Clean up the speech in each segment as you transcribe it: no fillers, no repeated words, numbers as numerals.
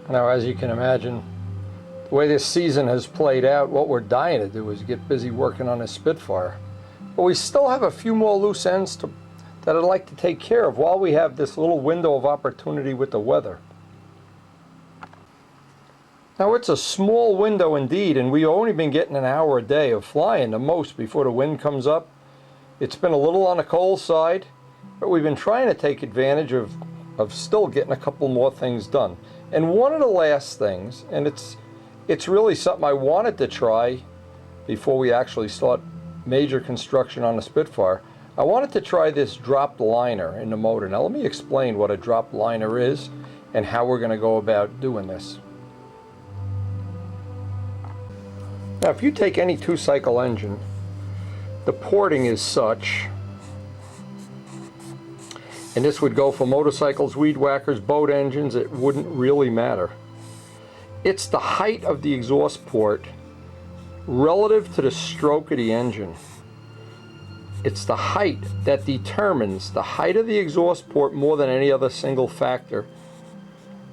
Now, as you can imagine, the way this season has played out, what we're dying to do is get busy working on a Spitfire. But we still have a few more loose ends that I'd like to take care of while we have this little window of opportunity with the weather. Now, it's a small window indeed, and we've only been getting an hour a day of flying the most before the wind comes up. It's been a little on the cold side, but we've been trying to take advantage of still getting a couple more things done. And one of the last things, and it's really something I wanted to try before we actually start major construction on the Spitfire, I wanted to try this dropped liner in the motor. Now let me explain what a dropped liner is and how we're going to go about doing this. Now if you take any two-cycle engine, the porting is such, and this would go for motorcycles, weed whackers, boat engines, it wouldn't really matter. It's the height of the exhaust port relative to the stroke of the engine. It's the height that determines the height of the exhaust port more than any other single factor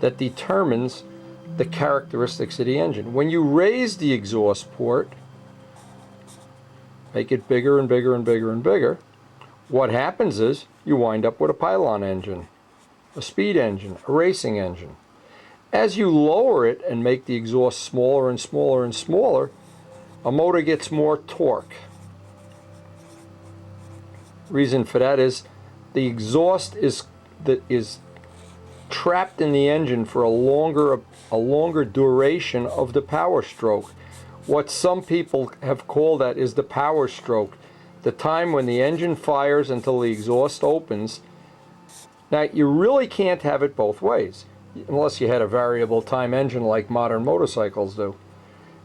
that determines the characteristics of the engine. When you raise the exhaust port, make it bigger and bigger and bigger and bigger, what happens is you wind up with a pylon engine, a speed engine, a racing engine. As you lower it and make the exhaust smaller and smaller and smaller, a motor gets more torque. Reason for that is the exhaust is trapped in the engine for a longer duration of the power stroke. What some people have called that is the power stroke, the time when the engine fires until the exhaust opens. Now you really can't have it both ways, unless you had a variable time engine like modern motorcycles do.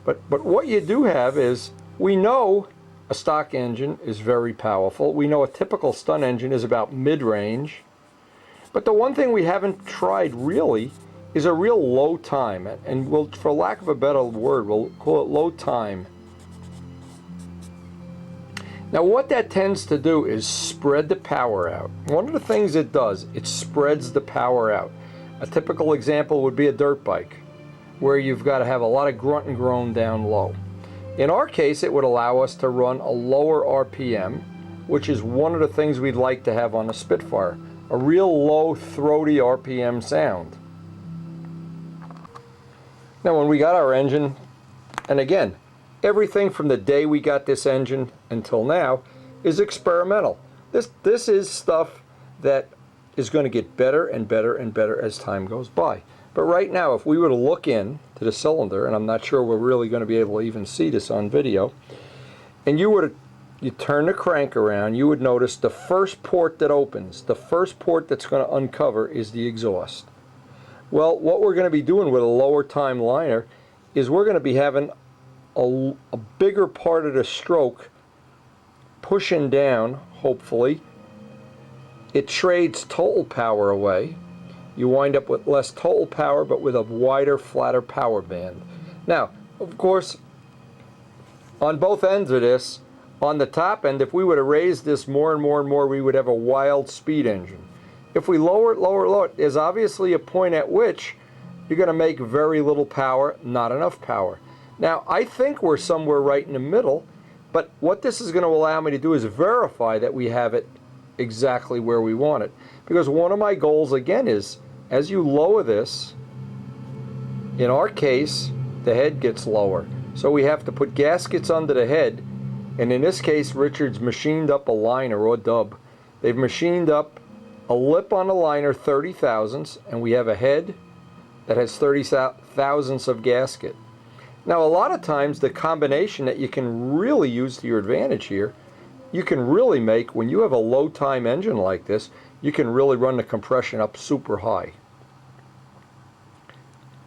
But what you do have is, we know a stock engine is very powerful. We know a typical stunt engine is about mid-range. But the one thing we haven't tried really is a real low time, and we'll, for lack of a better word, we'll call it low time. Now what that tends to do is spread the power out. One of the things it does, it spreads the power out. A typical example would be a dirt bike, where you've got to have a lot of grunt and groan down low. In our case, it would allow us to run a lower RPM, which is one of the things we'd like to have on a Spitfire, a real low, throaty RPM sound. Now when we got our engine, and again, everything from the day we got this engine until now is experimental. This is stuff that is going to get better and better and better as time goes by. But right now, if we were to look in to the cylinder, and I'm not sure we're really going to be able to even see this on video, and you turn the crank around, you would notice the first port that opens, the first port that's going to uncover is the exhaust. Well, what we're going to be doing with a lower time liner is we're going to be having a bigger part of the stroke pushing down, hopefully. It trades total power away. You wind up with less total power, but with a wider, flatter power band. Now, of course, on both ends of this, on the top end, if we were to raise this more and more and more, we would have a wild speed engine. If we lower it, there's obviously a point at which you're going to make very little power, not enough power. Now, I think we're somewhere right in the middle, but what this is going to allow me to do is verify that we have it exactly where we want it. Because one of my goals, again, is as you lower this, in our case, the head gets lower. So we have to put gaskets under the head, and in this case, Richards machined up a liner or dub. They've machined up a lip on the liner 30 thousandths, and we have a head that has 30 thousandths of gasket. Now, a lot of times, the combination that you can really use to your advantage here, you can really make, when you have a low time engine like this, you can really run the compression up super high.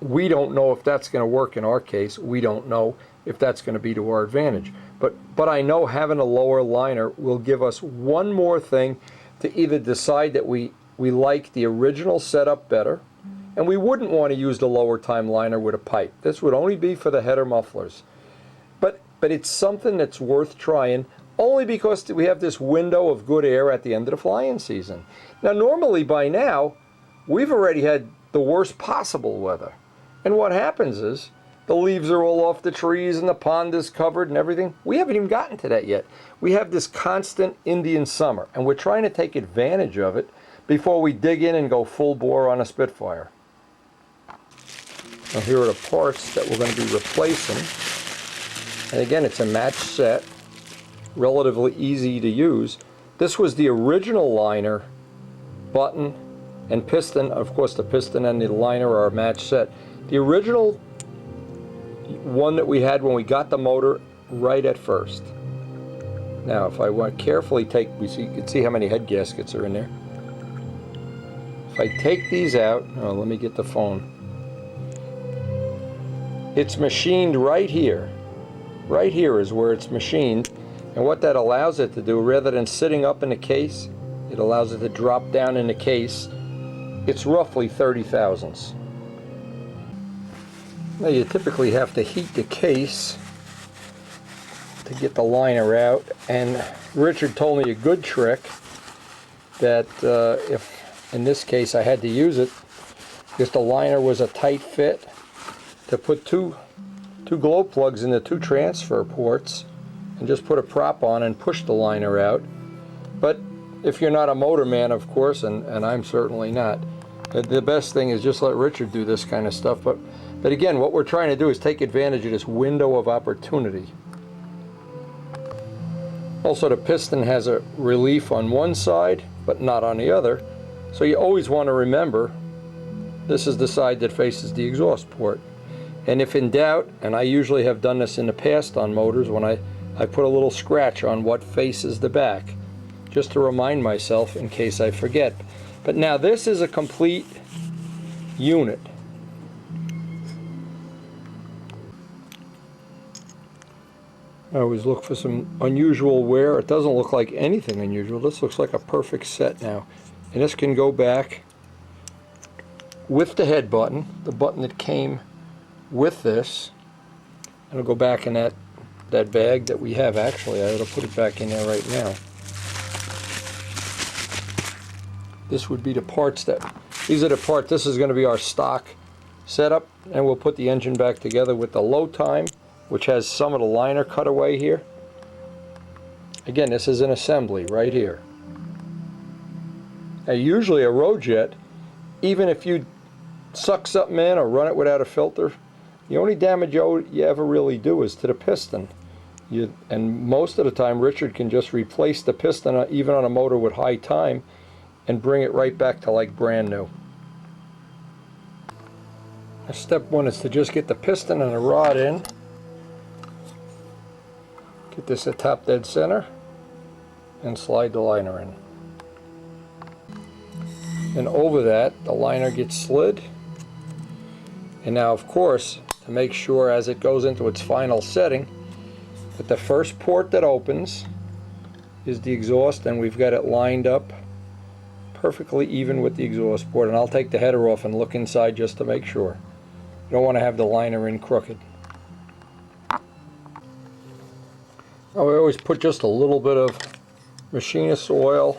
We don't know if that's going to work in our case. We don't know if that's going to be to our advantage. But I know having a lower liner will give us one more thing to either decide that we like the original setup better, and we wouldn't want to use the lower time liner with a pipe. This would only be for the header mufflers. But it's something that's worth trying, only because we have this window of good air at the end of the flying season. Now, normally by now, we've already had the worst possible weather. And what happens is the leaves are all off the trees and the pond is covered and everything. We haven't even gotten to that yet. We have this constant Indian summer, and we're trying to take advantage of it before we dig in and go full bore on a Spitfire. Now here are the parts that we're going to be replacing. And again, it's a match set, relatively easy to use. This was the original liner, button, and piston. Of course, the piston and the liner are a match set. The original one that we had when we got the motor right at first. Now, if I want to carefully take, you can see how many head gaskets are in there. If I take these out, oh, let me get the phone. It's machined right here. Right here is where it's machined. And what that allows it to do, rather than sitting up in the case, it allows it to drop down in the case. It's roughly 30 thousandths. Now you typically have to heat the case to get the liner out, and Richard told me a good trick that if in this case I had to use it, if the liner was a tight fit, to put two glow plugs in the two transfer ports and just put a prop on and push the liner out. But if you're not a motor man, of course, and I'm certainly not, the best thing is just let Richard do this kind of stuff. But again, what we're trying to do is take advantage of this window of opportunity. Also, the piston has a relief on one side, but not on the other. So you always want to remember, this is the side that faces the exhaust port. And if in doubt, and I usually have done this in the past on motors, when I put a little scratch on what faces the back, just to remind myself in case I forget. But now this is a complete unit. I always look for some unusual wear. It doesn't look like anything unusual. This looks like a perfect set now. And this can go back with the head button, the button that came with this. And it'll go back in that bag that we have. Actually, I ought to put it back in there right now. This would be the parts these are the parts, this is going to be our stock setup, and we'll put the engine back together with the low time, which has some of the liner cut away here. Again, this is an assembly right here. Now, usually a Rojet, even if you suck something in or run it without a filter, the only damage you ever really do is to the piston. And most of the time, Richard can just replace the piston, even on a motor with high time, and bring it right back to like brand new. Now, step one is to just get the piston and the rod in. Get this at top dead center and slide the liner in. And over that, the liner gets slid. And now, of course, to make sure as it goes into its final setting, that the first port that opens is the exhaust, and we've got it lined up perfectly even with the exhaust port. And I'll take the header off and look inside just to make sure. You don't want to have the liner in crooked. Now, I always put just a little bit of machinist oil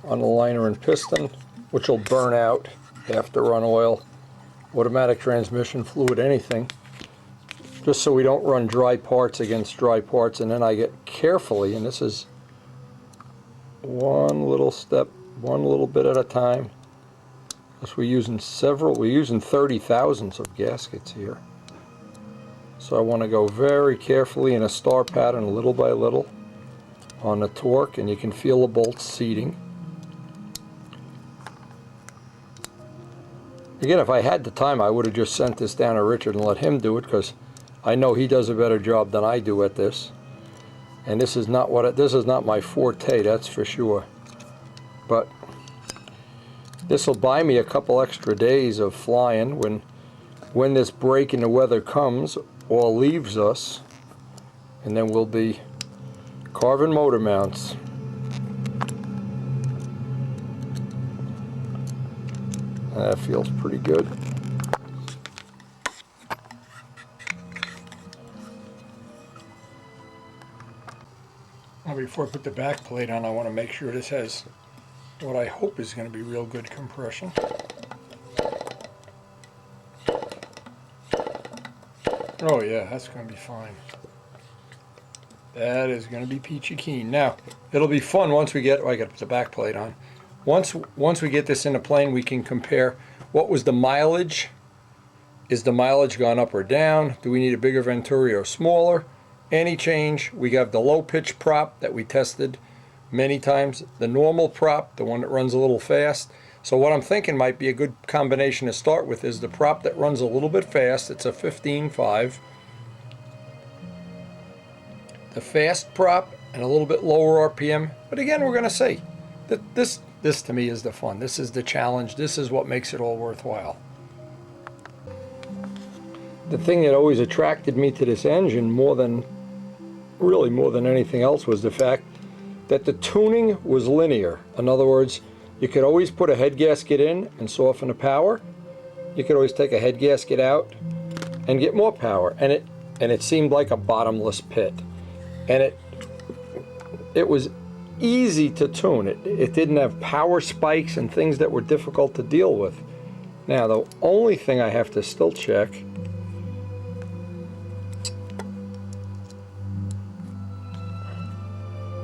on the liner and piston, which will burn out after run oil, automatic transmission fluid, anything, just so we don't run dry parts against dry parts. And then I get carefully, and this is one little step, one little bit at a time, because we're using 30 thousandths of gaskets here. So I want to go very carefully in a star pattern, little by little, on the torque, and you can feel the bolts seating. Again, if I had the time, I would have just sent this down to Richard and let him do it, because I know he does a better job than I do at this. And this is not my forte, that's for sure. But this will buy me a couple extra days of flying when this break in the weather comes or leaves us, and then we'll be carving motor mounts. That feels pretty good. Now, before I put the back plate on, I want to make sure this has what I hope is going to be real good compression. Oh yeah, that's going to be fine. That is going to be peachy keen. Now, it'll be fun once we get, oh, I got to put the back plate on. Once we get this in the plane, we can compare what was the mileage. Is the mileage gone up or down? Do we need a bigger Venturi or smaller? Any change? We have the low pitch prop that we tested many times. The normal prop, the one that runs a little fast. So what I'm thinking might be a good combination to start with is the prop that runs a little bit fast. It's a 15.5. The fast prop and a little bit lower RPM. But again, we're going to see. This to me is the fun. This is the challenge. This is what makes it all worthwhile. The thing that always attracted me to this engine more than anything else was the fact that the tuning was linear. In other words, you could always put a head gasket in and soften the power. You could always take a head gasket out and get more power. And it seemed like a bottomless pit. And it was easy to tune. It didn't have power spikes and things that were difficult to deal with. Now, the only thing I have to still check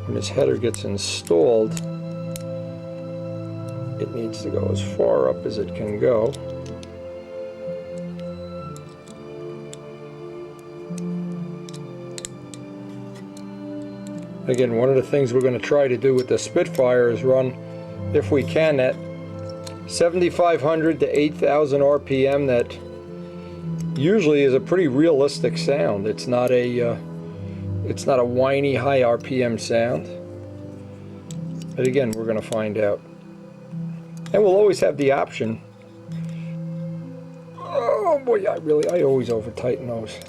when this header gets installed, it needs to go as far up as it can go. Again, one of the things we're going to try to do with the Spitfire is run, if we can, at 7,500 to 8,000 RPM. That usually is a pretty realistic sound. It's not a whiny high RPM sound. But again, we're going to find out. And we'll always have the option. Oh boy, I always over tighten those.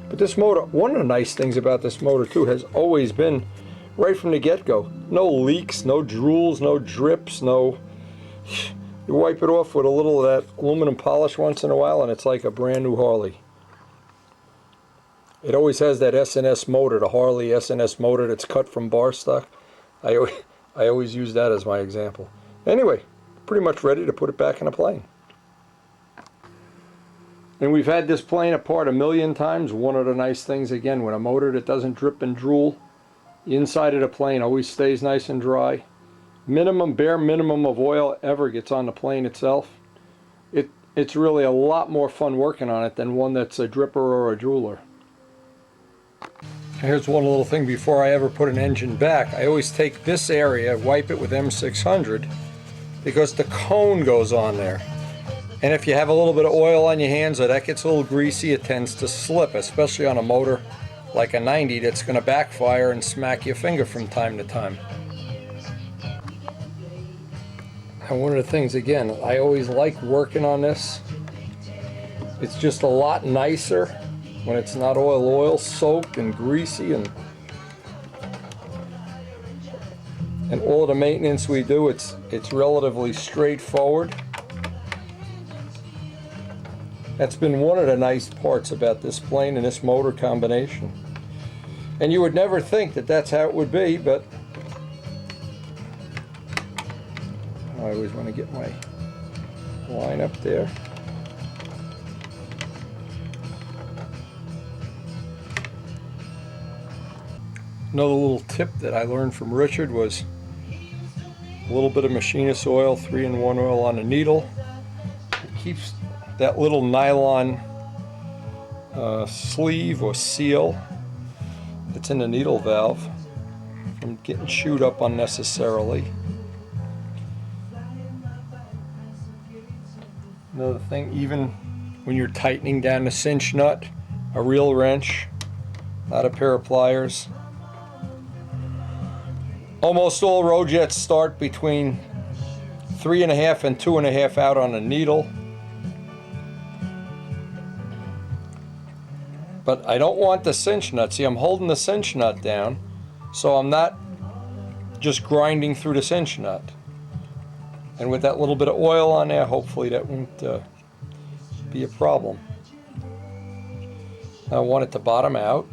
But this motor, one of the nice things about this motor too has always been, right from the get-go, no leaks, no drools, no drips, no... You wipe it off with a little of that aluminum polish once in a while and it's like a brand new Harley. It always has that S&S motor, the Harley S&S motor that's cut from bar stock. I always use that as my example. Anyway, pretty much ready to put it back in a plane. And we've had this plane apart a million times. One of the nice things, again, with a motor that doesn't drip and drool, the inside of the plane always stays nice and dry. Bare minimum of oil ever gets on the plane itself. It's really a lot more fun working on it than one that's a dripper or a drooler. Here's one little thing before I ever put an engine back. I always take this area, wipe it with M600, because the cone goes on there. And if you have a little bit of oil on your hands or that gets a little greasy, it tends to slip, especially on a motor like a 90 that's going to backfire and smack your finger from time to time. And one of the things, again, I always like working on this. It's just a lot nicer when it's not oil soaked and greasy, and all of the maintenance we do, it's relatively straightforward. That's been one of the nice parts about this plane and this motor combination. And you would never think that that's how it would be, but I always want to get my line up there. Another little tip that I learned from Richard was a little bit of machinist oil, 3-in-1 oil on the needle. It keeps that little nylon sleeve or seal that's in the needle valve from getting chewed up unnecessarily. Another thing, even when you're tightening down the cinch nut, a real wrench, not a pair of pliers. Almost all Rojets start between 3.5 and 2.5 out on a needle. But I don't want the cinch nut. See, I'm holding the cinch nut down, so I'm not just grinding through the cinch nut. And with that little bit of oil on there, hopefully that won't be a problem. I want it to bottom out.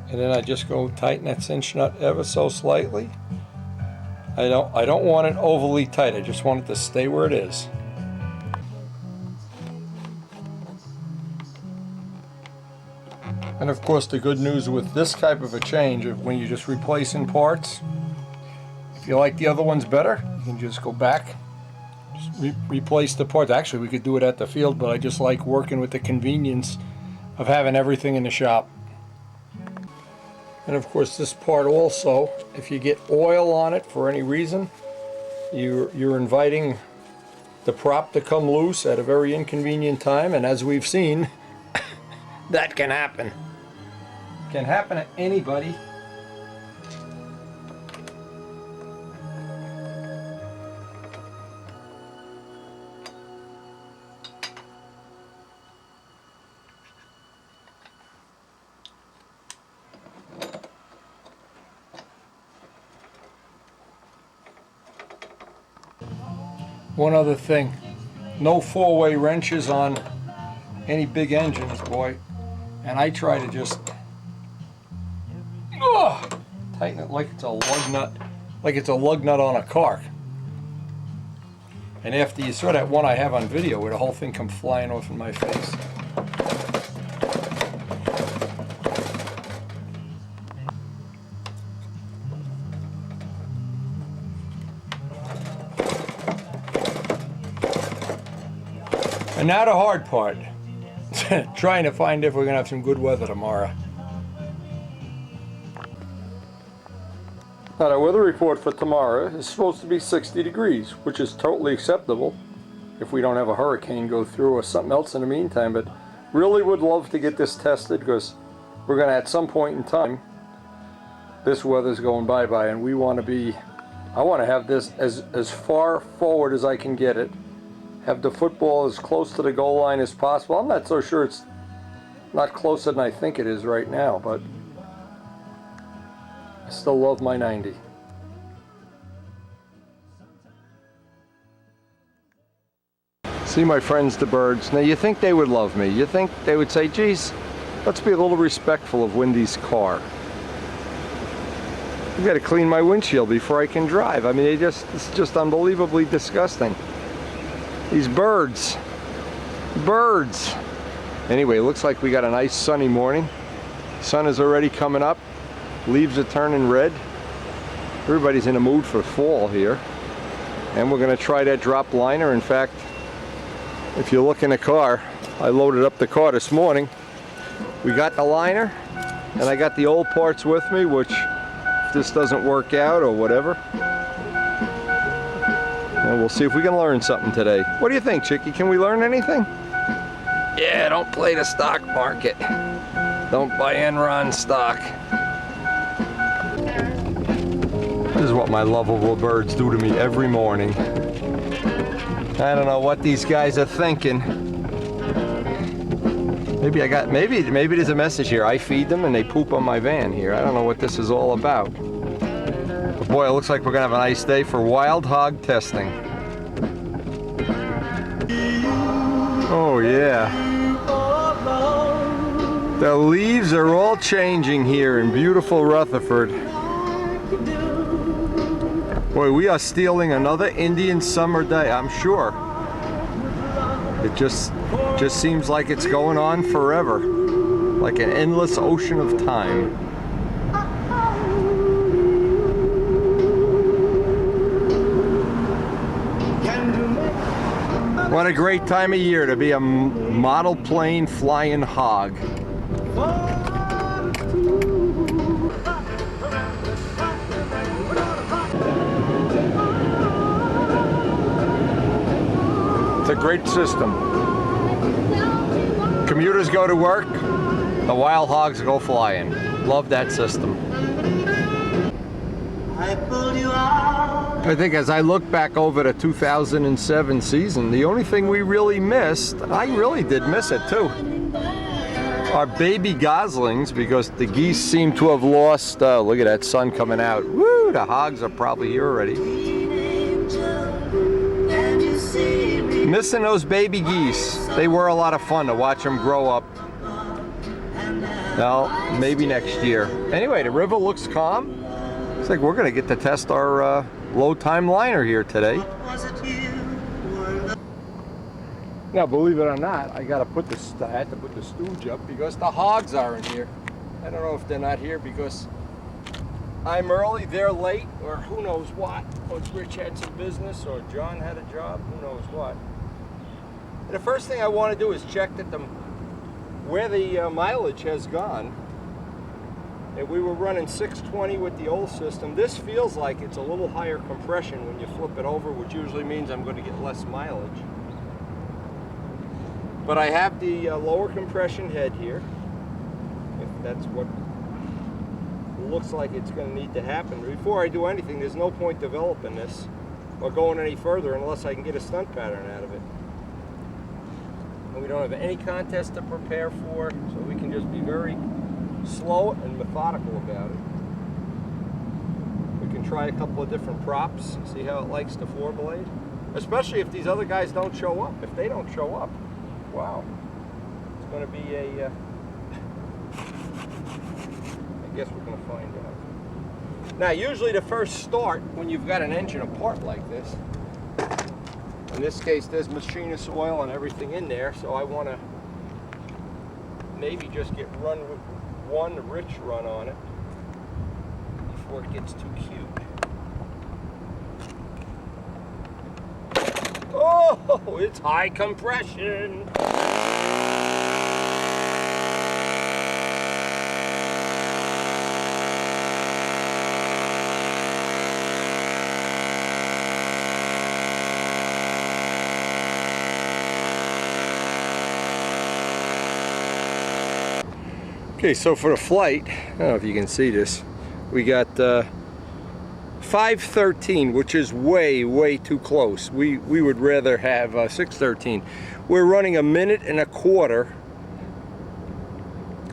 And then I just go tighten that cinch nut ever so slightly. I don't want it overly tight. I just want it to stay where it is. And of course, the good news with this type of a change, when you're just replacing parts, if you like the other ones better, you can just go back, just replace the parts. Actually, we could do it at the field, but I just like working with the convenience of having everything in the shop. And of course, this part also, if you get oil on it for any reason, you're inviting the prop to come loose at a very inconvenient time, and as we've seen, that can happen. Can happen to anybody. One other thing, no four-way wrenches on any big engines, boy. And I try to just tighten it like it's a lug nut, on a car. And after you saw that one I have on video where the whole thing come flying off in my face. And now the hard part. Trying to find if we're going to have some good weather tomorrow. Now the weather report for tomorrow is supposed to be 60 degrees, which is totally acceptable if we don't have a hurricane go through or something else in the meantime, but really would love to get this tested because we're going to, at some point in time, this weather's going bye-bye, and I want to have this as far forward as I can get it. Have the football as close to the goal line as possible. I'm not so sure it's not closer than I think it is right now, but I still love my 90. See my friends the birds. Now you think they would love me. You think they would say, geez, let's be a little respectful of Wendy's car. I've got to clean my windshield before I can drive. I mean, it's just unbelievably disgusting. These birds. Anyway, it looks like we got a nice sunny morning. Sun is already coming up. Leaves are turning red. Everybody's in a mood for fall here. And we're going to try that drop liner. In fact, if you look in the car, I loaded up the car this morning. We got the liner, and I got the old parts with me, which if this doesn't work out or whatever, and we'll see if we can learn something today. What do you think, Chicky? Can we learn anything? Yeah, don't play the stock market. Don't buy Enron stock. This is what my lovable birds do to me every morning. I don't know what these guys are thinking. Maybe there's a message here. I feed them and they poop on my van here. I don't know what this is all about. But boy, it looks like we're gonna have a nice day for wild hog testing. Oh yeah. The leaves are all changing here in beautiful Rutherford. Boy, we are stealing another Indian summer day, I'm sure. It just seems like it's going on forever. Like an endless ocean of time. What a great time of year to be a model plane flying hog. It's a great system. Commuters go to work, the wild hogs go flying. Love that system. I think as I look back over the 2007 season, the only thing we really missed, I really did miss it too, are baby goslings, because the geese seem to have lost, look at that sun coming out. Woo, the hogs are probably here already. Missing those baby geese. They were a lot of fun to watch them grow up. Now, maybe next year. Anyway, the river looks calm. Looks like we're going to get to test our low time liner here today. Now, believe it or not, I had to put the stooge up because the hogs aren't here. I don't know if they're not here because I'm early, they're late, or who knows what. Or Rich had some business, or John had a job, who knows what. And the first thing I want to do is check that where the mileage has gone. And we were running 620 with the old system. This feels like it's a little higher compression when you flip it over, which usually means I'm going to get less mileage. But I have the lower compression head here, if that's what looks like it's going to need to happen. Before I do anything, there's no point developing this or going any further unless I can get a stunt pattern out of it. And we don't have any contest to prepare for, so we can just be very slow and methodical about it. We can try a couple of different props, see how it likes the four blade, especially if these other guys don't show up. If they don't show up, wow, it's going to be a I guess we're going to find out. Now, usually the first start when you've got an engine apart like this, in this case there's machinist oil and everything in there, so I want to maybe just get one rich run on it before it gets too cute. Oh, it's high compression. Okay, so for the flight, I don't know if you can see this, we got 513, which is way too close. We would rather have 613. We're running 1.25 minutes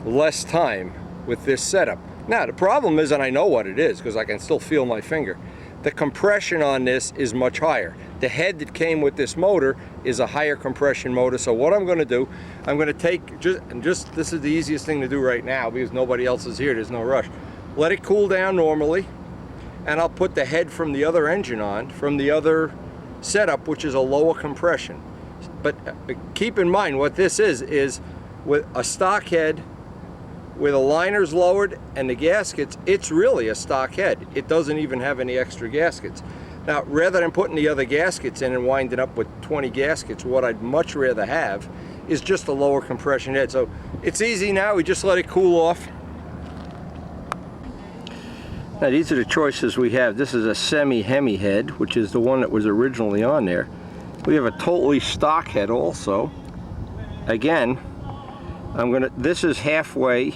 less time with this setup. Now the problem is, and I know what it is because I can still feel my finger, the compression on this is much higher. The head that came with this motor is a higher compression motor, so what I'm going to do, I'm going to take, this is the easiest thing to do right now because nobody else is here, there's no rush. Let it cool down normally, and I'll put the head from the other engine on, from the other setup, which is a lower compression. But keep in mind what this is with a stock head, with the liners lowered and the gaskets, it's really a stock head. It doesn't even have any extra gaskets. Now, rather than putting the other gaskets in and winding up with 20 gaskets, what I'd much rather have is just a lower compression head. So it's easy now, we just let it cool off. Now these are the choices we have. This is a semi-Hemi head, which is the one that was originally on there. We have a totally stock head also. Again, this is halfway,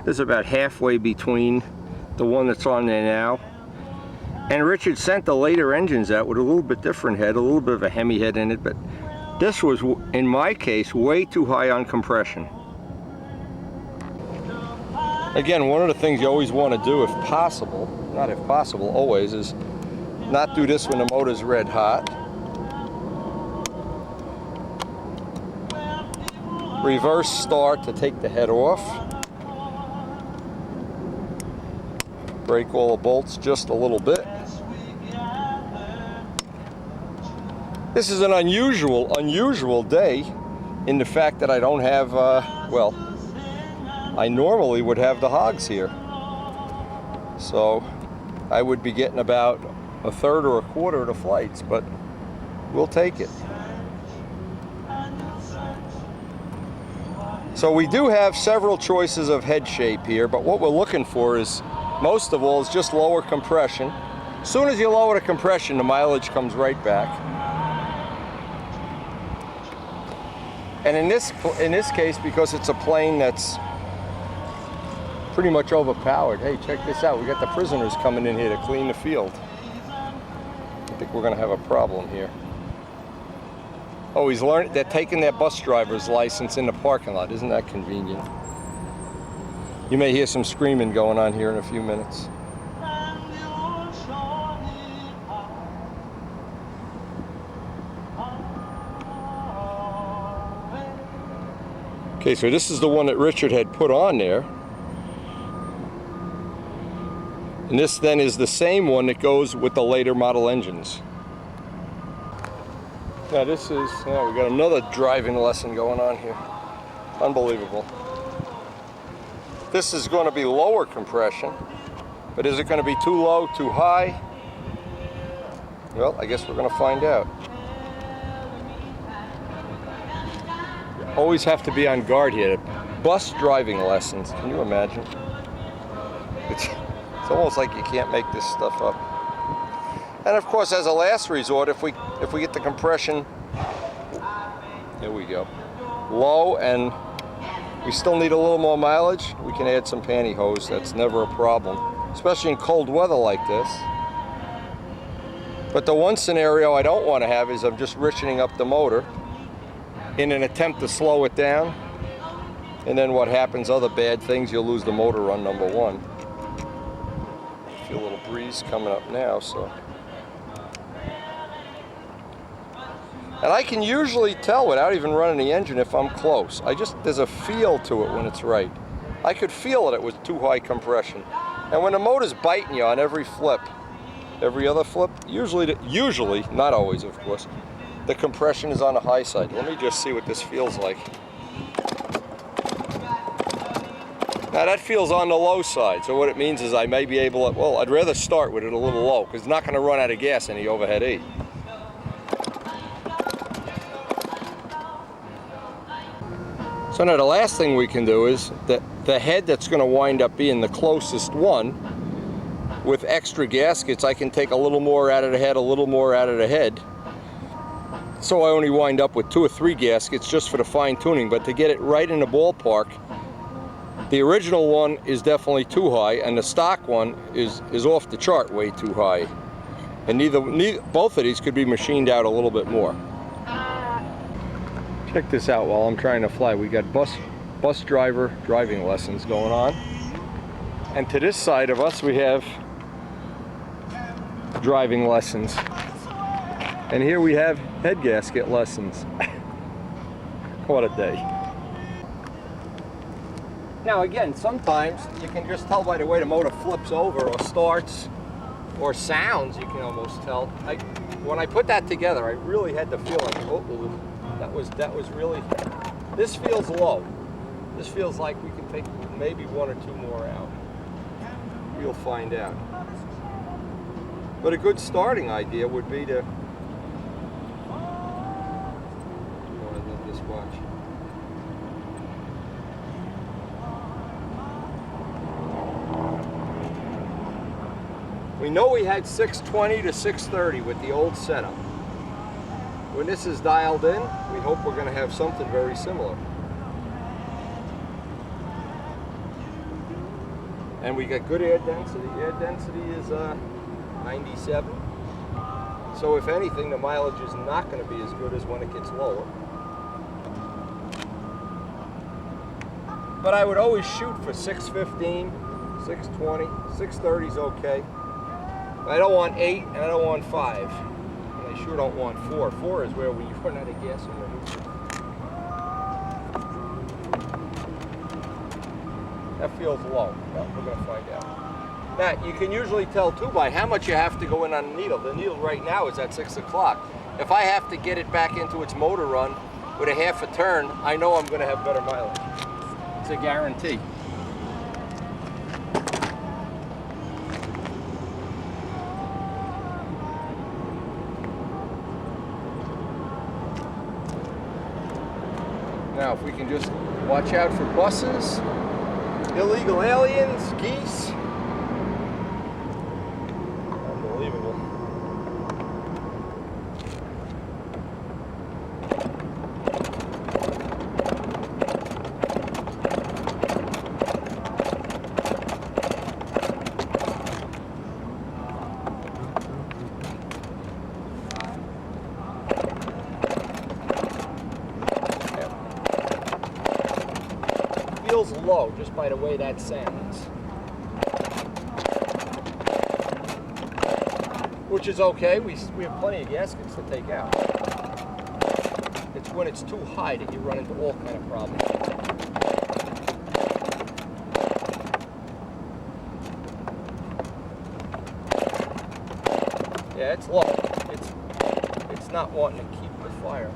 this is about halfway between the one that's on there now. And Richard sent the later engines out with a little bit different head, a little bit of a Hemi head in it, but this was, in my case, way too high on compression. Again, one of the things you always want to do, if possible, not if possible, always, is not do this when the motor's red hot. Reverse start to take the head off. Break all the bolts just a little bit. This is an unusual day in the fact that I don't have, well, I normally would have the hogs here. So I would be getting about 1/3 or 1/4 of the flights, but we'll take it. So we do have several choices of head shape here, but what we're looking for is, most of all, is just lower compression. As soon as you lower the compression, the mileage comes right back. And in this case, because it's a plane that's pretty much overpowered. Hey, check this out. We got the prisoners coming in here to clean the field. I think we're going to have a problem here. Oh, they're taking their bus driver's license in the parking lot. Isn't that convenient? You may hear some screaming going on here in a few minutes. Okay, so this is the one that Richard had put on there. And this then is the same one that goes with the later model engines. Now we got another driving lesson going on here. Unbelievable. This is going to be lower compression, but is it going to be too low, too high? Well, I guess we're going to find out. Always have to be on guard here. Bus driving lessons, can you imagine? It's almost like you can't make this stuff up. And of course, as a last resort, if we get the compression, here we go, low, and we still need a little more mileage, we can add some pantyhose. That's never a problem, especially in cold weather like this. But the one scenario I don't want to have is I'm just richening up the motor in an attempt to slow it down, and then what happens, other bad things, you'll lose the motor run, number one. I feel a little breeze coming up now, so. And I can usually tell without even running the engine if I'm close. There's a feel to it when it's right. I could feel it with too high compression. And when the motor's biting you on every flip, every other flip, usually, not always of course, the compression is on the high side. Let me just see what this feels like. Now that feels on the low side, so what it means is I may be able to, well, I'd rather start with it a little low, because it's not going to run out of gas in the overhead E. So now the last thing we can do is that the head that's going to wind up being the closest one, with extra gaskets, I can take a little more out of the head, a little more out of the head. So I only wind up with 2 or 3 gaskets just for the fine tuning, but to get it right in the ballpark, the original one is definitely too high, and the stock one is off the chart way too high. And both of these could be machined out a little bit more. Check this out while I'm trying to fly. We got bus driver driving lessons going on. And to this side of us we have driving lessons. And here we have head gasket lessons. What a day. Now again, sometimes you can just tell by the way the motor flips over or starts or sounds, you can almost tell. When I put that together, I really had to feel like, oh, that was really, this feels low. This feels like we can take maybe 1 or 2 more out. We'll find out. But a good starting idea would be to, oh, I love this watch. We know we had 620 to 630 with the old setup. When this is dialed in, we hope we're going to have something very similar. And we got good air density. Air density is 97. So if anything, the mileage is not going to be as good as when it gets lower. But I would always shoot for 615, 620, 630 is okay. I don't want 8 and I don't want 5. And I sure don't want 4. 4 is where we run out of gas already. That feels low. Well, we're going to find out. Now, you can usually tell too by how much you have to go in on the needle. The needle right now is at 6 o'clock. If I have to get it back into its motor run with a half a turn, I know I'm going to have better mileage. It's a guarantee. Now, if we can just watch out for buses, illegal aliens, geese. Unbelievable. Feels low just by the way that sounds. Which is okay, we have plenty of gaskets to take out. It's when it's too high that you run into all kind of problems. Yeah, it's low. It's not wanting to keep the fire.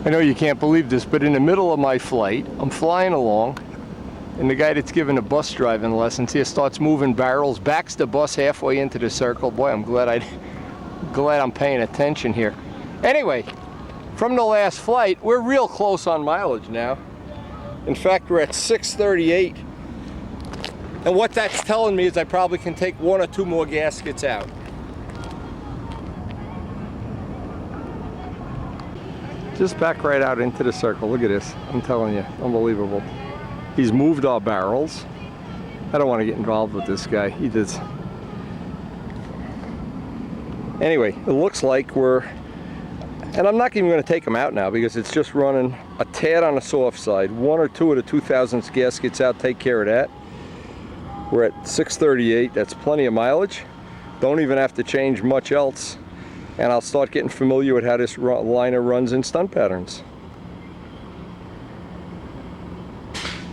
I know you can't believe this, but in the middle of my flight, I'm flying along, and the guy that's giving the bus driving lessons here starts moving barrels, backs the bus halfway into the circle. Boy, I'm glad I'm paying attention here. Anyway, from the last flight, we're real close on mileage now. In fact, we're at 638. And what that's telling me is I probably can take 1 or 2 more gaskets out. Just back right out into the circle. Look at this. I'm telling you, unbelievable. He's moved our barrels. I don't want to get involved with this guy. He does. Anyway, it looks like we're, and I'm not even going to take them out now because it's just running a tad on the soft side. 1 or 2 of the 2000s gaskets out, take care of that. We're at 638. That's plenty of mileage. Don't even have to change much else. And I'll start getting familiar with how this liner runs in stunt patterns.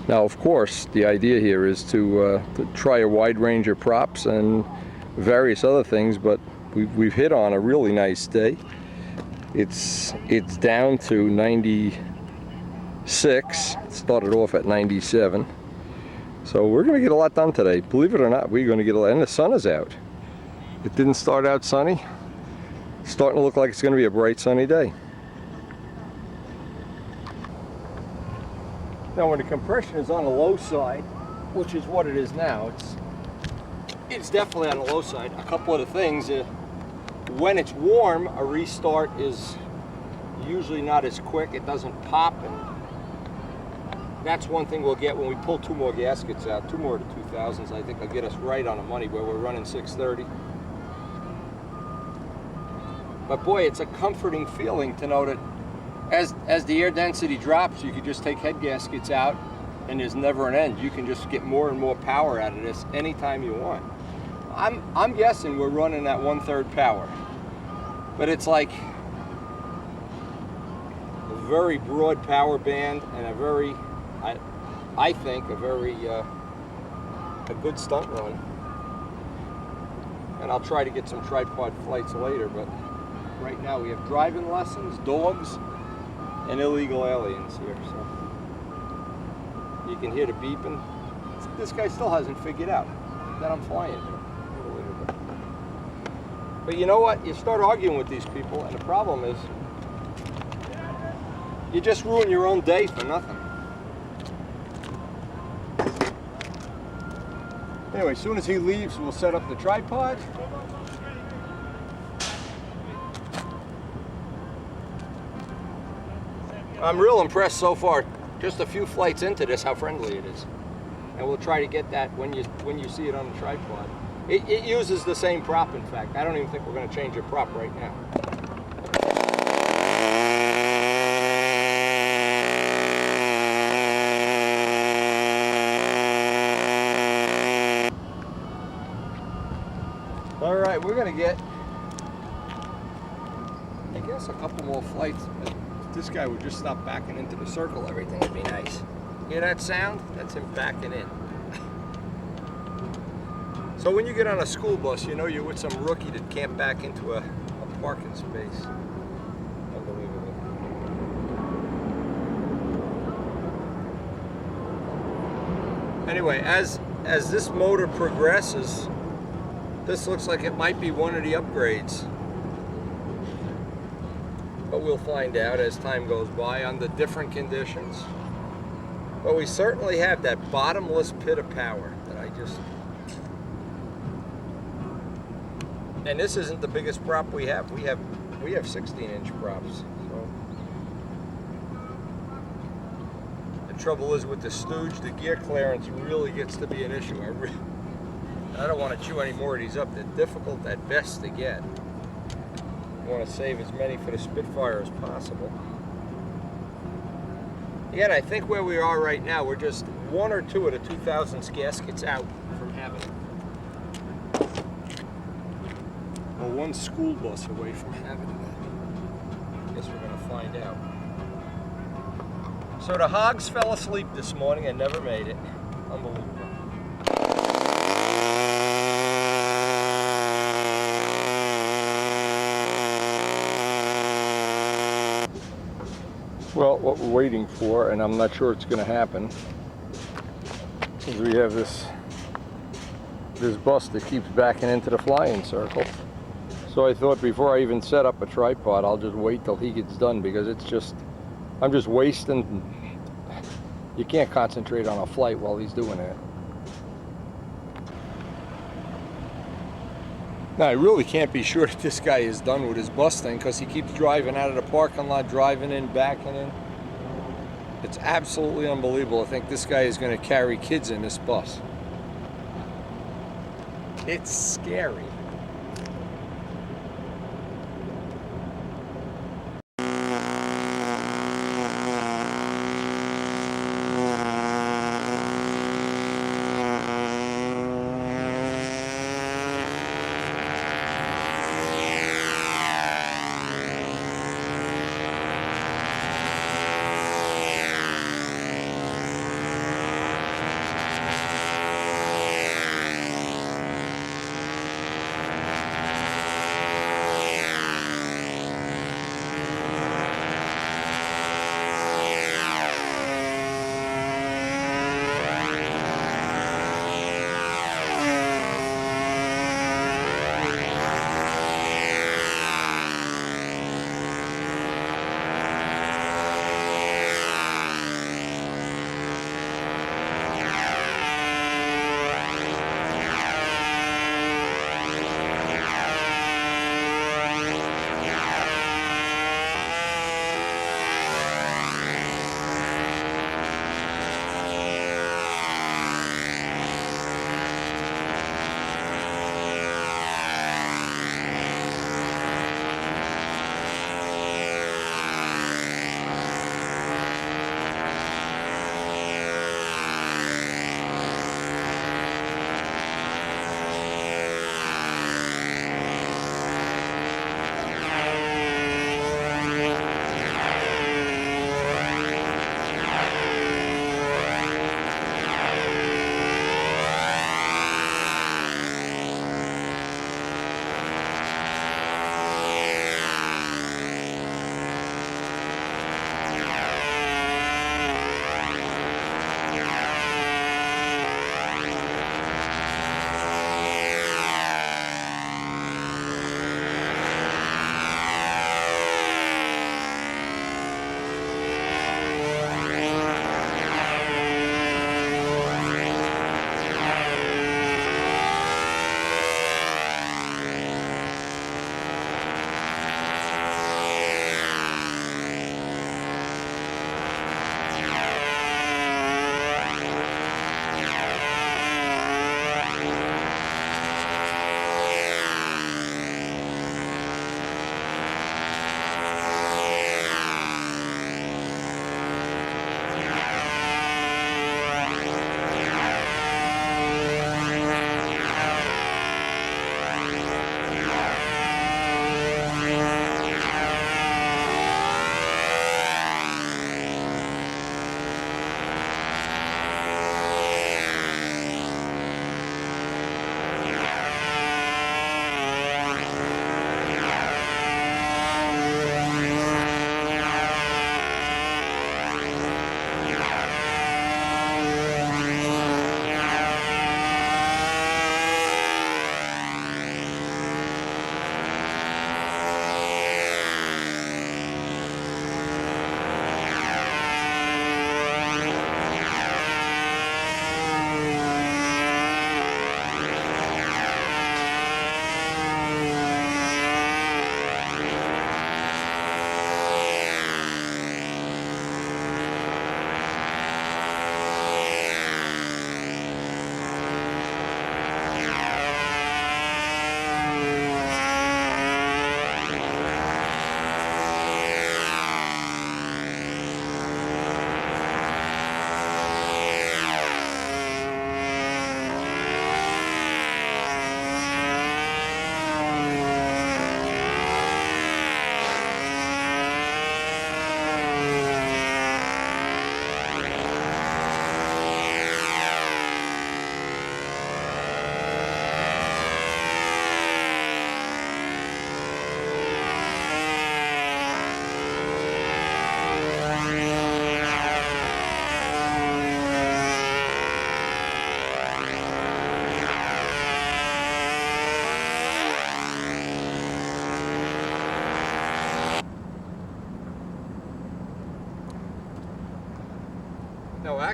Now, of course, the idea here is to try a wide range of props and various other things, but we've hit on a really nice day. It's down to 96. It started off at 97. So we're going to get a lot done today. Believe it or not, we're going to get a lot. And the sun is out. It didn't start out sunny. It's starting to look like it's going to be a bright sunny day. Now when the compression is on the low side, which is what it is now, it's definitely on the low side. A couple of the things, when it's warm, a restart is usually not as quick. It doesn't pop, and that's one thing we'll get when we pull 2 more gaskets out. 2 more of the 2000s, I think, will get us right on the money where we're running 630. But boy, it's a comforting feeling to know that as the air density drops, you can just take head gaskets out and there's never an end. You can just get more and more power out of this anytime you want. I'm guessing we're running at 1/3 power. But it's like a very broad power band and a very, I think, a very a good stunt run. And I'll try to get some tripod flights later, but right now we have driving lessons, dogs, and illegal aliens here. So you can hear the beeping. This guy still hasn't figured out that I'm flying here. But you know what? You start arguing with these people, and the problem is you just ruin your own day for nothing. Anyway, as soon as he leaves, we'll set up the tripod. I'm real impressed so far, just a few flights into this, how friendly it is. And we'll try to get that when you see it on the tripod. It uses the same prop, in fact. I don't even think we're going to change the prop right now. All right, we're going to get, I guess, a couple more flights. This guy would just stop backing into the circle, everything would be nice. Hear that sound? That's him backing in. So when you get on a school bus, you know you're with some rookie that can't back into a parking space. Unbelievable. Anyway, as this motor progresses, this looks like it might be one of the upgrades. But we'll find out as time goes by on the different conditions. But we certainly have that bottomless pit of power that I just... And this isn't the biggest prop we have. We have 16-inch props. So the trouble is with the Stooge, the gear clearance really gets to be an issue. I don't want to chew any more of these up. They're difficult at best to get. I want to save as many for the Spitfire as possible. Again, I think where we are right now, we're just 1 or 2 of the 2000s gaskets out from having it. Or 1 school bus away from having it. I guess we're going to find out. So the hogs fell asleep this morning and never made it. Unbelievable. Well, what we're waiting for, and I'm not sure it's going to happen, is we have this bus that keeps backing into the flying circle. So I thought before I even set up a tripod, I'll just wait till he gets done, because I'm just wasting. You can't concentrate on a flight while he's doing it. Now, I really can't be sure that this guy is done with his bus thing, because he keeps driving out of the parking lot, driving in, backing in. It's absolutely unbelievable. I think this guy is going to carry kids in this bus. It's scary.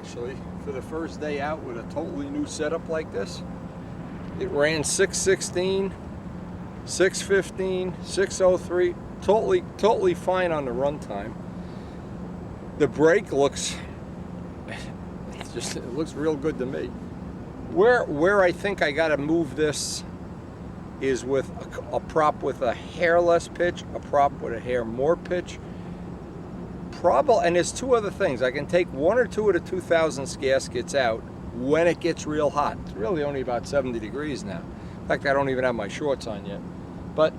actually, for the first day out with a totally new setup like this, it ran 616, 615, 603, totally fine on the runtime. The brake looks, it looks real good to me. Where I think I got to move this is with a prop with a hair less pitch, a prop with a hair more pitch. And there's two other things. I can take one or two of the 2000s gaskets out when it gets real hot. It's really only about 70 degrees now. In fact, I don't even have my shorts on yet. But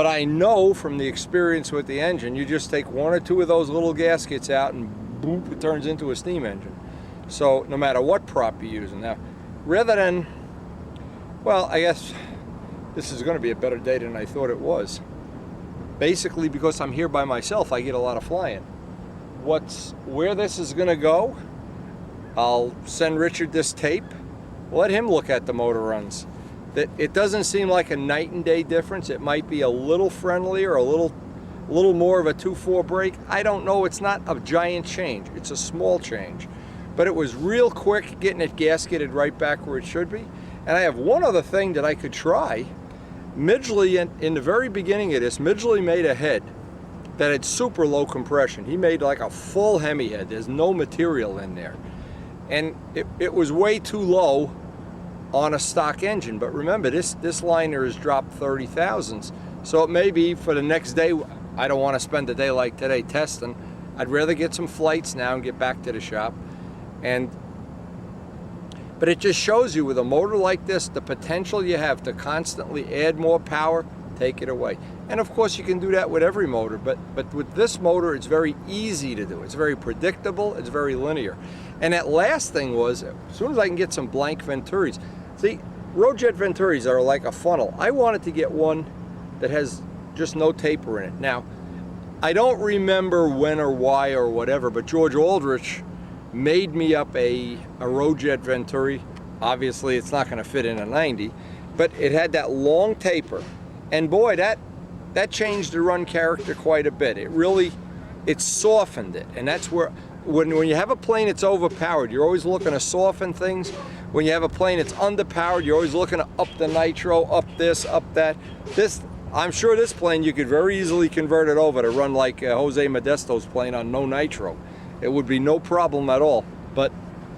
I know from the experience with the engine, you just take one or two of those little gaskets out and boop, it turns into a steam engine. So no matter what prop you're using. Now, rather than, well, I guess this is going to be a better day than I thought it was. Basically, because I'm here by myself, I get a lot of flying. Where this is going to go, I'll send Richard this tape. Let him look at the motor runs. It doesn't seem like a night and day difference. It might be a little friendlier, a little more of a 2.4 brake. I don't know. It's not a giant change. It's a small change. But it was real quick getting it gasketed right back where it should be. And I have one other thing that I could try. Midgley, in the very beginning of this, Midgley made a head that had super low compression. He made like a full Hemi head. There's no material in there. And it was way too low on a stock engine. But remember, this liner has dropped 30 thousandths. So it may be for the next day, I don't want to spend a day like today testing. I'd rather get some flights now and get back to the shop. But it just shows you with a motor like this, the potential you have to constantly add more power, take it away. And of course you can do that with every motor, but with this motor it's very easy to do. It's very predictable, it's very linear. And that last thing was, as soon as I can get some blank Venturis, see, Roadjet Venturis are like a funnel. I wanted to get one that has just no taper in it. Now, I don't remember when or why or whatever, but George Aldrich made me up a Roadjet Venturi. Obviously it's not going to fit in a 90, but it had that long taper, and boy, that changed the run character quite a bit. It softened it. And that's where when you have a plane that's overpowered, you're always looking to soften things. When you have a plane that's underpowered, you're always looking to up the nitro, up this, up that. I'm sure this plane you could very easily convert it over to run like Jose Modesto's plane on no nitro. It would be no problem at all. But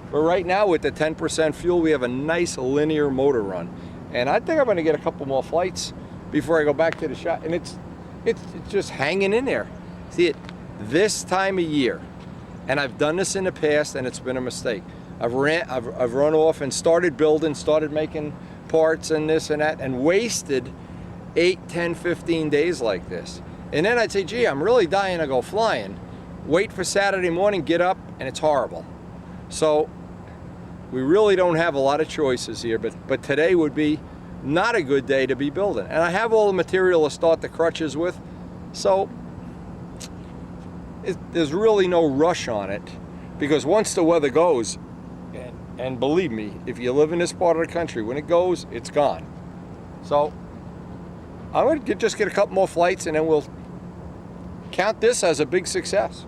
right now with the 10% fuel, we have a nice linear motor run. And I think I'm going to get a couple more flights before I go back to the shop. And it's just hanging in there. See it this time of year. And I've done this in the past and it's been a mistake. I've run off and started building, started making parts and this and that, and wasted 8, 10, 15 days like this. And then I'd say, gee, I'm really dying to go flying. Wait for Saturday morning, get up, and it's horrible. So we really don't have a lot of choices here, but today would be not a good day to be building. And I have all the material to start the crutches with, so there's really no rush on it, because once the weather goes, and believe me, if you live in this part of the country, when it goes, it's gone. So I'm going to just get a couple more flights, and then we'll count this as a big success.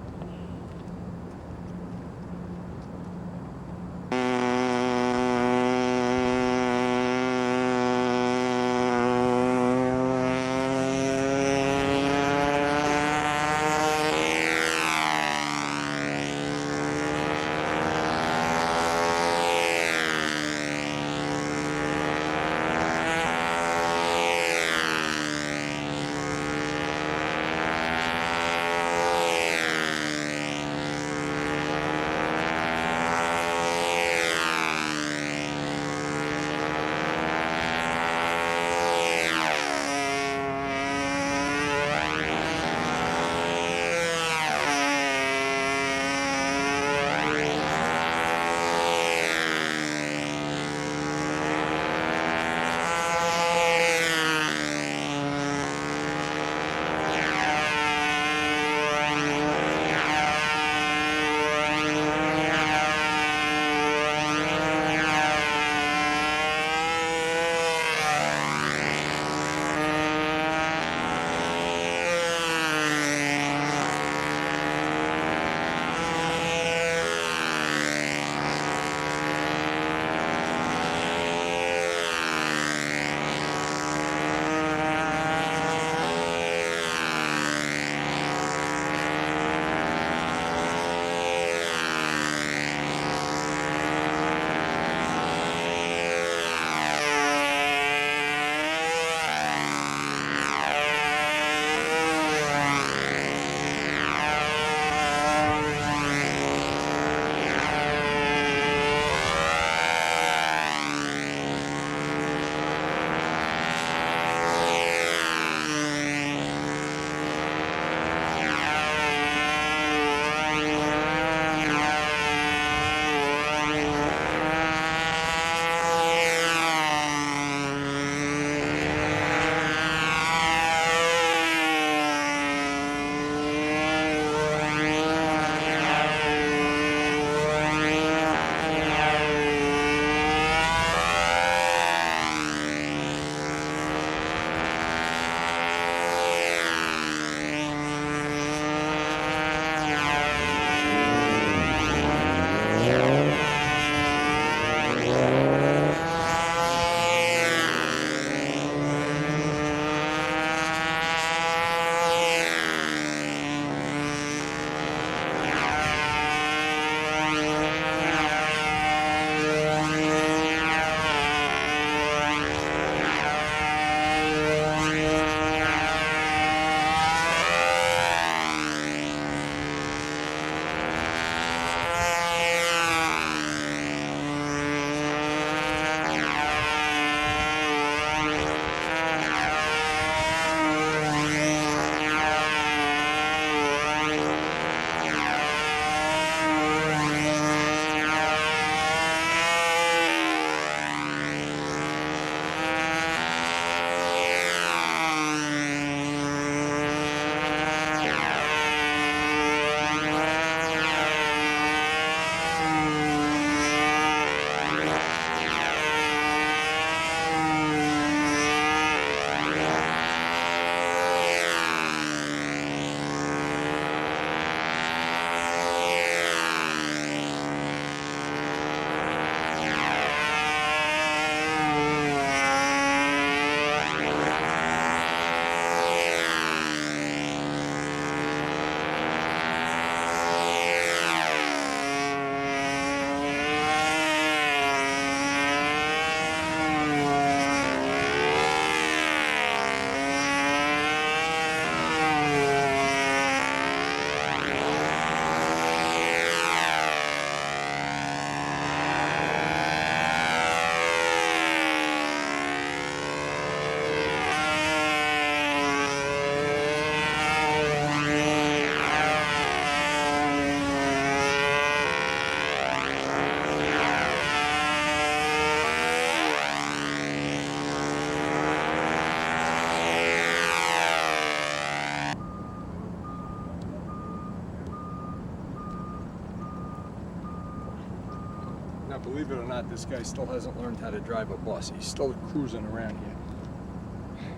Now, believe it or not, this guy still hasn't learned how to drive a bus. He's still cruising around here.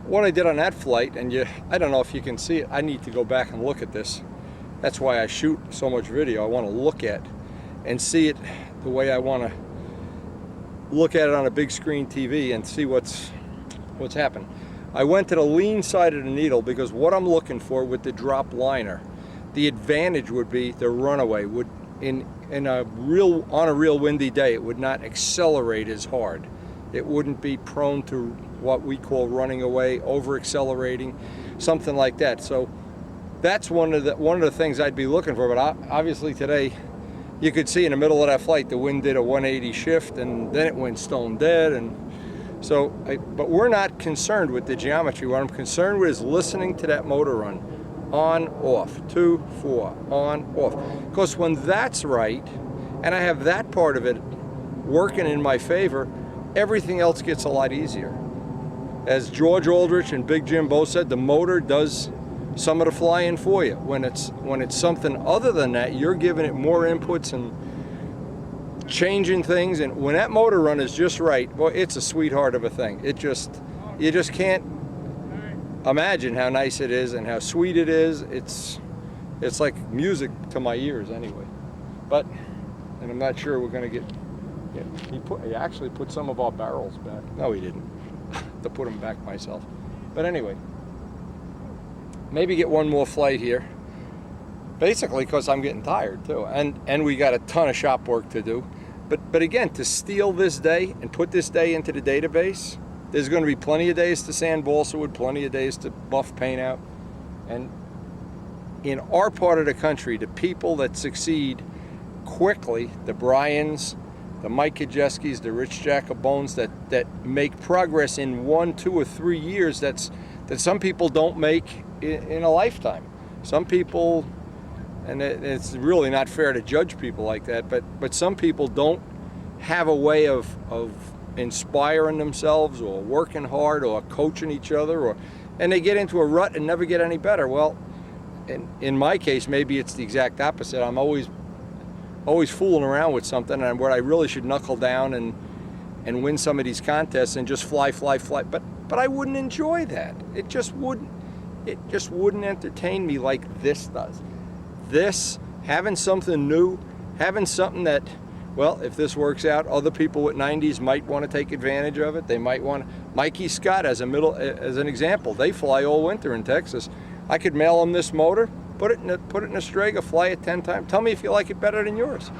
What I did on that flight, and I don't know if you can see it, I need to go back and look at this. That's why I shoot so much video. I want to look at and see it the way I want to look at it on a big screen TV and see what's happened. I went to the lean side of the needle because what I'm looking for with the drop liner, the advantage would be the runaway would on a real windy day, it would not accelerate as hard. It wouldn't be prone to what we call running away, over accelerating, something like that. So that's one of the things I'd be looking for. But obviously today, you could see in the middle of that flight, the wind did a 180 shift, and then it went stone dead. And so, but we're not concerned with the geometry. What I'm concerned with is listening to that motor run. On, off, 2, 4, on, off. Because when that's right, and I have that part of it working in my favor, everything else gets a lot easier. As George Aldrich and Big Jim both said, the motor does some of the flying for you. When it's something other than that, you're giving it more inputs and changing things. And when that motor run is just right, boy, it's a sweetheart of a thing. You just can't imagine how nice it is and how sweet it is. It's like music to my ears anyway. But, and I'm not sure we're going to get, he actually put some of our barrels back. No, he didn't. To put them back myself. But anyway, maybe get one more flight here. Basically because I'm getting tired too. And we got a ton of shop work to do. But again, to steal this day and put this day into the database, there's going to be plenty of days to sand balsa wood, plenty of days to buff paint out. And in our part of the country, the people that succeed quickly, the Bryans, the Mike Kajeskis, the Rich Jacobones, that make progress in 1, 2, or 3 years, that some people don't make in a lifetime. Some people, and it's really not fair to judge people like that, but some people don't have a way of inspiring themselves or working hard or coaching each other, and they get into a rut and never get any better. Well, in my case, maybe it's the exact opposite. I'm always fooling around with something, and where I really should knuckle down and win some of these contests and just fly. But I wouldn't enjoy that. It just wouldn't entertain me like this does. This, having something new, having something that Well, if this works out, other people with 90s might want to take advantage of it. They might want. Mikey Scott, as an example, they fly all winter in Texas. I could mail them this motor, put it in a Strega, fly it 10 times. Tell me if you like it better than yours.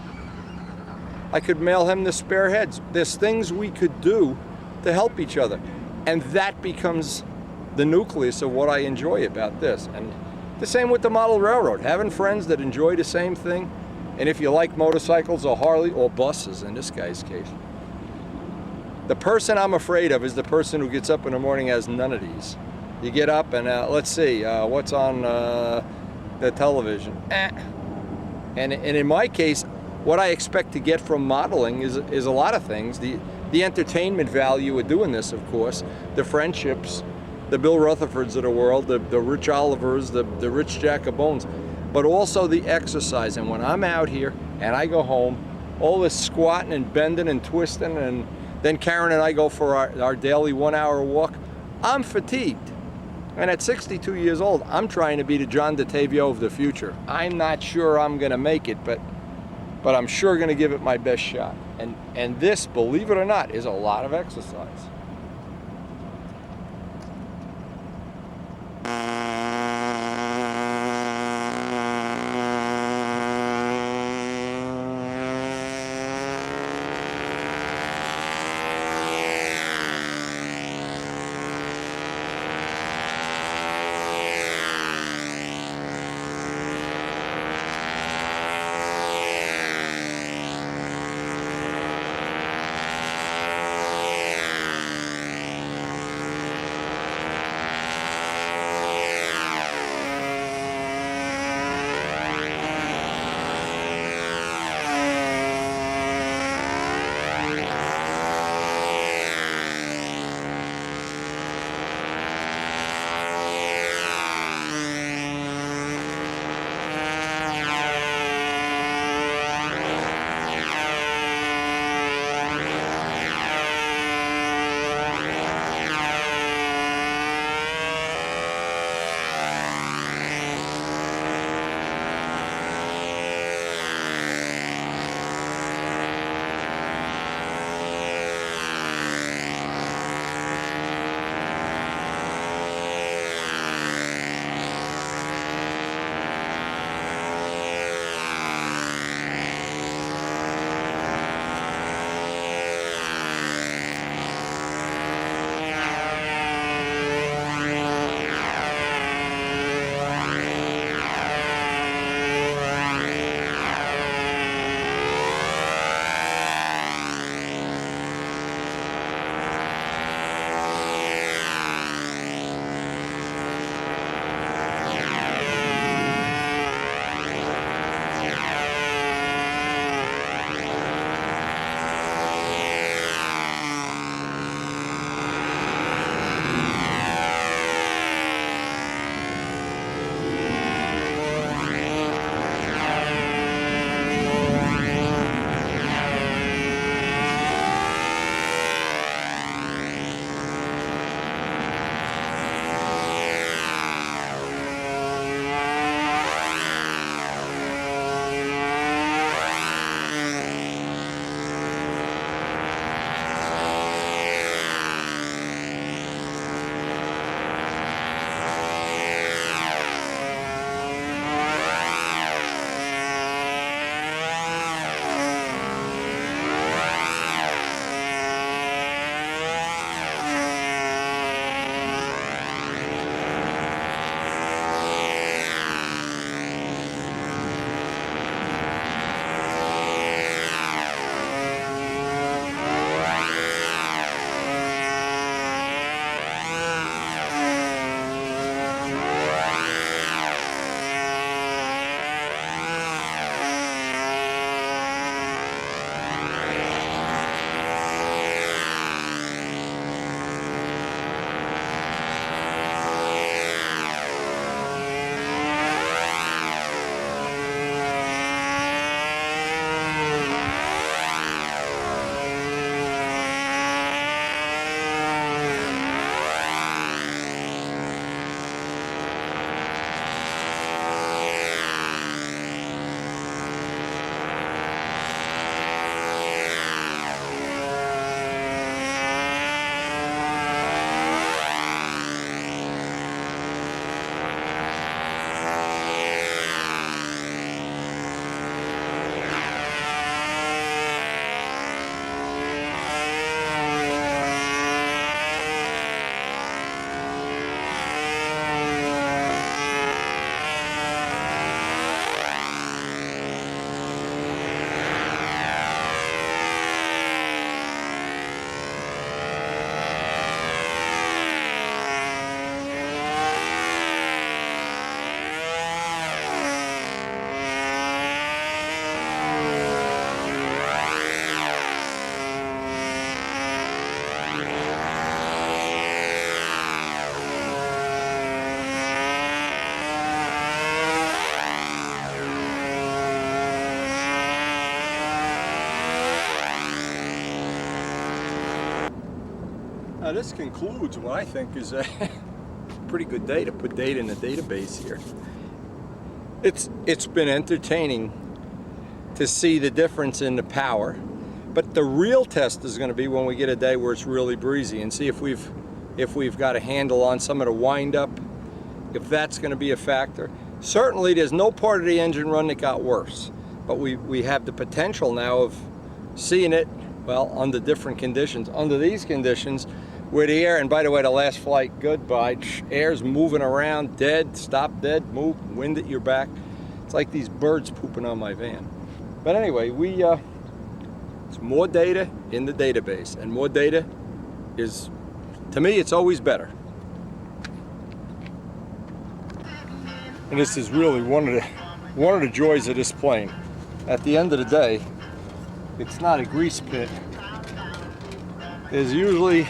I could mail him the spare heads. There's things we could do to help each other, and that becomes the nucleus of what I enjoy about this. And the same with the model railroad, having friends that enjoy the same thing. And if you like motorcycles or Harley or buses in this guy's case, the person I'm afraid of is the person who gets up in the morning and has none of these. You get up and let's see what's on the television. And in my case, what I expect to get from modeling is a lot of things. The entertainment value of doing this, of course, the friendships, the Bill Rutherfords of the world, the Rich Olivers, the Rich Jacobones, but also the exercise. And when I'm out here and I go home, all this squatting and bending and twisting, and then Karen and I go for our daily 1-hour walk, I'm fatigued. And at 62 years old, I'm trying to be the John DeTavio of the future. I'm not sure I'm going to make it, but I'm sure going to give it my best shot. And this, believe it or not, is a lot of exercise. This concludes what I think is a pretty good day to put data in the database here. It's been entertaining to see the difference in the power, but the real test is going to be when we get a day where it's really breezy and see if we've got a handle on some of the wind-up, if that's going to be a factor. Certainly there's no part of the engine run that got worse, but we have the potential now of seeing it, well, under different conditions. Under these conditions, where the air, and by the way, the last flight, goodbye, air's moving around, dead, stop dead, move, wind at your back. It's like these birds pooping on my van. But anyway, it's more data in the database, and more data is, to me, it's always better. And this is really one of the joys of this plane. At the end of the day, it's not a grease pit. There's usually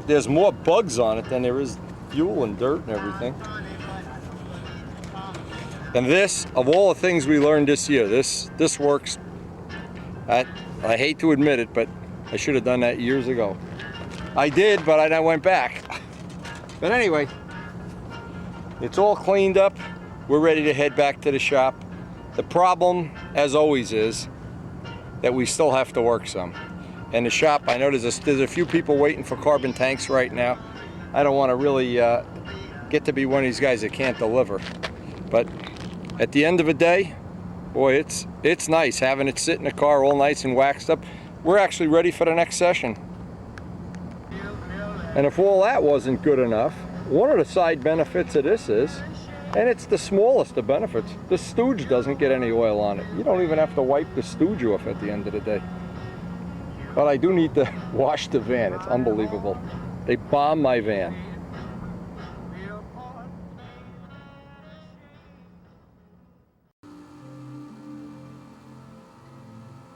there's more bugs on it than there is fuel and dirt and everything. And this, of all the things we learned this year, this works. I hate to admit it, but I should have done that years ago. I did, but I went back. But anyway, it's all cleaned up. We're ready to head back to the shop. The problem, as always, is that we still have to work some. And the shop, I know there's a few people waiting for carbon tanks right now. I don't want to really get to be one of these guys that can't deliver. But at the end of the day, boy, it's nice having it sit in the car all nice and waxed up. We're actually ready for the next session. And if all that wasn't good enough, one of the side benefits of this is, and it's the smallest of benefits, the stooge doesn't get any oil on it. You don't even have to wipe the stooge off at the end of the day. But I do need to wash the van. It's unbelievable. They bombed my van.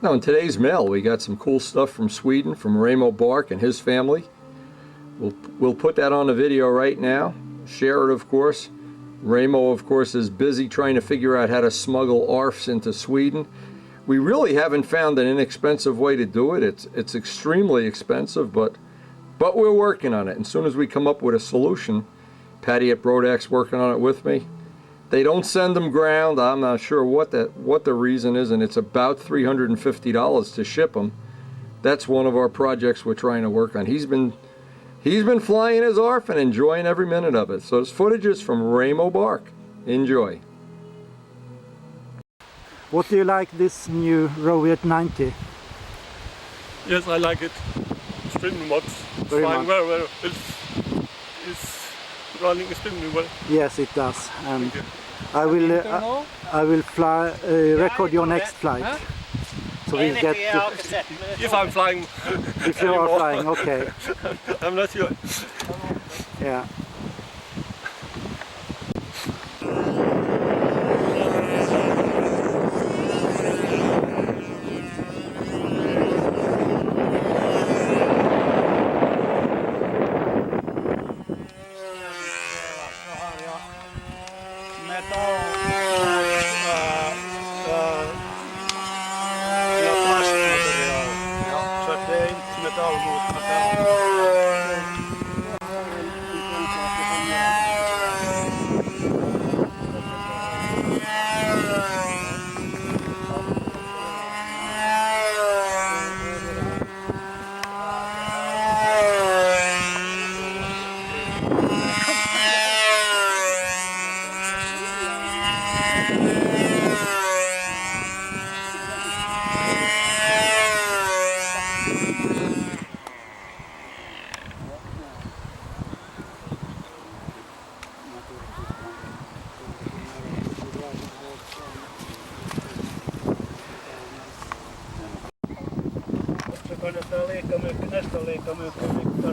Now in today's mail, we got some cool stuff from Sweden, from Ramo Bark and his family. We'll put that on the video right now. Share it, of course. Ramo, of course, is busy trying to figure out how to smuggle ARFs into Sweden. We really haven't found an inexpensive way to do it. It's extremely expensive, but we're working on it. And as soon as we come up with a solution, Patty at Brodak's working on it with me. They don't send them ground. I'm not sure what the reason is, and it's about $350 to ship them. That's one of our projects we're trying to work on. He's been flying his ARF and enjoying every minute of it. So this footage is from Ramo Bark. Enjoy. What do you like this new Roviet 90? Yes, I like it. Extremely much. Very Flying much. very well. It's running extremely well. Yes, it does. And Thank you. I will fly, record your next flight. So we'll get If I'm flying. if you are flying, okay. I'm not sure. Yeah.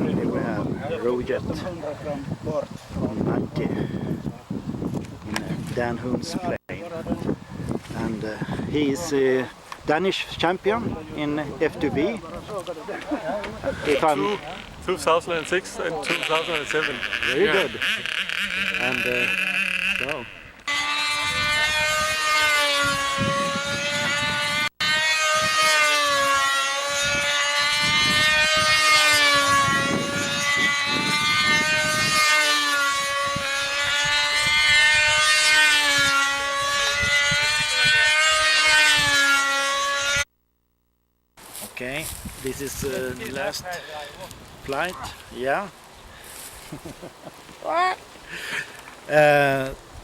Here we have Rojet 90 in Dan Huhn's plane, and he is a Danish champion in F2B. If I'm 2006 and 2007. very good, and so. This is the last flight, yeah.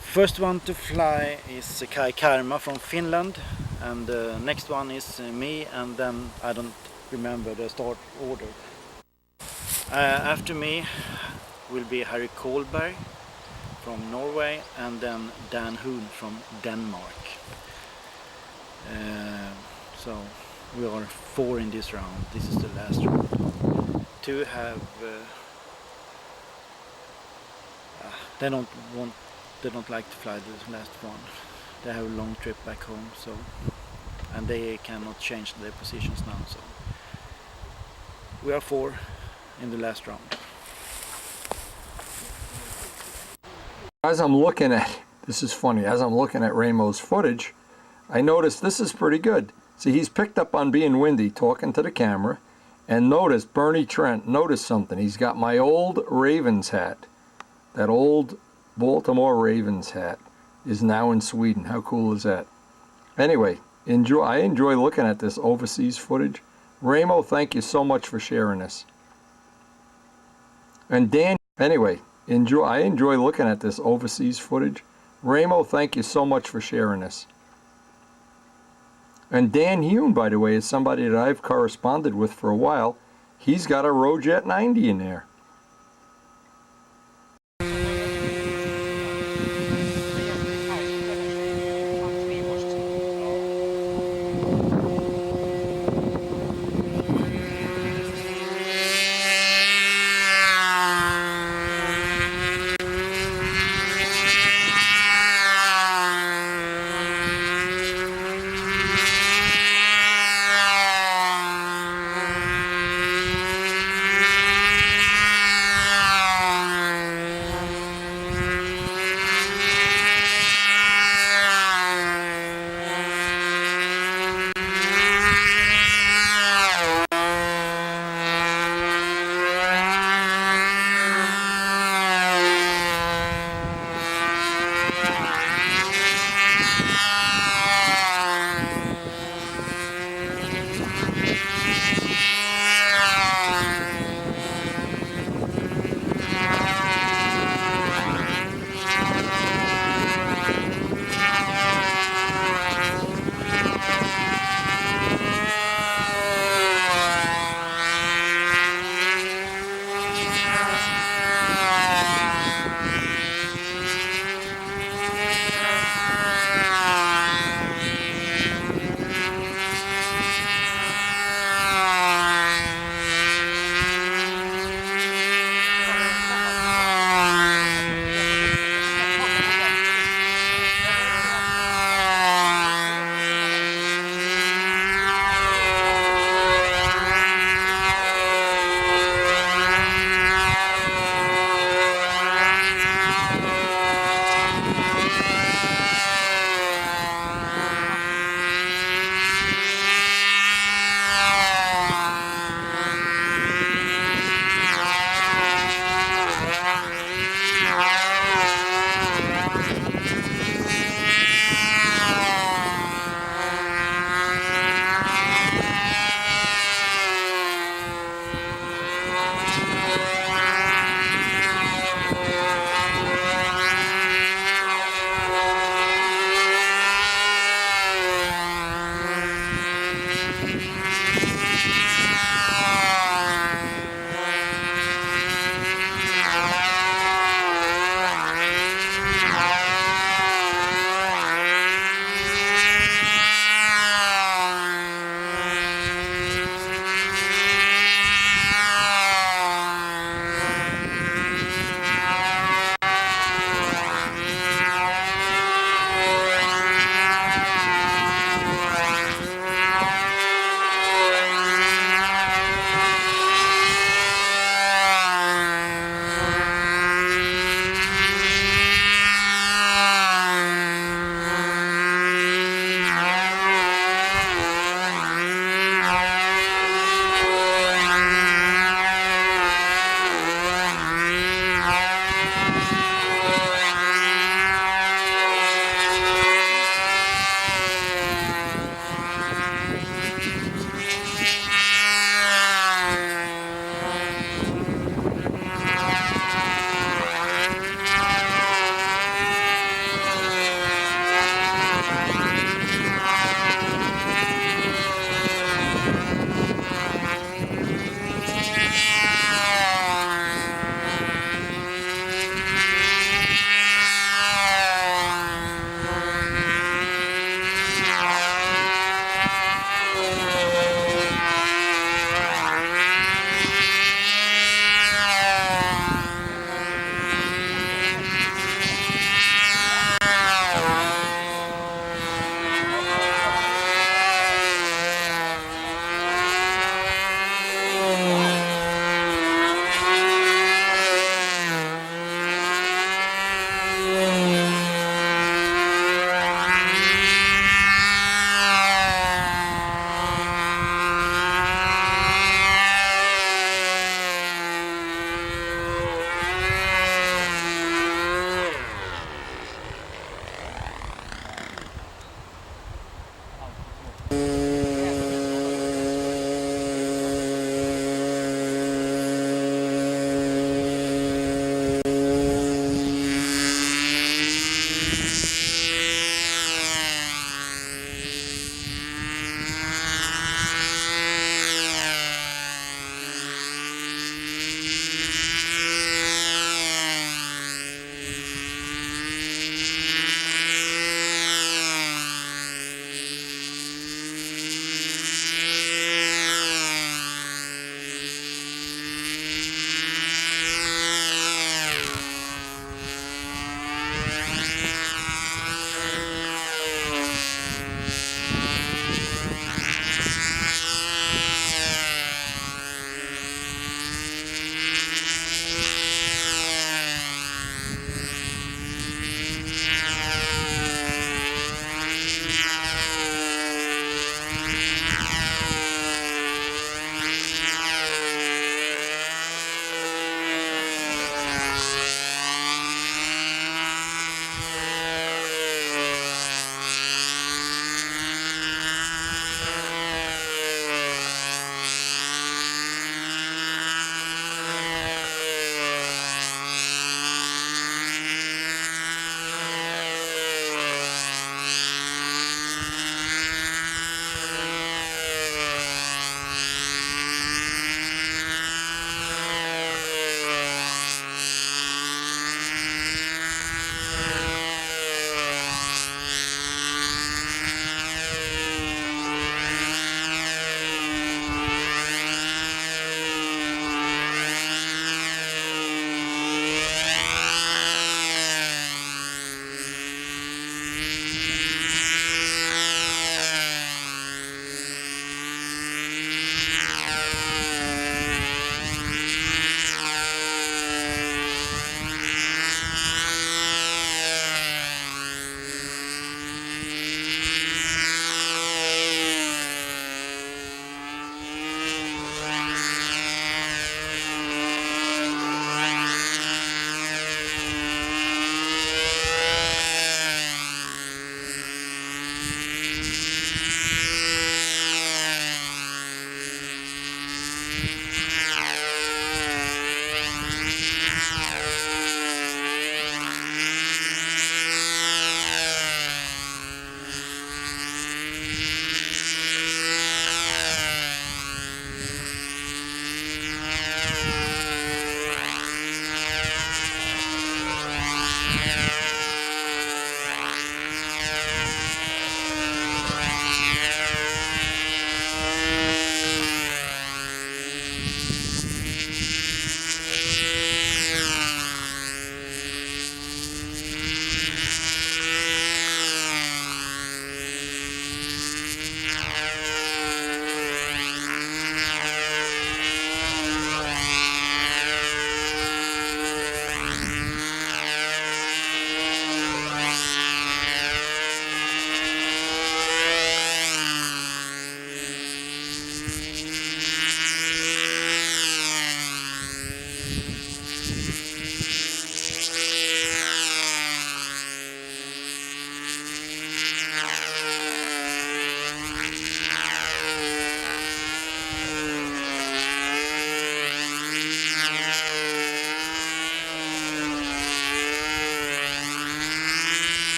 First one to fly is Kai Karma from Finland, and the next one is me, and then I don't remember the start order. After me will be Harry Kolberg from Norway, and then Dan Hoon from Denmark. So we are 4 in this round. This is the last round. Two have they don't like to fly the last one. They have a long trip back home, so, and they cannot change their positions now. So we are 4 in the last round. As I'm looking at, this is funny, as I'm looking at Ramo's footage, I noticed this is pretty good. See, he's picked up on being windy, talking to the camera, and notice, Bernie Trent, notice something. He's got my old Ravens hat. That old Baltimore Ravens hat is now in Sweden. How cool is that? Anyway, I enjoy looking at this overseas footage. Ramo, thank you so much for sharing this. And Dan, anyway, I enjoy looking at this overseas footage. Ramo, thank you so much for sharing this. And Dan Hume, by the way, is somebody that I've corresponded with for a while. He's got a Rojet 90 in there.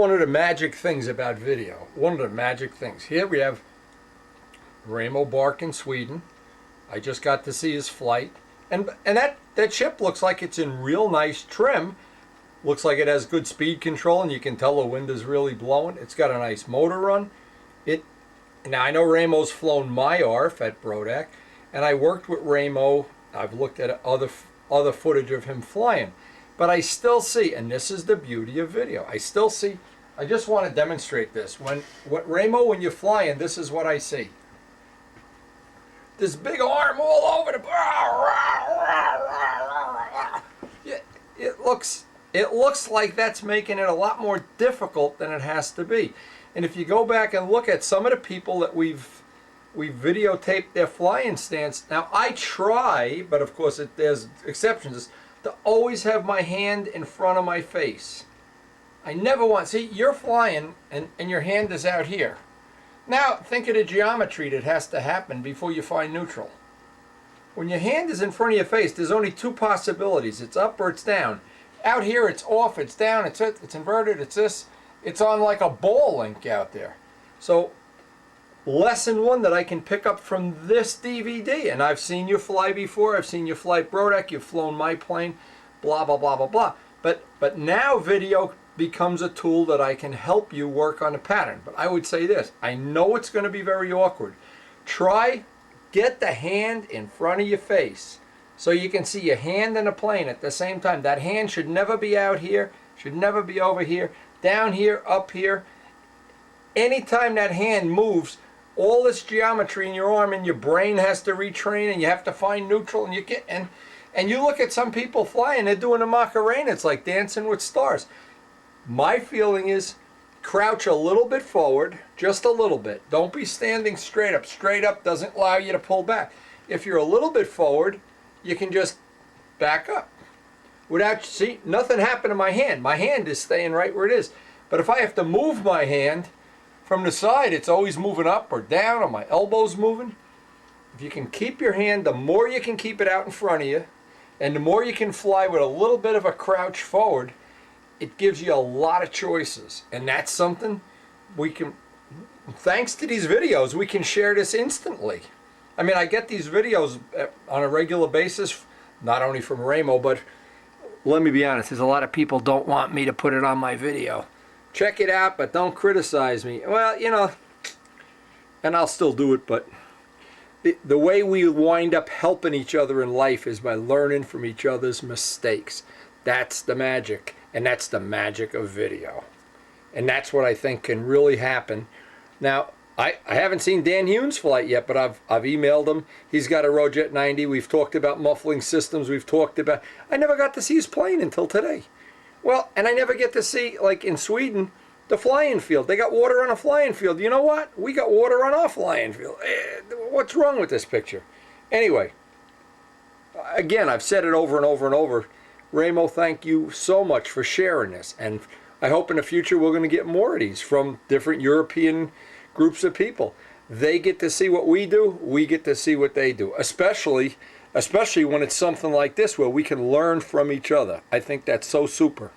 one of the magic things about video. One of the magic things. Here we have Ramo Bark in Sweden. I just got to see his flight. And that ship looks like it's in real nice trim. Looks like it has good speed control, and you can tell the wind is really blowing. It's got a nice motor run. Now, I know Ramo's flown my ARF at Brodak, and I worked with Ramo. I've looked at other footage of him flying. But I still see, and this is the beauty of video, I still see, I just want to demonstrate this. When you're flying, this is what I see. This big arm all over the... It looks like that's making it a lot more difficult than it has to be. And if you go back and look at some of the people that we've videotaped their flying stance, now I try, but of course there's exceptions, to always have my hand in front of my face. I never want, see, you're flying and your hand is out here. Now think of the geometry that has to happen before you find neutral. When your hand is in front of your face, there's only two possibilities. It's up or it's down. Out here it's off, it's down, it's inverted, it's this. It's on like a ball link out there. So lesson one that I can pick up from this DVD, and I've seen you fly before, I've seen you fly Brodak, you've flown my plane, blah, blah, blah, blah, blah. But now video becomes a tool that I can help you work on a pattern. But I would say this, I know it's going to be very awkward. Try, get the hand in front of your face so you can see your hand in a plane at the same time. That hand should never be out here, should never be over here, down here, up here. Anytime that hand moves, all this geometry in your arm and your brain has to retrain, and you have to find neutral, and you look at some people flying, they're doing a Macarena, it's like Dancing with Stars. My feeling is crouch a little bit forward, just a little bit. Don't be standing straight up. Straight up doesn't allow you to pull back. If you're a little bit forward, you can just back up. Without, see, nothing happened to my hand. My hand is staying right where it is. But if I have to move my hand from the side, it's always moving up or down, or my elbow's moving. If you can keep your hand, the more you can keep it out in front of you, and the more you can fly with a little bit of a crouch forward, it gives you a lot of choices. And that's something we can, thanks to these videos, we can share this instantly. I mean, I get these videos on a regular basis, not only from Ramo, but let me be honest, there's a lot of people don't want me to put it on my video. Check it out, but don't criticize me. Well, you know, and I'll still do it, but the way we wind up helping each other in life is by learning from each other's mistakes. That's the magic, and that's the magic of video. And that's what I think can really happen. Now, I haven't seen Dan Hume's flight yet, but I've emailed him. He's got a Rojet 90. We've talked about muffling systems. We've talked about... I never got to see his plane until today. Well, and I never get to see, like in Sweden, the flying field. They got water on a flying field. You know what? We got water on our flying field. What's wrong with this picture? Anyway, again, I've said it over and over and over. Ramo, thank you so much for sharing this. And I hope in the future we're going to get more of these from different European groups of people. They get to see what we do, we get to see what they do, especially when it's something like this where we can learn from each other. I think that's so super.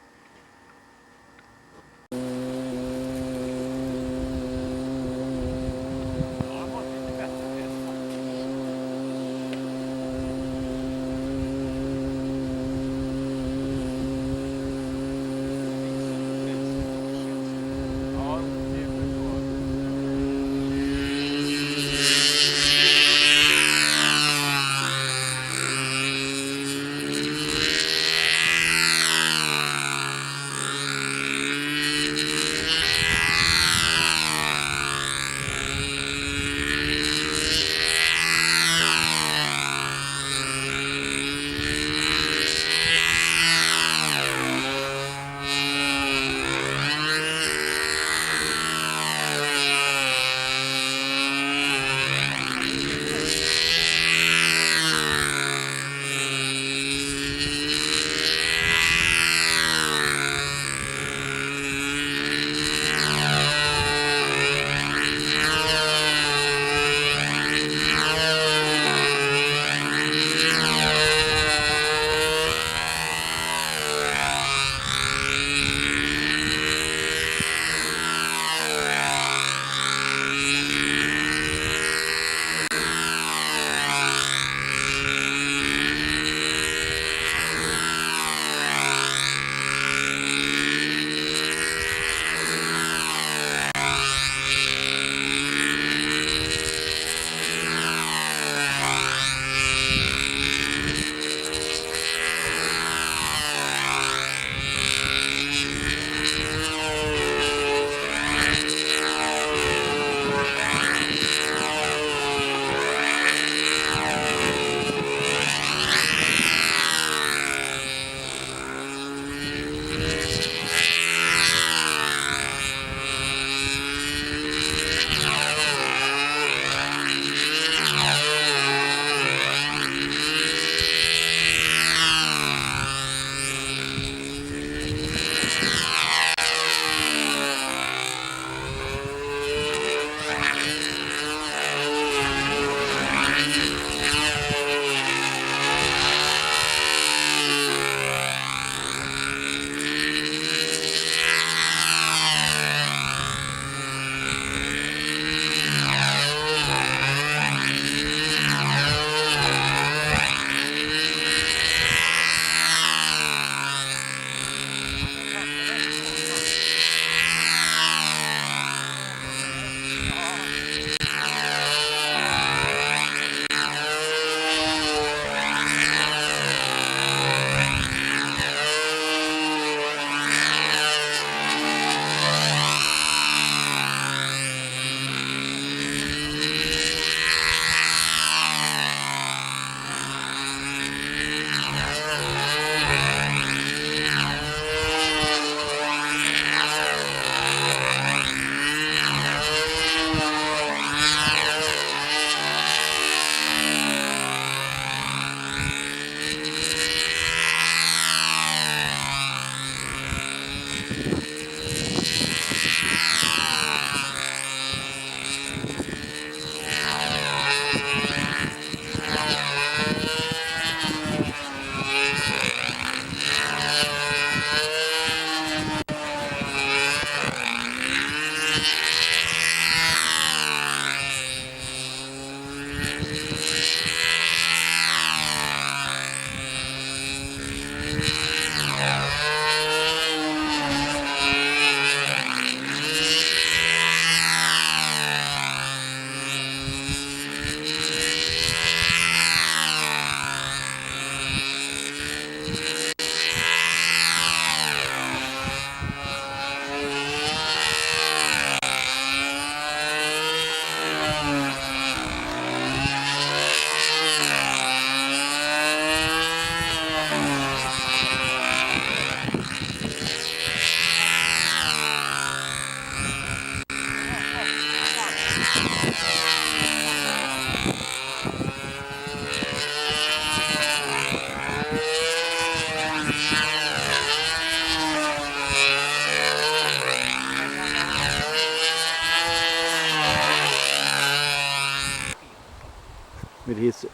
with his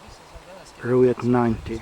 Ruet 90.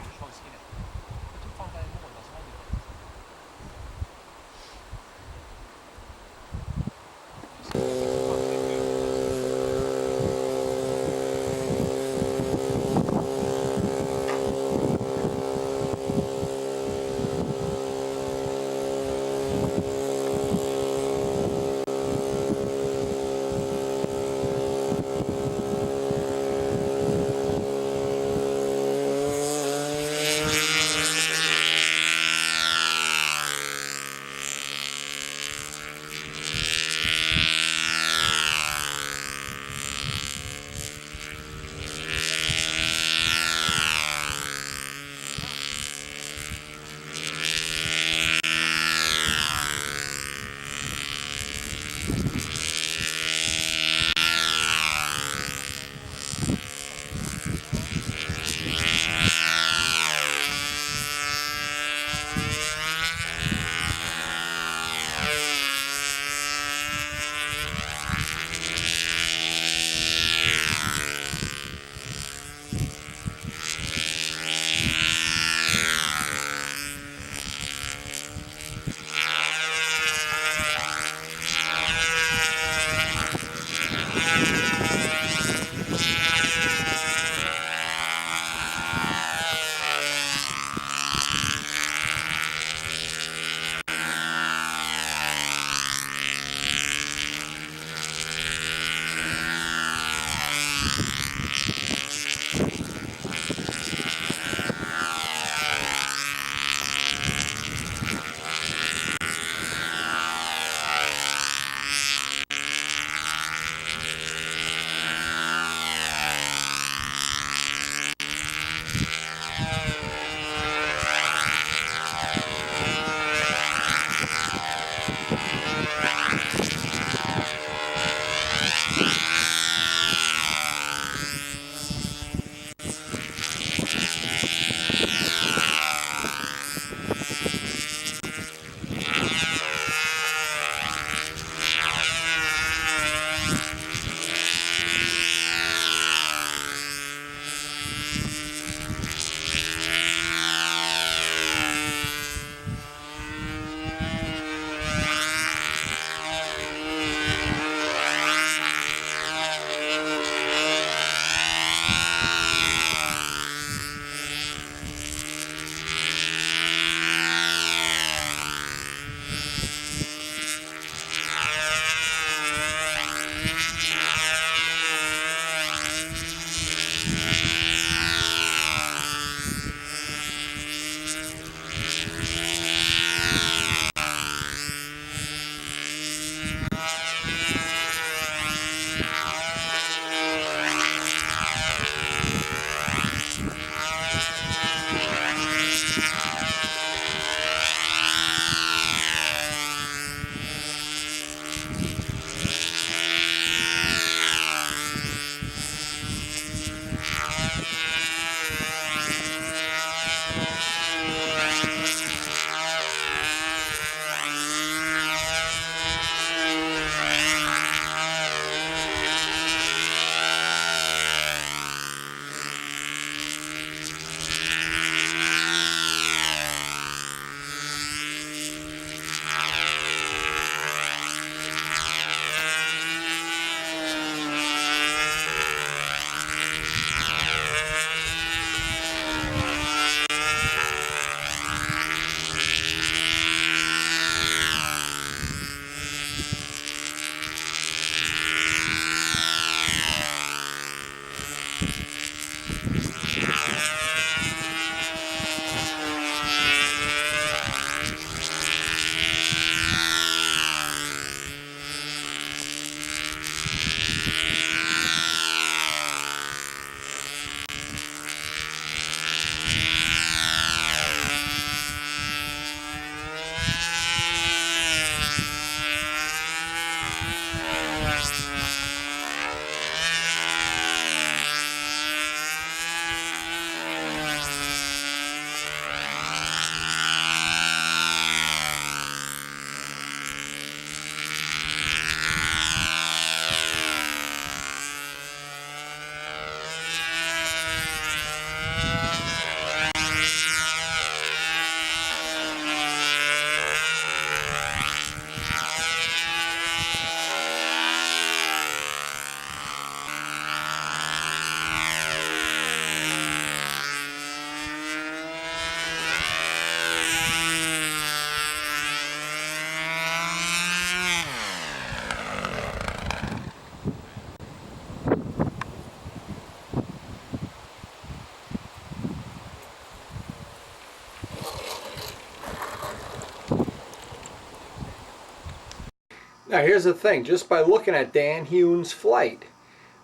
Now here's the thing, just by looking at Dan Hune's flight,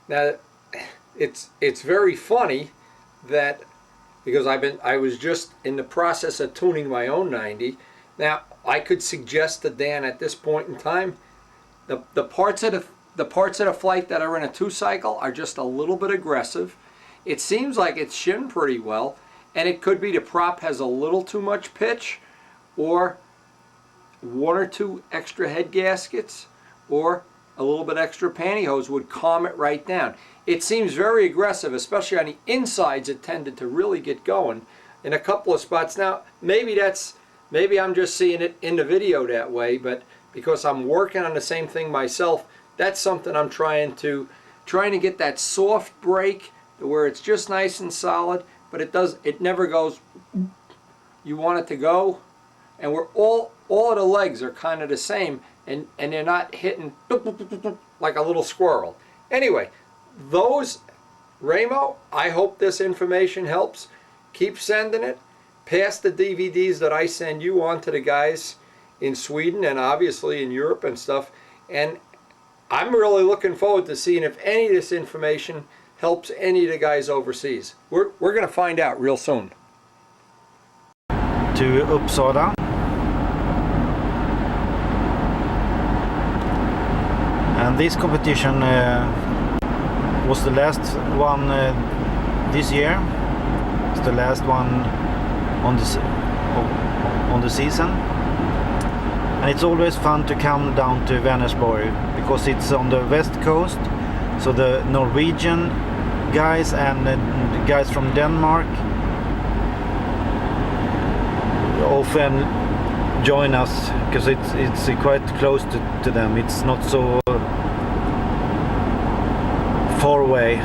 now it's very funny that, because I was just in the process of tuning my own 90. Now I could suggest to Dan at this point in time, the parts of the flight that are in a 2-cycle are just a little bit aggressive. It seems like it's shinned pretty well, and it could be the prop has a little too much pitch, or 1 or 2 extra head gaskets, or a little bit extra pantyhose would calm it right down. It seems very aggressive, especially on the insides. It tended to really get going in a couple of spots. Now maybe I'm just seeing it in the video that way, but because I'm working on the same thing myself, that's something I'm trying to get that soft break where it's just nice and solid, but it never goes. You want it to go, and we're all of the legs are kind of the same, and they're not hitting like a little squirrel. Anyway, Ramo, I hope this information helps. Keep sending it. Pass the DVDs that I send you on to the guys in Sweden and obviously in Europe and stuff. And I'm really looking forward to seeing if any of this information helps any of the guys overseas. We're going to find out real soon. To Uppsala. And this competition was the last one this year. It's the last one on the season. And it's always fun to come down to Vänersborg because it's on the west coast. So the Norwegian guys and the guys from Denmark often join us because it's quite close to them. It's not so far away,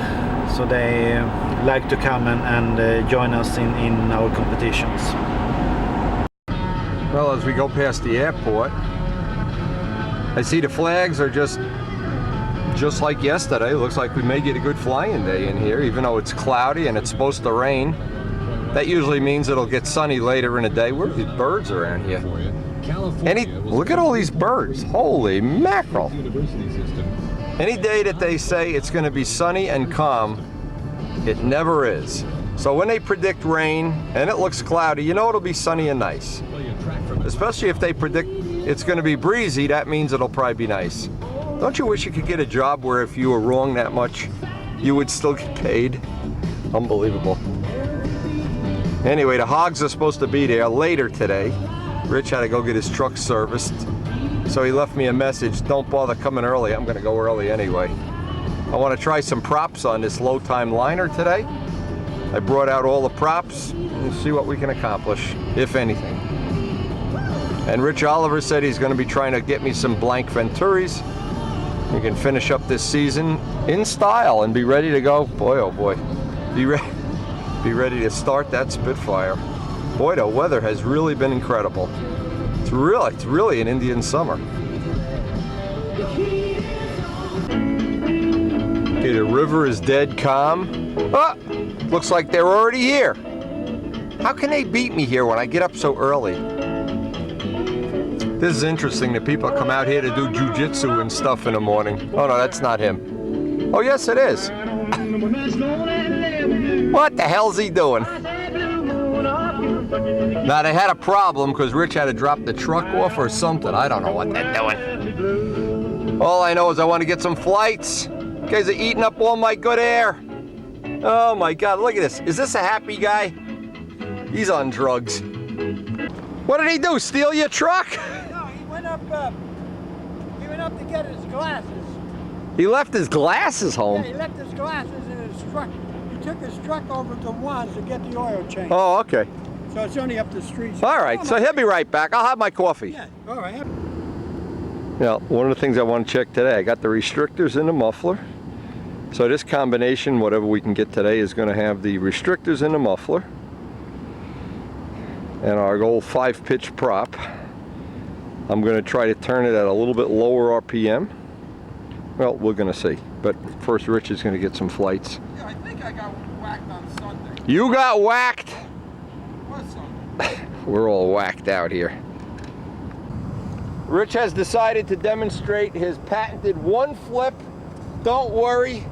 so they like to come and join us in our competitions. Well, as we go past the airport, I see the flags are just like yesterday. Looks like we may get a good flying day in here, even though it's cloudy and it's supposed to rain. That usually means it'll get sunny later in the day. Where are these birds around here? Look at all these birds. Holy mackerel. Any day that they say it's going to be sunny and calm, it never is. So when they predict rain and it looks cloudy, you know it'll be sunny and nice. Especially if they predict it's going to be breezy, that means it'll probably be nice. Don't you wish you could get a job where if you were wrong that much, you would still get paid? Unbelievable. Anyway, the Hogs are supposed to be there later today. Rich had to go get his truck serviced, so he left me a message, don't bother coming early, I'm gonna go early anyway. I want to try some props on this low time liner today. I brought out all the props and see what we can accomplish, if anything. And Rich Oliver said he's going to be trying to get me some blank Venturis. We can finish up this season in style and be ready to go. Boy, oh boy, be ready to start that Spitfire. Boy, the weather has really been incredible. It's really an Indian summer. Okay, the river is dead calm. Ah, looks like they're already here. How can they beat me here when I get up so early? This is interesting that people come out here to do jujitsu and stuff in the morning. Oh no, that's not him. Oh yes, it is. What the hell's he doing? Now they had a problem because Rich had to drop the truck off or something. I don't know what they're doing. All I know is I want to get some flights. You guys are eating up all my good air. Oh my God, look at this. Is this a happy guy? He's on drugs. What did he do, steal your truck? No, he went up to get his glasses. He left his glasses home? Yeah, he left his glasses in his truck. He took his truck over to Wands to get the oil changed. Oh, okay. So it's only up the street. All right, so he'll be right back. I'll have my coffee. Yeah, all right. Now, one of the things I want to check today, I got the restrictors in the muffler. So this combination, whatever we can get today, is going to have the restrictors in the muffler and our old 5-pitch prop. I'm going to try to turn it at a little bit lower RPM. Well, we're going to see. But first, Rich is going to get some flights. Yeah, I think I got whacked on Sunday. You got whacked? What Sunday? We're all whacked out here. Rich has decided to demonstrate his patented one flip. Don't worry,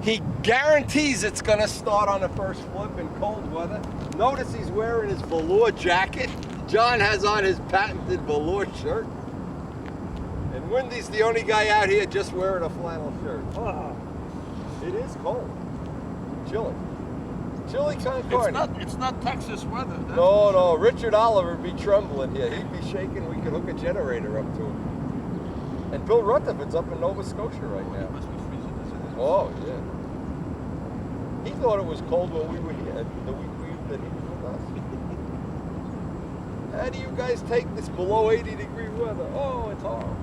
he guarantees it's gonna start on the first flip in cold weather. Notice he's wearing his velour jacket. John has on his patented velour shirt. And Wendy's the only guy out here just wearing a flannel shirt. It is cold. Chilly. Chilly Concordia. It's not Texas weather. No, Richard Oliver would be trembling here. He'd be shaking. We could hook a generator up to him. And Bill Rutherford's up in Nova Scotia right now. Must be freezing, isn't it? Oh, yeah. He thought it was cold when we were here, the week that he was with us. How do you guys take this below 80-degree weather? Oh, it's horrible.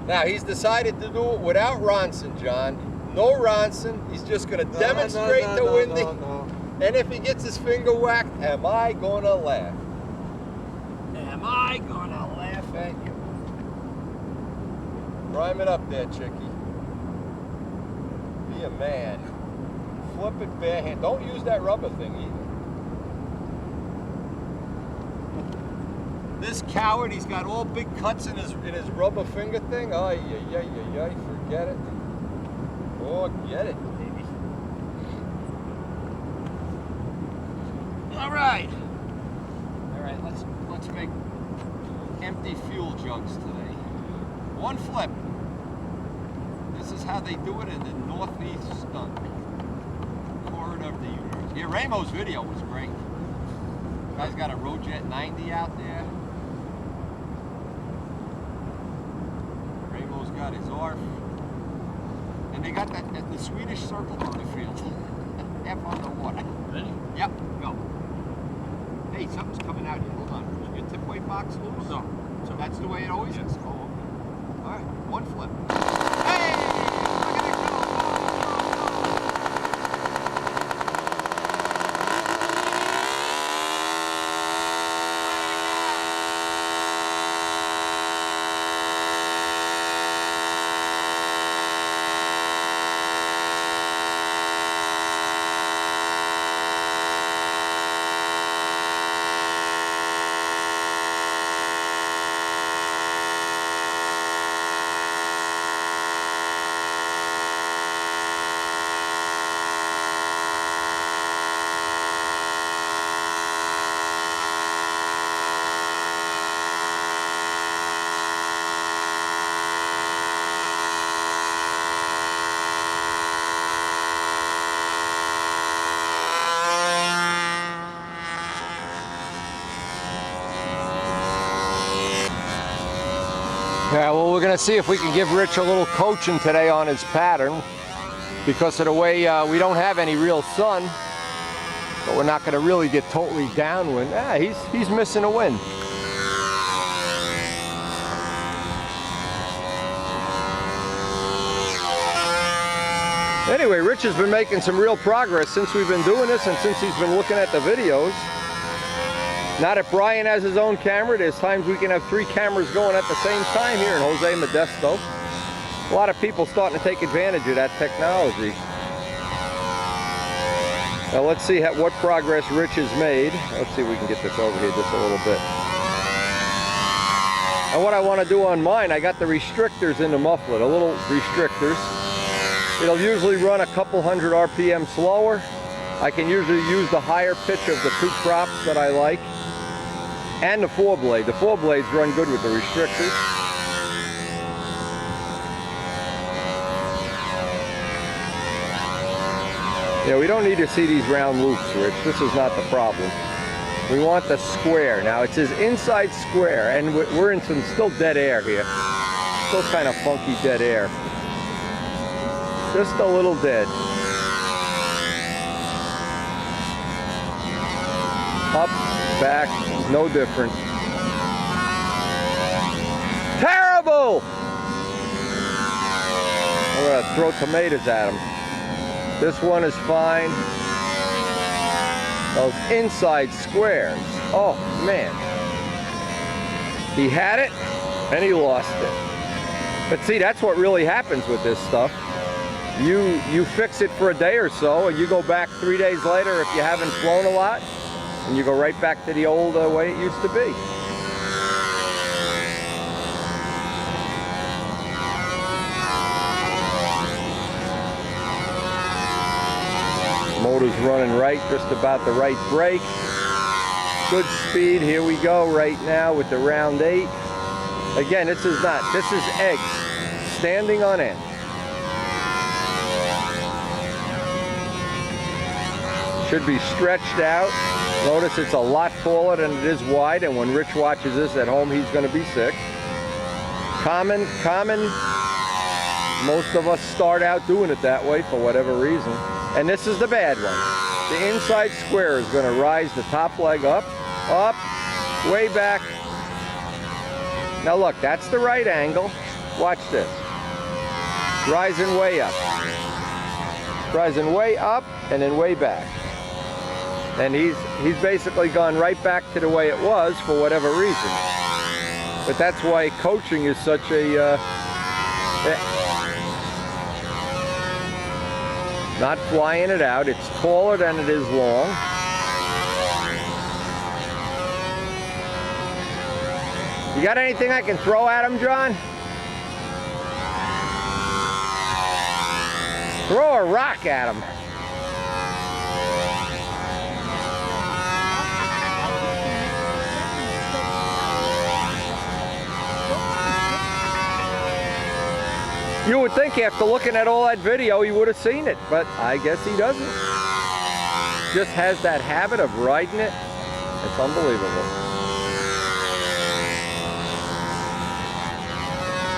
Now, he's decided to do it without Ronson, John. No Ronson. He's just going to demonstrate to Wendy. And if he gets his finger whacked, am I going to laugh? Am I going to laugh at you? Prime it up there, Chickie. Be a man. Flip it bare hand. Don't use that rubber thing either. This coward, he's got all big cuts in his rubber finger thing. Ay, forget it. Forget it, baby. All right, let's make empty fuel jugs today. One flip. This is how they do it in the northeastern corridor of the universe. Yeah, Ramo's video was great. Guy's got a Rojet 90 out there. Ramo's got his ARF. And they got the Swedish circle on the field. Half on the water. Ready? Yep, go. Hey, something's coming out here. Hold on. Is your tip weight box loose? No. So that's the way it always Yes. is. Oh, okay. All right, one flip. Hey! Look at it go! Yeah, well, we're going to see if we can give Rich a little coaching today on his pattern. Because of the way we don't have any real sun, but we're not going to really get totally downwind. He's missing a wind. Anyway, Rich has been making some real progress since we've been doing this and since he's been looking at the videos. Now that Brian has his own camera, there's times we can have 3 cameras going at the same time here in Jose Modesto. A lot of people starting to take advantage of that technology. Now let's see what progress Rich has made. Let's see if we can get this over here just a little bit. And what I want to do on mine, I got the restrictors in the muffler, the little restrictors. It'll usually run a couple hundred RPM slower. I can usually use the higher pitch of the 2 props that I like. And the 4-blade. The 4-blades run good with the restrictors. Yeah, we don't need to see these round loops, Rich. This is not the problem. We want the square. Now it says inside square, and we're in some still dead air here. Still kind of funky dead air. Just a little dead. Up, back, no different. Terrible! I'm gonna throw tomatoes at him. This one is fine. Those inside squares. Oh man. He had it and he lost it. But see, that's what really happens with this stuff. You fix it for a day or so and you go back 3 days later if you haven't flown a lot and you go right back to the old way it used to be. Motor's running right, just about the right brake. Good speed, here we go right now with the round 8. Again, this is eggs, standing on end. Should be stretched out. Notice it's a lot taller than it is wide, and when Rich watches this at home, he's gonna be sick. Common, most of us start out doing it that way for whatever reason. And this is the bad one. The inside square is gonna rise the top leg up, way back. Now look, that's the right angle. Watch this. Rising way up. Rising way up and then way back. And he's basically gone right back to the way it was for whatever reason. But that's why coaching is such a not flying it out. It's taller than it is long. You got anything I can throw at him, John? Throw a rock at him. You would think after looking at all that video he would have seen it, but I guess he doesn't. Just has that habit of riding it. It's unbelievable.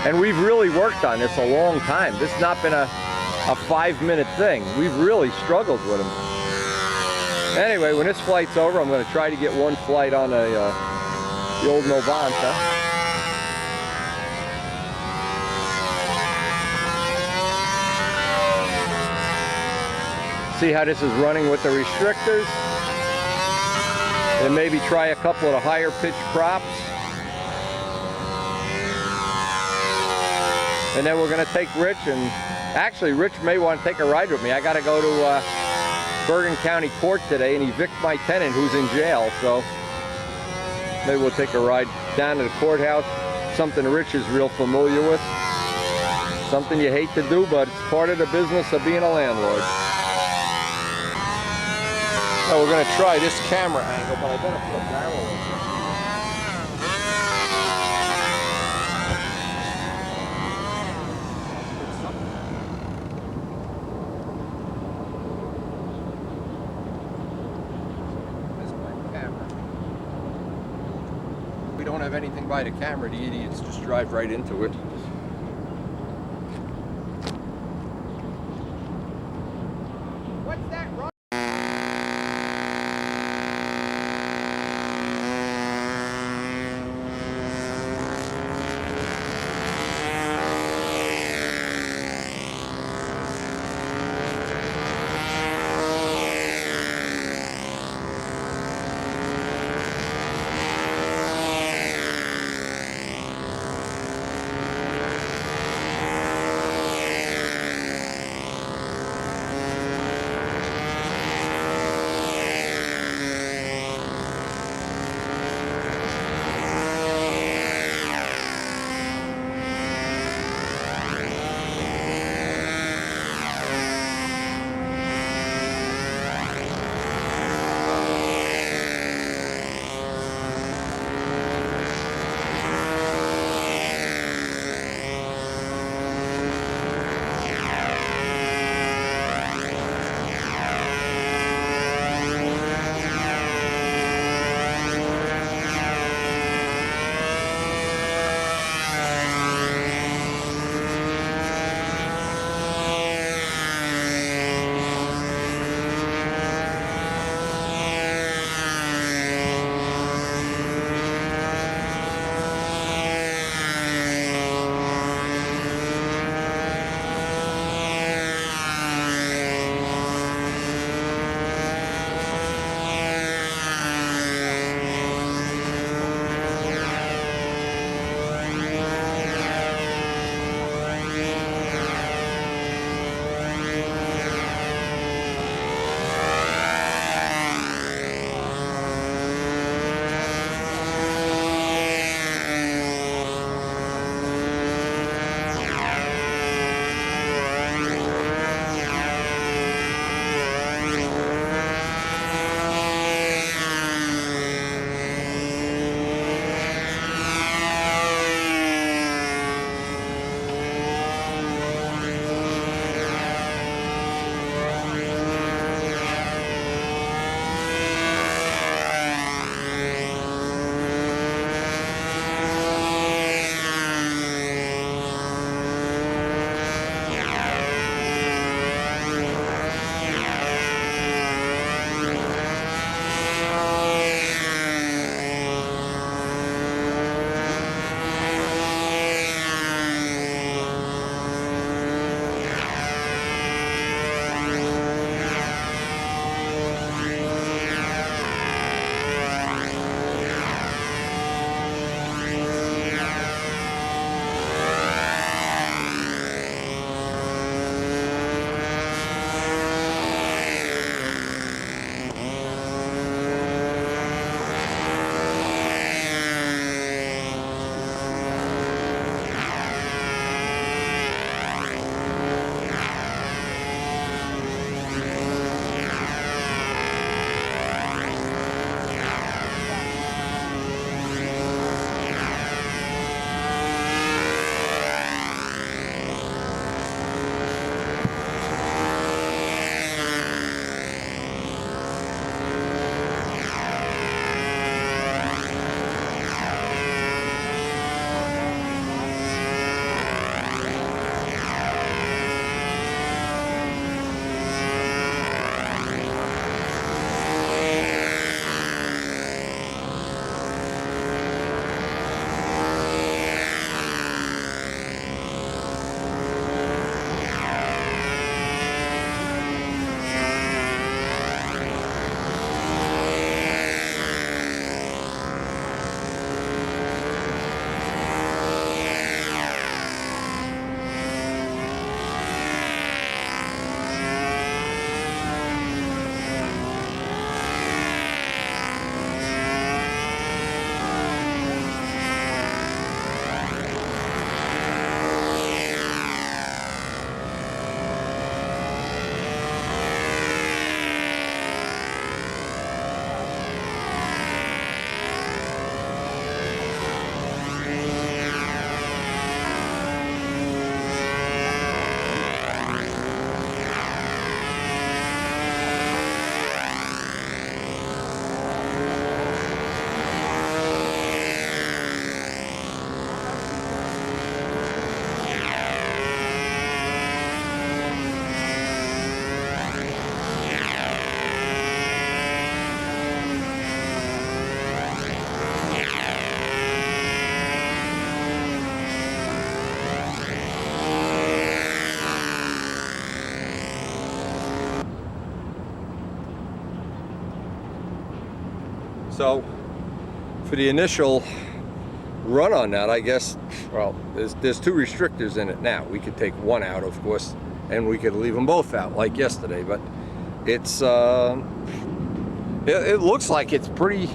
And we've really worked on this a long time. This has not been a 5-minute thing. We've really struggled with him. Anyway, when this flight's over, I'm going to try to get one flight on the old Novanta. See how this is running with the restrictors. And maybe try a couple of the higher pitch props. And then we're going to take Rich, and actually Rich may want to take a ride with me. I got to go to Bergen County Court today and evict my tenant who's in jail, so maybe we'll take a ride down to the courthouse. Something Rich is real familiar with. Something you hate to do, but it's part of the business of being a landlord. Now we're going to try this camera angle, but I better put a barrel in. We don't have anything by the camera, the idiots just drive right into it. What's that wrong? So for the initial run on that, I guess, well, there's two restrictors in it now. We could take one out, of course, and we could leave them both out like yesterday, but it's it looks like it's pretty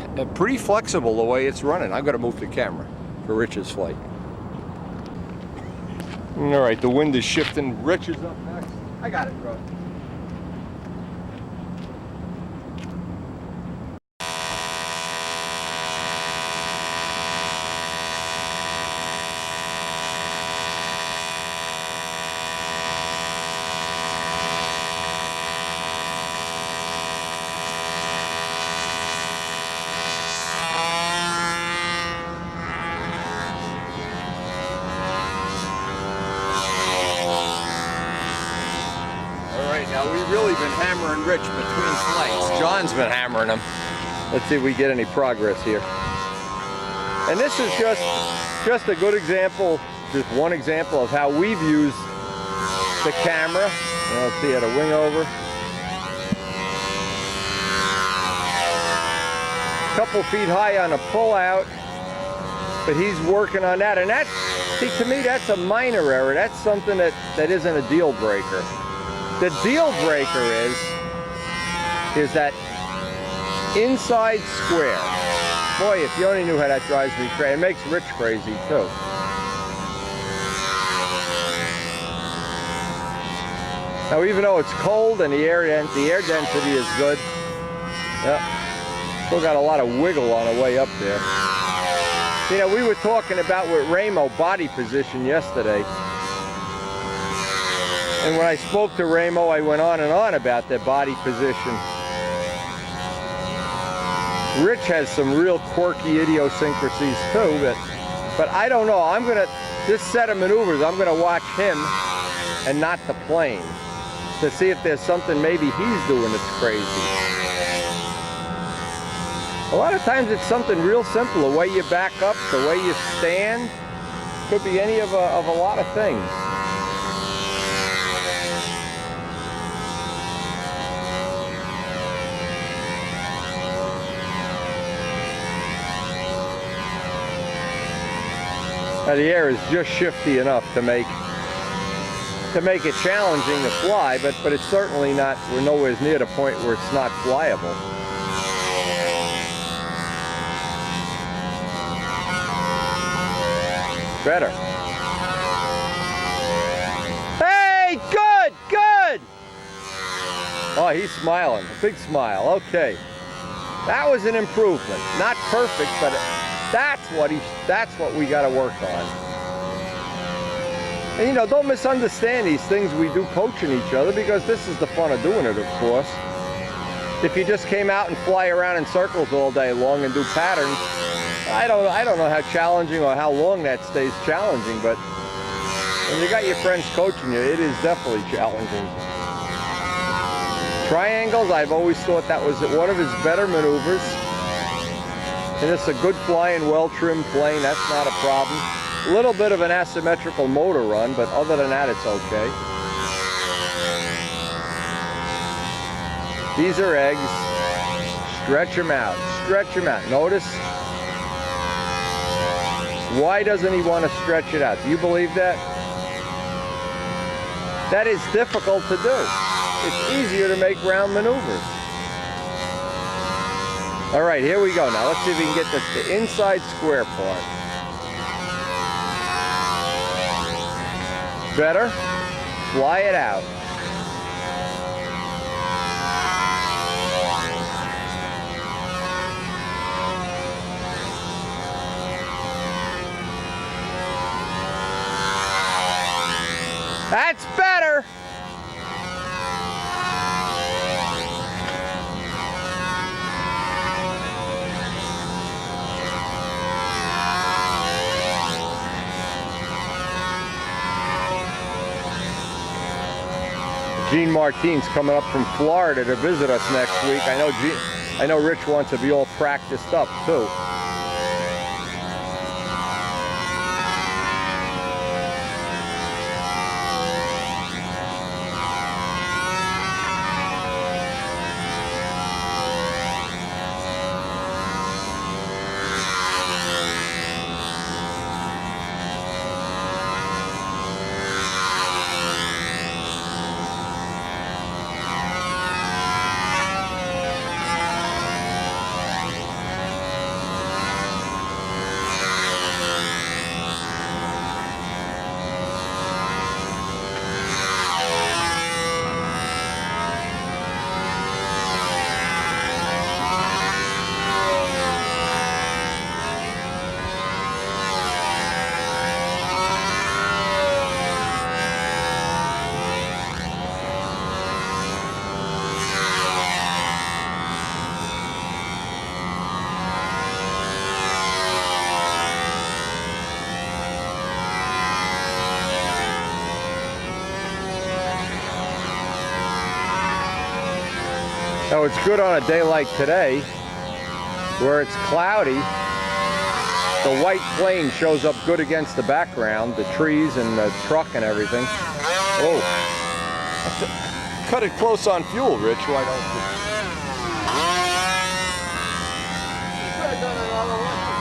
flexible the way it's running. I've got to move the camera for Rich's flight. All right, the wind is shifting. Rich is up next. I got it, bro. Now we've really been hammering Rich between flights. John's been hammering him. Let's see if we get any progress here. And this is just a good example, just one example of how we've used the camera. Let's see, at a wing over. Couple feet high on a pull out, but he's working on that. And that's, see, to me, that's a minor error. That's something that isn't a deal breaker. The deal breaker is that inside square. Boy, if you only knew how that drives me crazy. It makes Rich crazy too. Now, even though it's cold and the air density is good, yep, still got a lot of wiggle on the way up there. You know, we were talking about with Ramo body position yesterday. And when I spoke to Ramo, I went on and on about that body position. Rich has some real quirky idiosyncrasies too, but I don't know. This set of maneuvers, I'm gonna watch him and not the plane to see if there's something maybe he's doing that's crazy. A lot of times it's something real simple, the way you back up, the way you stand. Could be any of a lot of things. Now, the air is just shifty enough to make it challenging to fly, but it's certainly not, we're nowhere near the point where it's not flyable. Better. Hey, good! Oh, he's smiling, a big smile, okay. That was an improvement. Not perfect, but that's what we got to work on. And you know, don't misunderstand these things we do coaching each other, because this is the fun of doing it, of course. If you just came out and fly around in circles all day long and do patterns, I don't know how challenging or how long that stays challenging, but when you got your friends coaching you, it is definitely challenging. Triangles, I've always thought that was one of his better maneuvers. And it's a good flying, well-trimmed plane, that's not a problem. A little bit of an asymmetrical motor run, but other than that, it's okay. These are eggs. Stretch them out, stretch them out. Notice, why doesn't he want to stretch it out? Do you believe that? That is difficult to do. It's easier to make round maneuvers. All right, here we go now. Let's see if we can get the inside square part. Better. Fly it out. That's better. Gene Martin's coming up from Florida to visit us next week. I know Rich wants to be all practiced up too. Now it's good on a day like today, where it's cloudy. The white plane shows up good against the background, the trees and the truck and everything. Oh, cut it close on fuel, Rich. Why don't you? You could have done it all electric.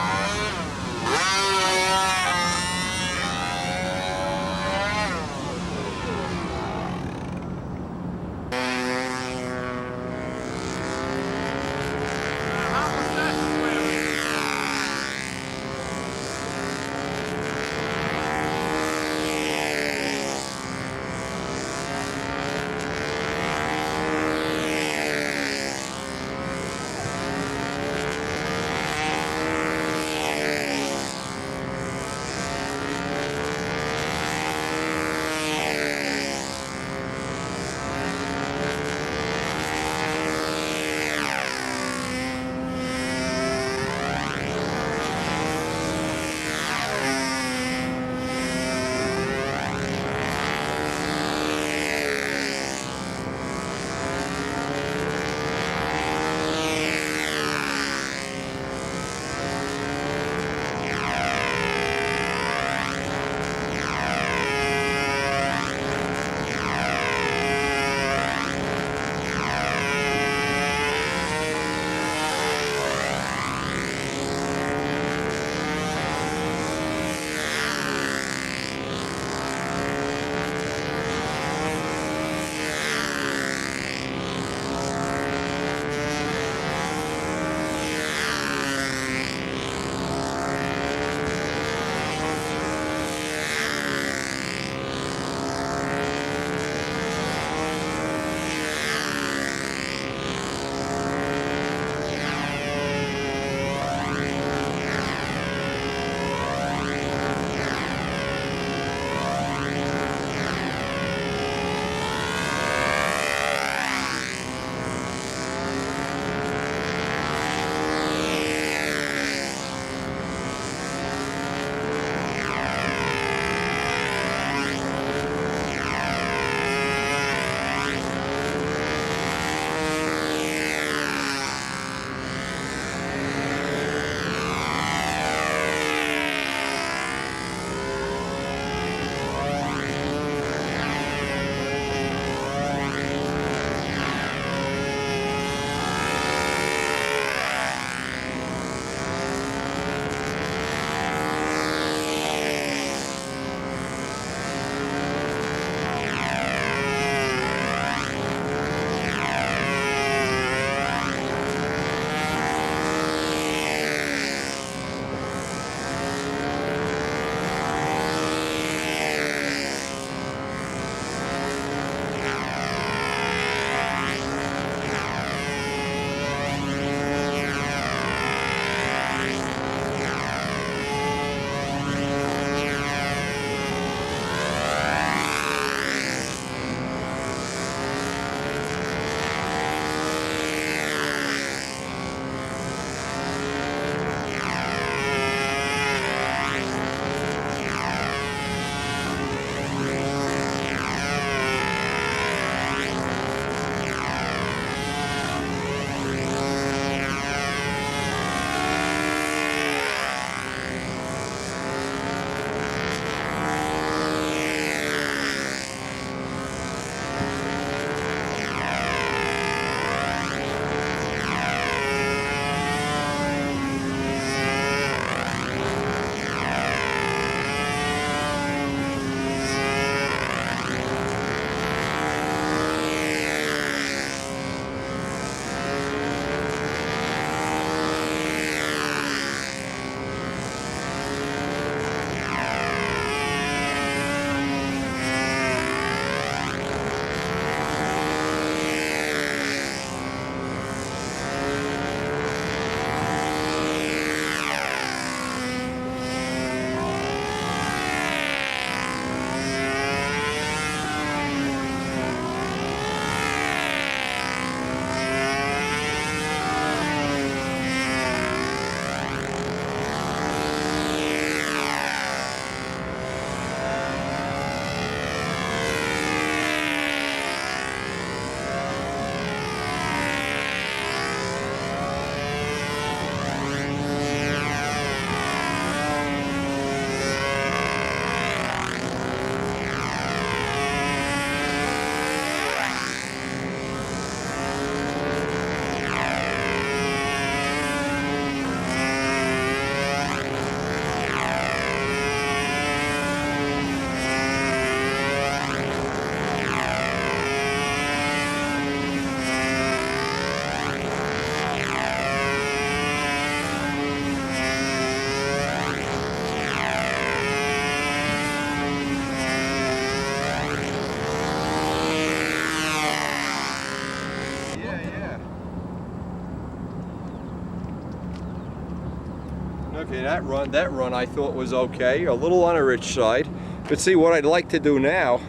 Okay, that run I thought was okay, a little on the rich side. But see, what I'd like to do now,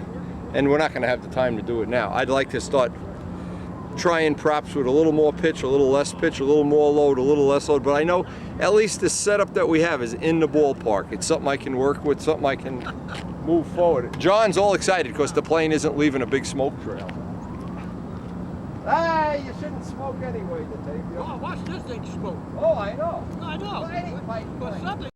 and we're not going to have the time to do it now, I'd like to start trying props with a little more pitch, a little less pitch, a little more load, a little less load. But I know at least the setup that we have is in the ballpark. It's something I can work with, something I can move forward. John's all excited because the plane isn't leaving a big smoke trail. Ah, you shouldn't smoke anyway, Dave. Oh, watch this thing smoke. Oh, I know. I know. But something.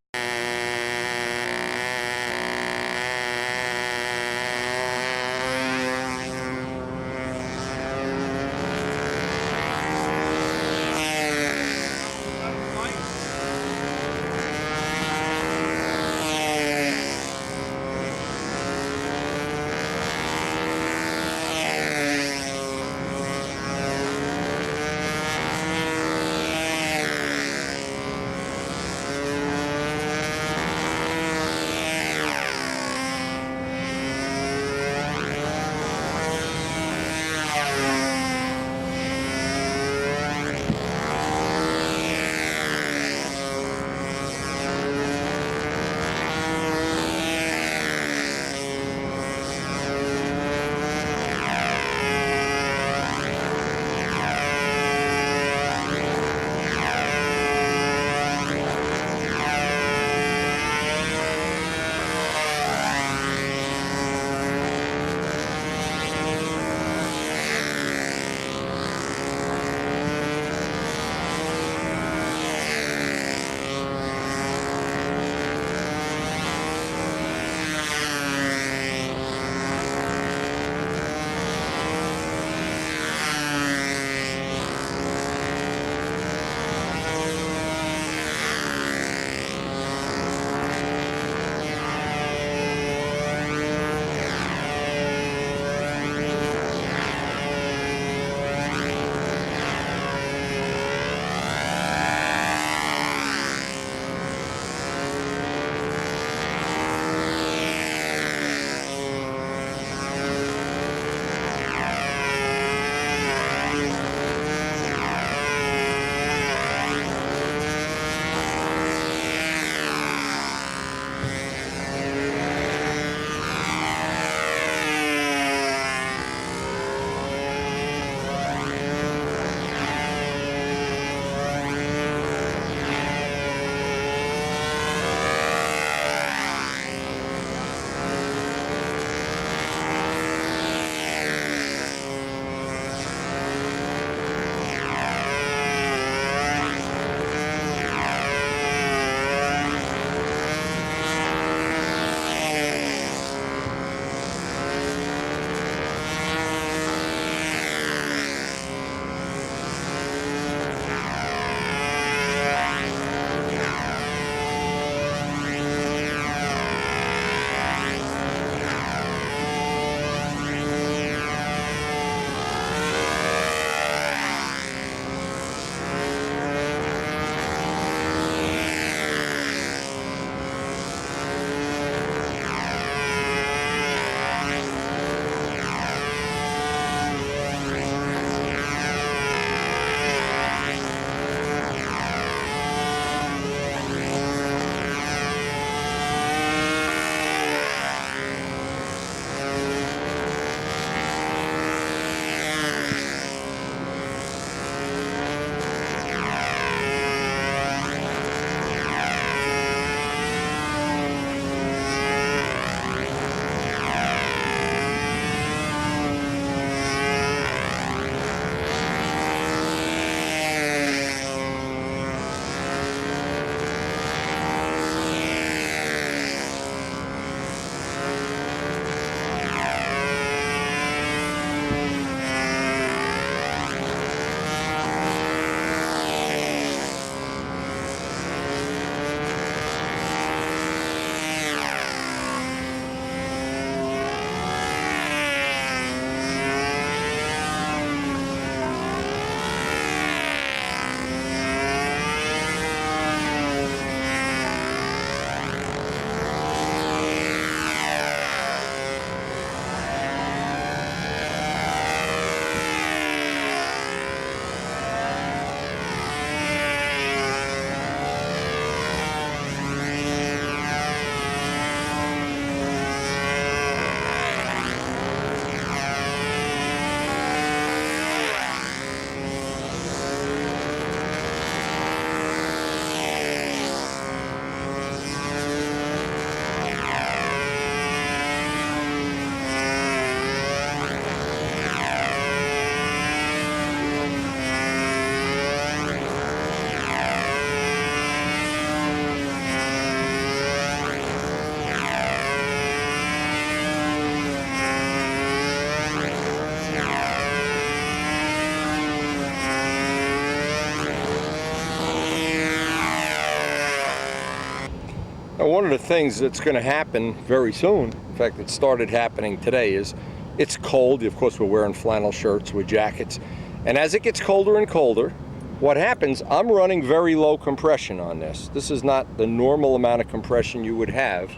Now, one of the things that's going to happen very soon, in fact, it started happening today, is it's cold. Of course, we're wearing flannel shirts with jackets. And as it gets colder and colder, what happens, I'm running very low compression on this. This is not the normal amount of compression you would have.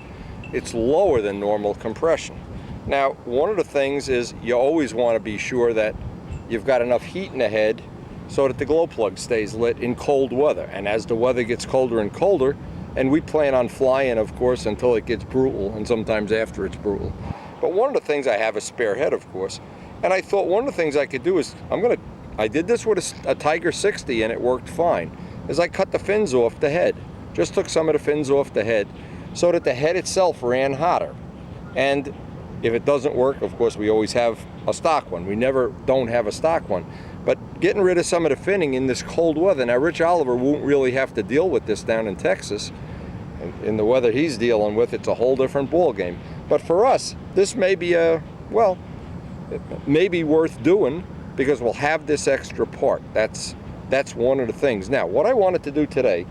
It's lower than normal compression. Now, one of the things is you always want to be sure that you've got enough heat in the head so that the glow plug stays lit in cold weather. And as the weather gets colder and colder, and we plan on flying, of course, until it gets brutal, and sometimes after it's brutal. But one of the things, I have a spare head, of course, and I thought one of the things I could do is, I did this with a Tiger 60 and it worked fine, is I cut the fins off the head. Just took some of the fins off the head so that the head itself ran hotter. And if it doesn't work, of course, we always have a stock one. We never don't have a stock one. But getting rid of some of the finning in this cold weather, now Rich Oliver won't really have to deal with this down in Texas. In the weather he's dealing with, it's a whole different ball game. But for us, this may be it may be worth doing because we'll have this extra part. That's one of the things. Now, what I wanted to do today,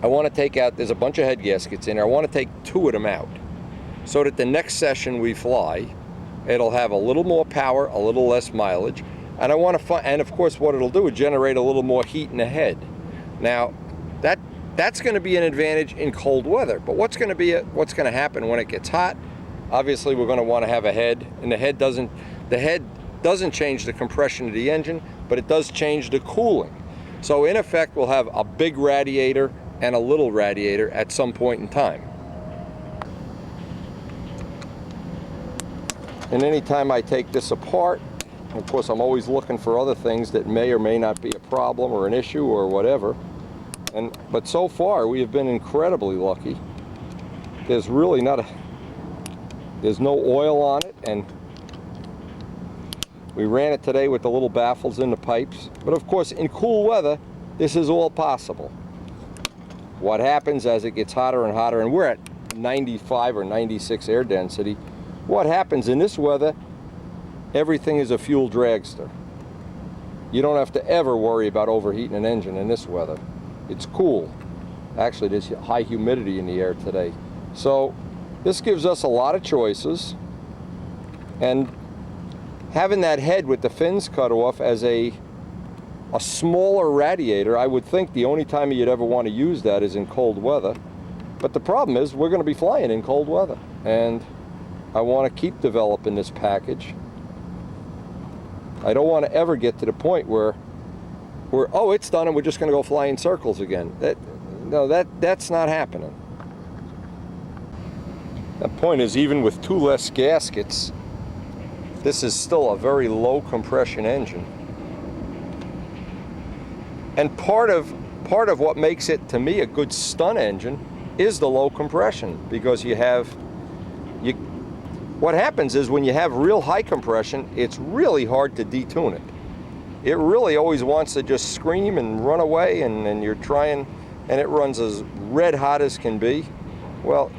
I want to take out, there's a bunch of head gaskets in there. I want to take 2 of them out so that the next session we fly, it'll have a little more power, a little less mileage. And I want to find, and of course what it'll do is generate a little more heat in the head. Now, that's going to be an advantage in cold weather. But what's going to happen when it gets hot? Obviously, we're going to want to have a head, and the head doesn't change the compression of the engine, but it does change the cooling. So in effect, we'll have a big radiator and a little radiator at some point in time. And anytime I take this apart, of course, I'm always looking for other things that may or may not be a problem or an issue or whatever. But so far, we have been incredibly lucky. There's really there's no oil on it, and we ran it today with the little baffles in the pipes. But of course, in cool weather, this is all possible. What happens as it gets hotter and hotter, and we're at 95 or 96 air density, what happens in this weather, everything is a fuel dragster. You don't have to ever worry about overheating an engine in this weather. It's cool. Actually, there's high humidity in the air today. So this gives us a lot of choices. And having that head with the fins cut off as a smaller radiator, I would think the only time you'd ever want to use that is in cold weather. But the problem is we're going to be flying in cold weather. And I want to keep developing this package. I don't want to ever get to the point where oh, it's done and we're just going to go fly in circles again. That's not happening. The point is, even with 2 less gaskets, this is still a very low compression engine. And part of what makes it, to me, a good stunt engine is the low compression, because what happens is when you have real high compression, it's really hard to detune it. It really always wants to just scream and run away, and you're trying, and it runs as red hot as can be. Well,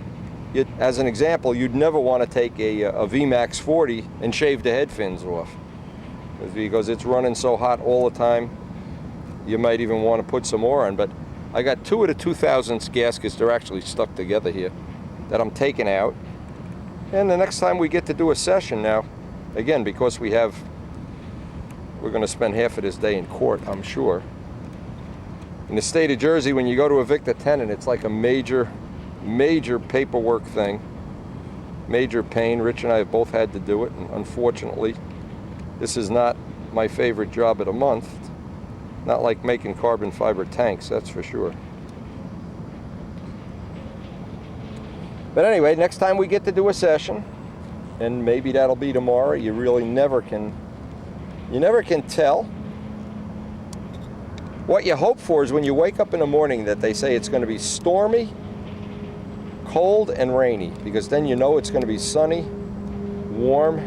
as an example, you'd never want to take a VMAX 40 and shave the head fins off, because it's running so hot all the time. You might even want to put some more on, but I got 2 of the 2000s gaskets. They're actually stuck together here that I'm taking out. And the next time we get to do a session now, again, because we're going to spend half of this day in court, I'm sure. In the state of Jersey, when you go to evict a tenant, it's like a major paperwork thing, major pain. Rich and I have both had to do it, and unfortunately, this is not my favorite job of the month. Not like making carbon fiber tanks, that's for sure. But anyway, next time we get to do a session, and maybe that'll be tomorrow, you really never can tell. What you hope for is when you wake up in the morning that they say it's going to be stormy, cold, and rainy, because then you know it's going to be sunny, warm,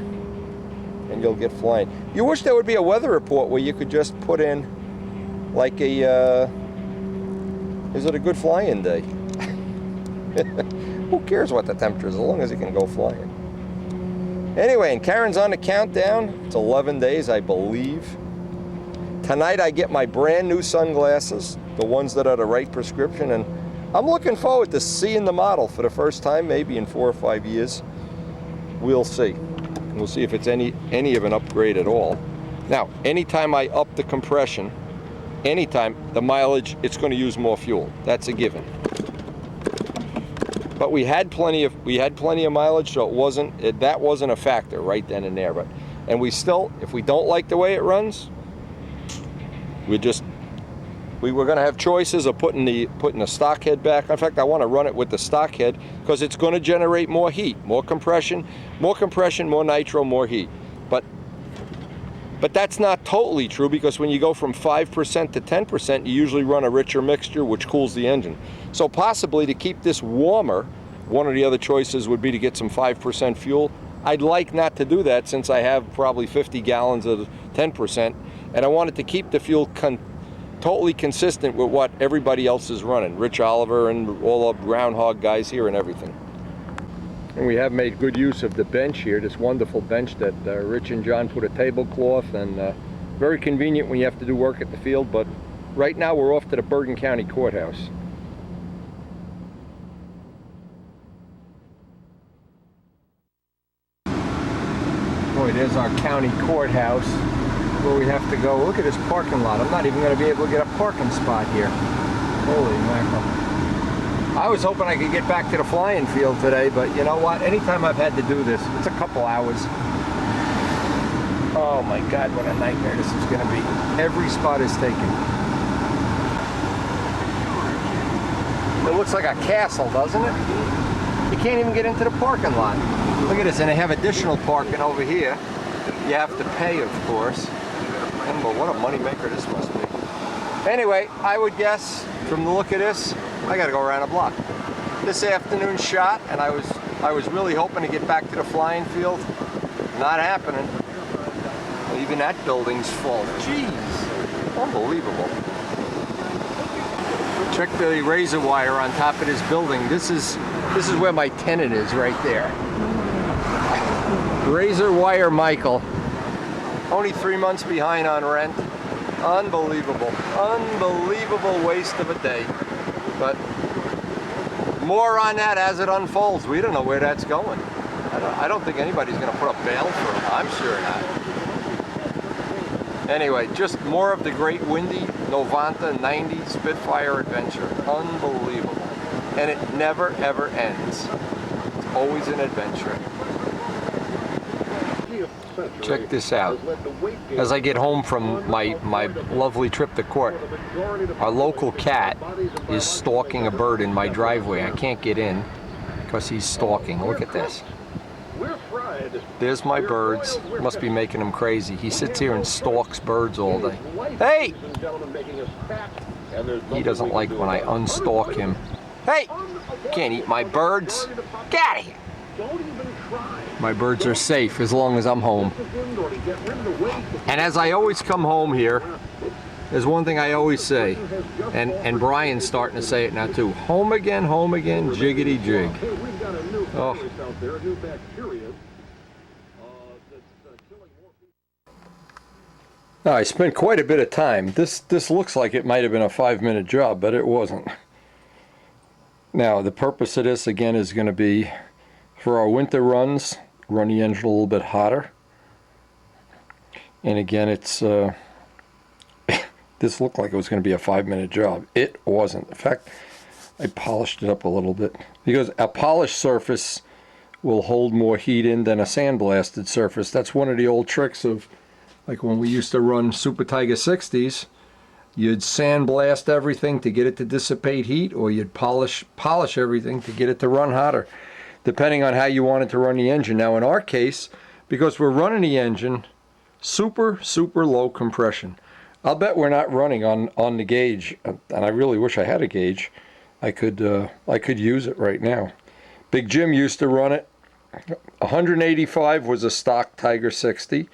and you'll get flying. You wish there would be a weather report where you could just put in like is it a good flying day? Who cares what the temperature is, as long as you can go flying. Anyway, and Karen's on the countdown. It's 11 days, I believe. Tonight I get my brand new sunglasses, the ones that are the right prescription, and I'm looking forward to seeing the model for the first time, maybe in 4 or 5 years. We'll see. We'll see if it's any of an upgrade at all. Now, anytime I up the compression, anytime the mileage, it's going to use more fuel. That's a given. But we had plenty of mileage, so that wasn't a factor right then and there. And we still, if we don't like the way it runs, we were going to have choices of putting the stock head back. In fact, I want to run it with the stock head because it's going to generate more heat, more compression, more nitro, more heat. But that's not totally true, because when you go from 5% to 10%, you usually run a richer mixture, which cools the engine. So possibly to keep this warmer, one of the other choices would be to get some 5% fuel. I'd like not to do that, since I have probably 50 gallons of 10%, and I wanted to keep the fuel totally consistent with what everybody else is running. Rich Oliver and all the Groundhog guys here and everything. And we have made good use of the bench here, this wonderful bench that Rich and John put a tablecloth, and very convenient when you have to do work at the field. But right now we're off to the Bergen County Courthouse. Boy, there's our county courthouse where we have to go. Look at this parking lot. I'm not even going to be able to get a parking spot here. Holy mackerel. I was hoping I could get back to the flying field today, but you know what? Anytime I've had to do this, it's a couple hours. Oh my God, what a nightmare this is going to be. Every spot is taken. It looks like a castle, doesn't it? You can't even get into the parking lot. Look at this, and they have additional parking over here. You have to pay, of course. But what a moneymaker this must be. Anyway, I would guess, from the look of this, I gotta go around a block. This afternoon shot, and I was really hoping to get back to the flying field. Not happening. Even that building's full. Jeez, unbelievable. Check the razor wire on top of this building. This is where my tenant is, right there. Razor wire Michael. Only 3 months behind on rent. Unbelievable. Unbelievable waste of a day. But more on that as it unfolds. We don't know where that's going. I don't think anybody's going to put up bail for it. I'm sure not. Anyway, just more of the great Windy Novanta 90 Spitfire adventure. Unbelievable. And it never ever ends. It's always an adventure. Check this out. As I get home from my lovely trip to court, our local cat is stalking a bird in my driveway. I can't get in because he's stalking. Look at this. There's my birds. Must be making him crazy. He sits here and stalks birds all day. Hey! He doesn't like when I unstalk him. Hey! Can't eat my birds. Get out of here! My birds are safe as long as I'm home. And as I always come home here, there's one thing I always say, and Brian's starting to say it now too. Home again, jiggity jig. Oh. Now, I spent quite a bit of time. This looks like it might have been a 5-minute job, but it wasn't. Now, the purpose of this again is going to be for our winter runs, run the engine a little bit hotter. And again, it's this looked like it was going to be a 5-minute job. It wasn't. In fact, I polished it up a little bit, because a polished surface will hold more heat in than a sandblasted surface. That's one of the old tricks of, like when we used to run Super Tiger 60s, you'd sandblast everything to get it to dissipate heat, or you'd polish everything to get it to run hotter, depending on how you wanted to run the engine. Now in our case, because we're running the engine super low compression, I'll bet we're not running on the gauge, and I really wish I had a gauge. I could use it right now. Big Jim used to run it. 185 was a stock Tiger 60,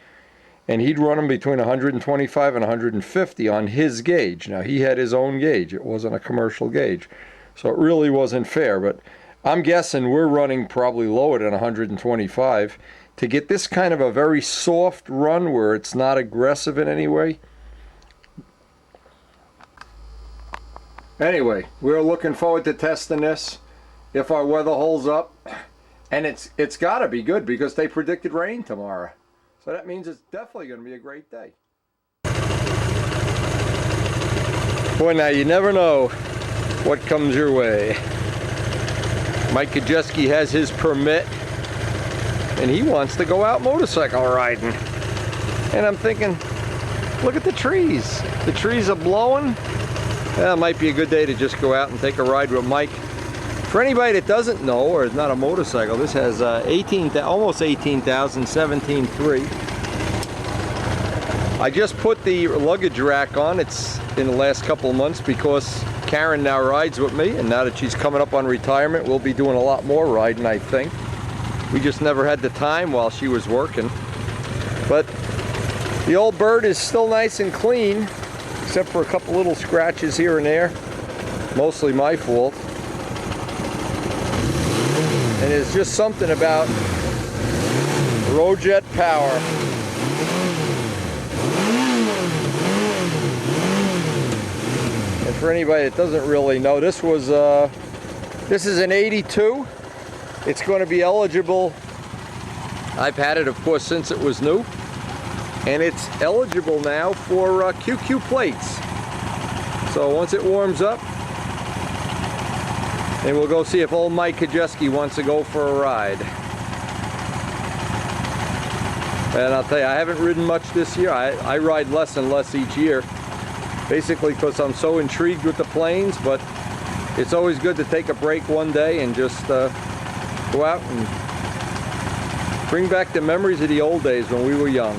and he'd run them between 125 and 150 on his gauge. Now he had his own gauge. It wasn't a commercial gauge, so it really wasn't fair. But I'm guessing we're running probably lower than 125 to get this kind of a very soft run where it's not aggressive in any way. Anyway, we're looking forward to testing this if our weather holds up. And it's got to be good because they predicted rain tomorrow. So that means it's definitely going to be a great day. Boy, now you never know what comes your way. Mike Kajeski has his permit and he wants to go out motorcycle riding. And I'm thinking, look at the trees. The trees are blowing. Well, it might be a good day to just go out and take a ride with Mike. For anybody that doesn't know or is not a motorcycle, this has almost 18,000, 17.3. I just put the luggage rack on. It's in the last couple of months because Karen now rides with me, and now that she's coming up on retirement, we'll be doing a lot more riding, I think. We just never had the time while she was working. But the old bird is still nice and clean, except for a couple little scratches here and there. Mostly my fault. And it's just something about Roject power. And for anybody that doesn't really know, this is an 82. It's going to be eligible. I've had it, of course, since it was new. And it's eligible now for QQ plates. So once it warms up, and we'll go see if old Mike Kajeski wants to go for a ride. And I'll tell you, I haven't ridden much this year. I ride less and less each year. Basically because I'm so intrigued with the planes, but it's always good to take a break one day and just go out and bring back the memories of the old days when we were young.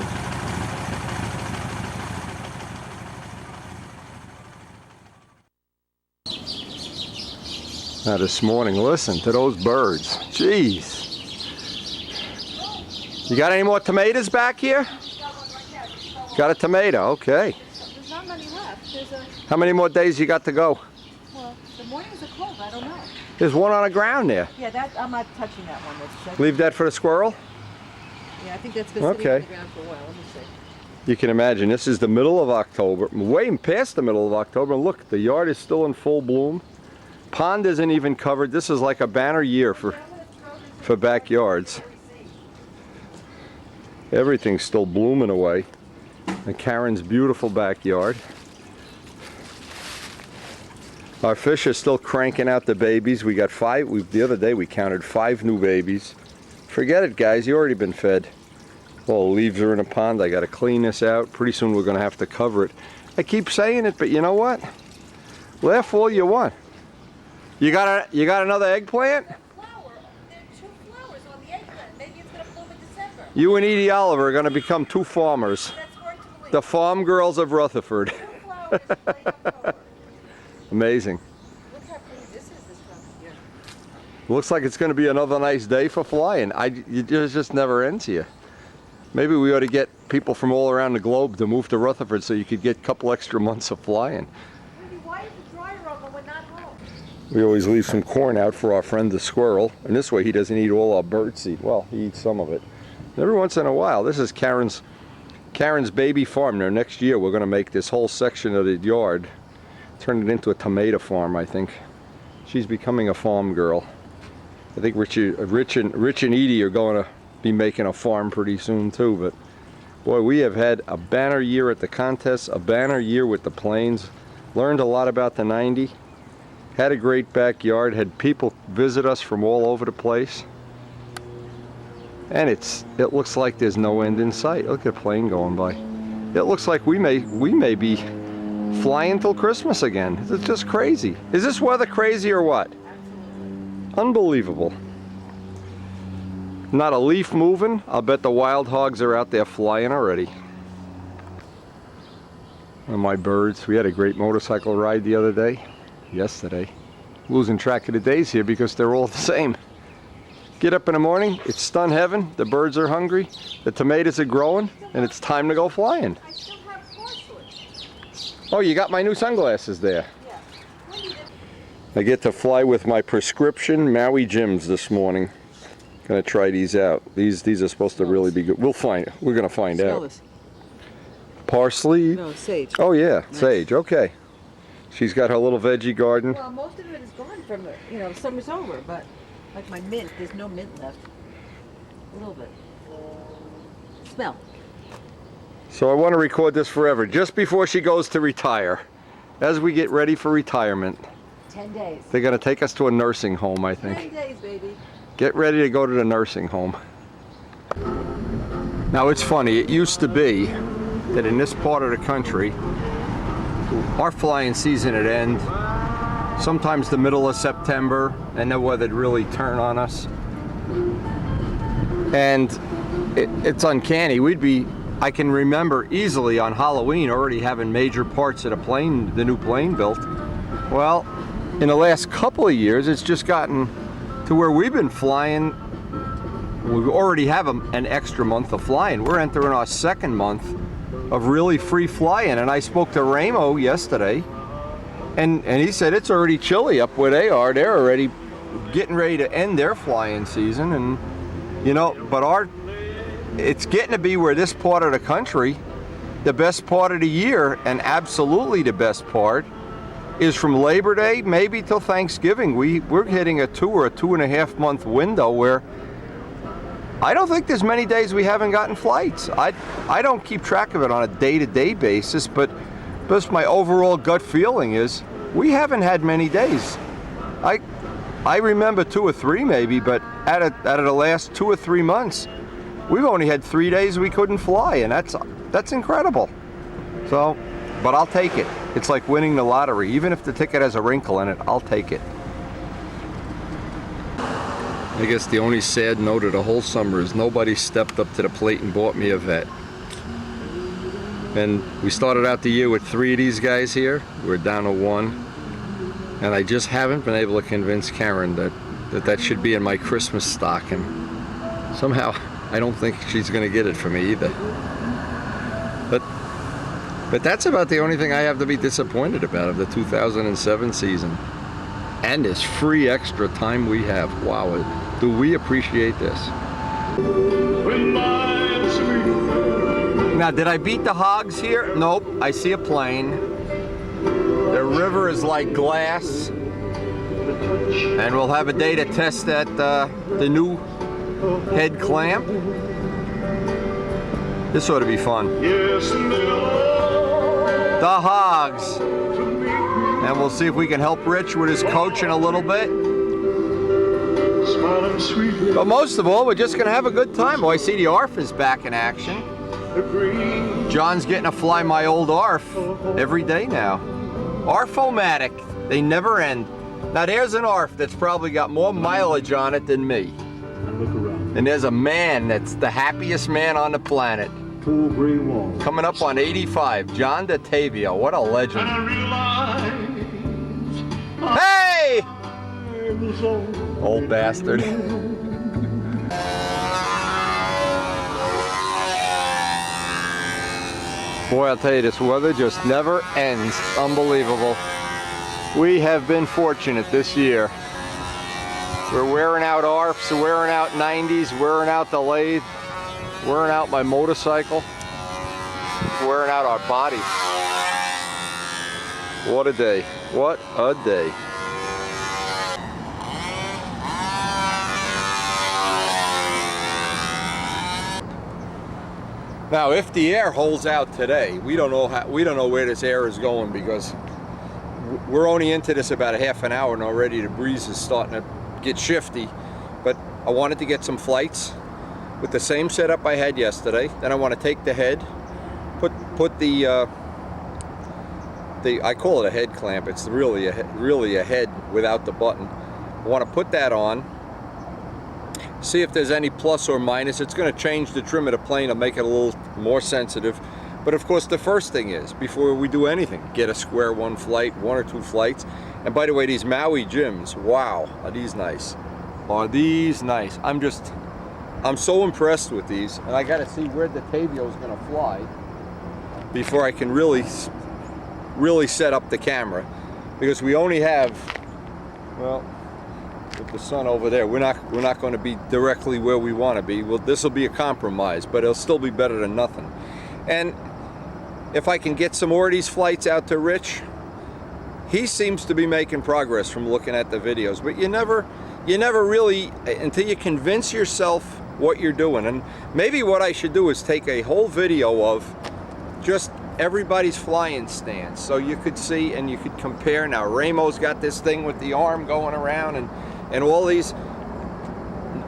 Now this morning, listen to those birds. Jeez. You got any more tomatoes back here? Got a tomato, okay. There's not many left. There's a, How many more days you got to go? well, the mornings are cold. I don't know. There's one on the ground there. Yeah, that I'm not touching that one. That's Leave that for the squirrel? yeah, I think that's been sitting Okay. on the ground for a while. Let me see. You can imagine, this is the middle of October, way past the middle of October. Look, the yard is still in full bloom. Pond isn't even covered. This is like a banner year for backyards. Everything's still blooming away. And Karen's beautiful backyard. Our fish are still cranking out the babies. We got 5, the other day we counted 5 new babies. Forget it, guys, you already been fed. Well, the leaves are in a pond. I gotta clean this out. Pretty soon we're gonna have to cover it. I keep saying it, but you know what? Laugh all you want. You got another eggplant? Flower. There are 2 flowers on the eggplant. Maybe it's gonna bloom in December. You and Edie Oliver are going to become 2 farmers. That's hard to believe. The farm girls of Rutherford. 2 flowers in late October. Amazing. Look how pretty this is this time of year. Looks like it's going to be another nice day for flying. It just never ends here. Maybe we ought to get people from all around the globe to move to Rutherford so you could get a couple extra months of flying. Rudy, why is the dryer on when we're not home? We always leave some corn out for our friend the squirrel, and this way he doesn't eat all our bird seed. Well, he eats some of it. Every once in a while, this is Karen's baby farm. Now next year we're going to make this whole section of the yard, turn it into a tomato farm, I think. She's becoming a farm girl. I think Rich and Edie are going to be making a farm pretty soon too, but boy, we have had a banner year at the contest, a banner year with the planes, learned a lot about the 90, had a great backyard, had people visit us from all over the place, and it looks like there's no end in sight. Look at a plane going by. It looks like we may be flying till Christmas again. It's just crazy. Is this weather crazy or what? Unbelievable. Not a leaf moving. I'll bet the wild hogs are out there flying already. And my birds. We had a great motorcycle ride the other day. Yesterday. Losing track of the days here because they're all the same. Get up in the morning, it's stun heaven, the birds are hungry, the tomatoes are growing, and it's time to go flying. I still have porcelain. Oh, you got my new sunglasses there. Yeah. When did it? I get to fly with my prescription Maui Jims this morning. Gonna try these out. These are supposed to really be good. We're gonna find Smell out. this. Parsley. No, sage. Oh yeah, Nice. sage. Okay. She's got her little veggie garden. Well, most of it is gone from the, you know, summer's over, but like my mint, there's no mint left. A little bit. Smell. So I want to record this forever, just before she goes to retire. As we get ready for retirement, 10 days. they're going to take us to a nursing home, I 10 think. days, baby. Get ready to go to the nursing home. Now it's funny, it used to be that in this part of the country, our flying season would end sometimes the middle of September, and the weather'd really turn on us. And it's uncanny. I can remember easily on Halloween already having major parts of the new plane built. Well, in the last couple of years, it's just gotten to where we've been flying. We already have an extra month of flying. We're entering our second month of really free flying. And I spoke to Ramo yesterday, and he said it's already chilly up where they are. They're already getting ready to end their flying season. And, you know, but it's getting to be where this part of the country, the best part of the year, and absolutely the best part, is from Labor Day maybe till Thanksgiving. We're hitting a 2 or 2.5 month window where I don't think there's many days we haven't gotten flights. I don't keep track of it on a day-to-day basis, but just my overall gut feeling is we haven't had many days. I remember 2 or 3 maybe, but out of the last 2 or 3 months, we've only had 3 days we couldn't fly, and that's incredible. So, but I'll take it. It's like winning the lottery. Even if the ticket has a wrinkle in it, I'll take it. I guess the only sad note of the whole summer is nobody stepped up to the plate and bought me a vet. And we started out the year with 3 of these guys here. We're down to 1. And I just haven't been able to convince Karen that should be in my Christmas stocking. Somehow, I don't think she's going to get it for me either. But that's about the only thing I have to be disappointed about of the 2007 season. And this free extra time we have. Wow, do we appreciate this. Now, did I beat the hogs here? Nope, I see a plane. The river is like glass. And we'll have a day to test that the new head clamp. This ought to be fun. The hogs. And we'll see if we can help Rich with his coaching a little bit. But most of all, we're just gonna have a good time. Oh, I see the ARF is back in action. John's getting to fly my old ARF every day now. ARF-O-Matic, they never end. Now there's an ARF that's probably got more mileage on it than me. And there's a man that's the happiest man on the planet. Coming up on 85, John DeTavio, what a legend. Hey! Old bastard. Boy, I'll tell you, this weather just never ends. Unbelievable. We have been fortunate this year. We're wearing out ARFs, wearing out 90s, wearing out the lathe, wearing out my motorcycle, wearing out our bodies. What a day. What a day. Now, if the air holds out today, we don't know where this air is going, because we're only into this about a half an hour and already the breeze is starting to get shifty. But I wanted to get some flights with the same setup I had yesterday. Then I want to take the head, put the I call it a head clamp. It's really a head without the button. I want to put that on, see if there's any plus or minus. It's going to change the trim of the plane and make it a little more sensitive. But of course, the first thing is, before we do anything, get a square 1 flight, 1 or 2 flights. And by the way, these Maui Jims, wow, are these nice? Are these nice? I'm so impressed with these, and I got to see where the DeTavio is going to fly before I can really set up the camera, because we only have, well, with the sun over there, we're not going to be directly where we want to be. Well, this will be a compromise, but it'll still be better than nothing. And if I can get some more of these flights out to Rich, he seems to be making progress from looking at the videos, but you never really, until you convince yourself what you're doing. And maybe what I should do is take a whole video of just everybody's flying stance, so you could see and you could compare. Now Ramo's got this thing with the arm going around, and all these.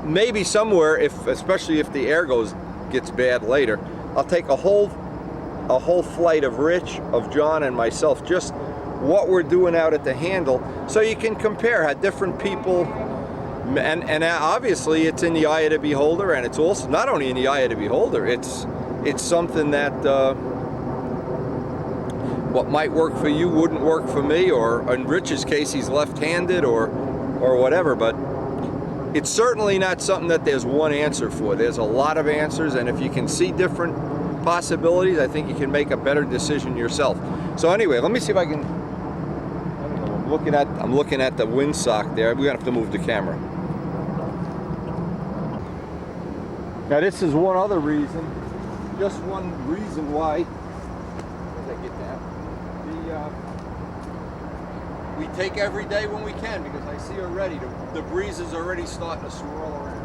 Maybe somewhere, especially if the air gets bad later, I'll take a whole flight of Rich, of John, and myself, just what we're doing out at the handle, so you can compare how different people. And obviously it's in the eye of the beholder, and it's also not only in the eye of the beholder, it's something that what might work for you wouldn't work for me, or in Rich's case he's left-handed or whatever, but it's certainly not something that there's one answer for. There's a lot of answers, and if you can see different possibilities, I think you can make a better decision yourself. So anyway, let me see if I can. I don't know. I'm looking at the windsock there. We're gonna have to move the camera. Now this is one other reason, just one reason why. As I get down, we take every day when we can, because I see already the breeze is already starting to swirl around.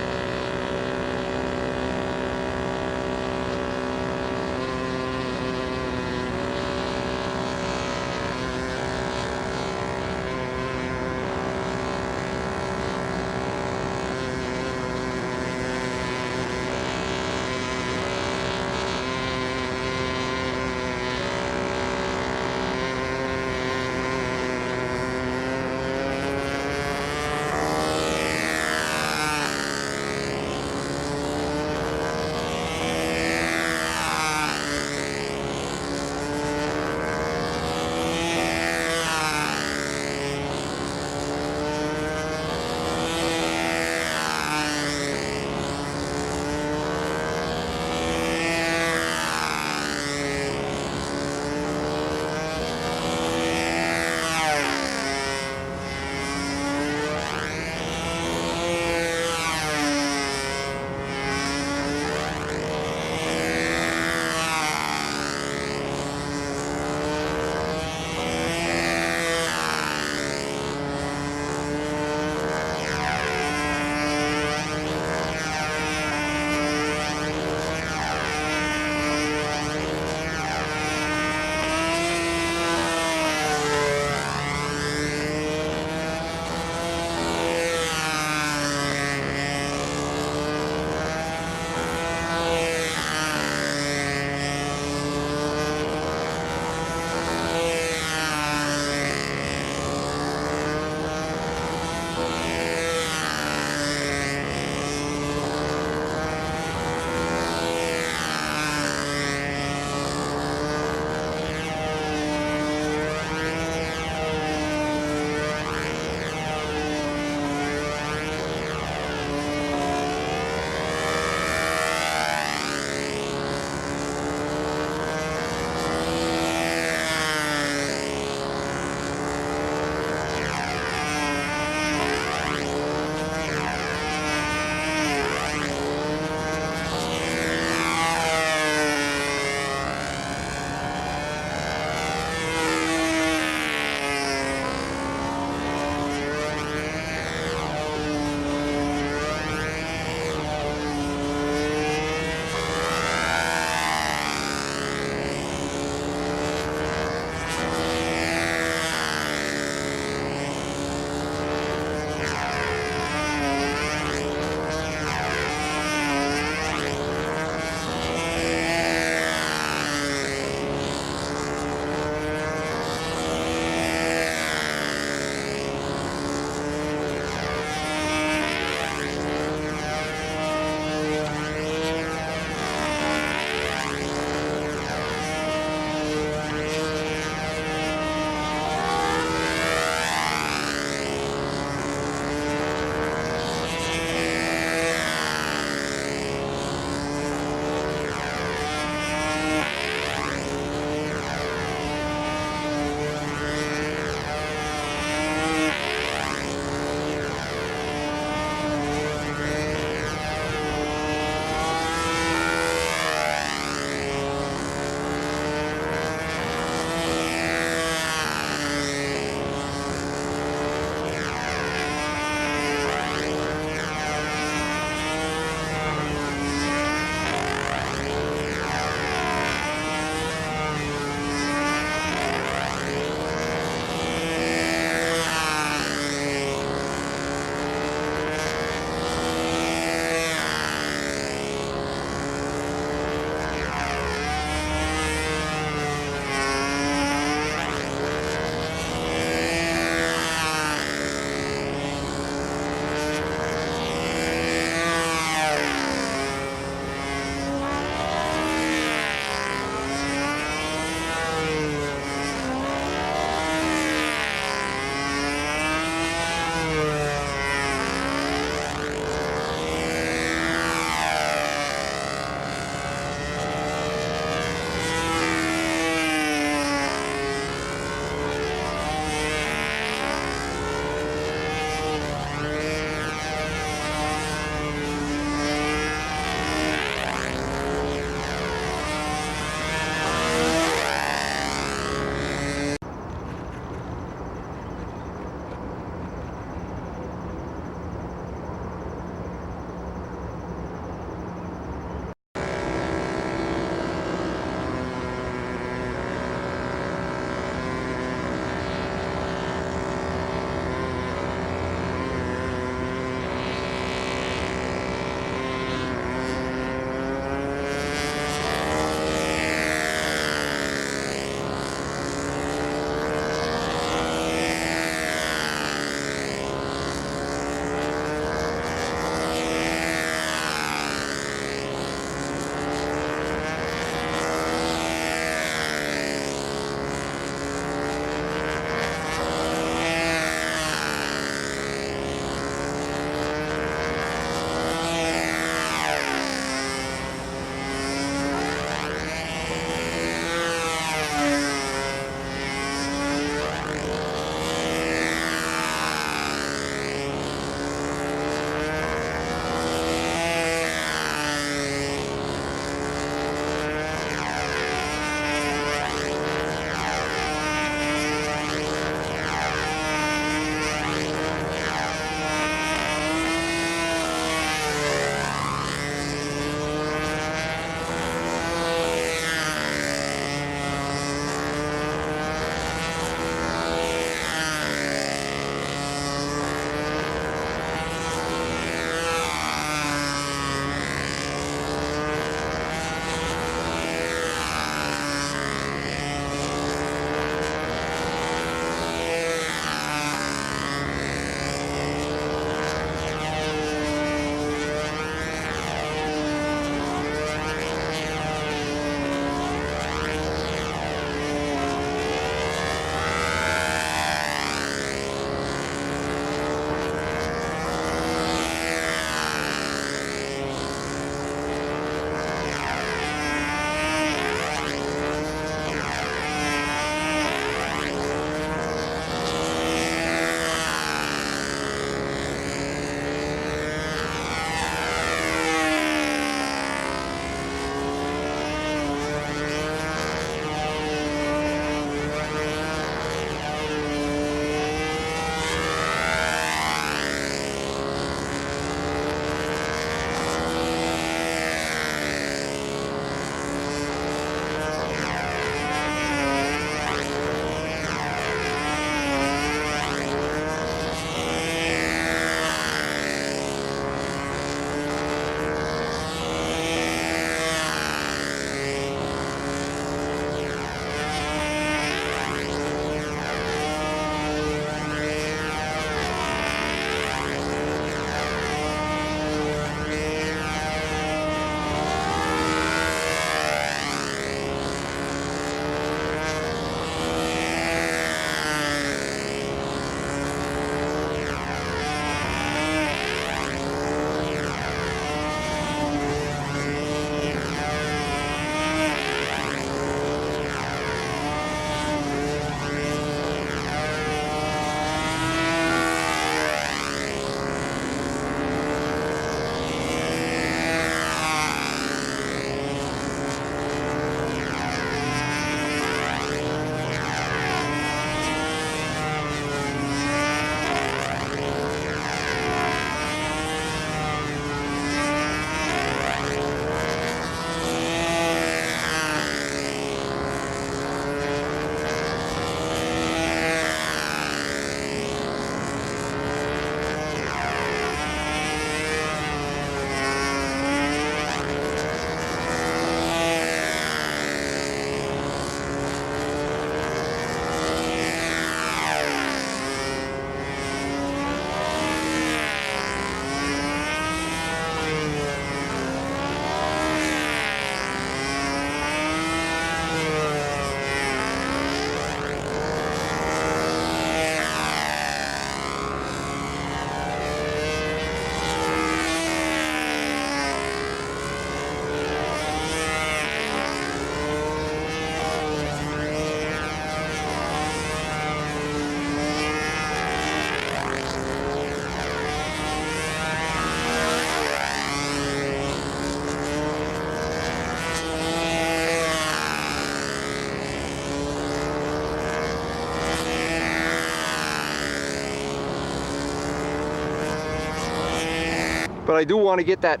But I do want to get that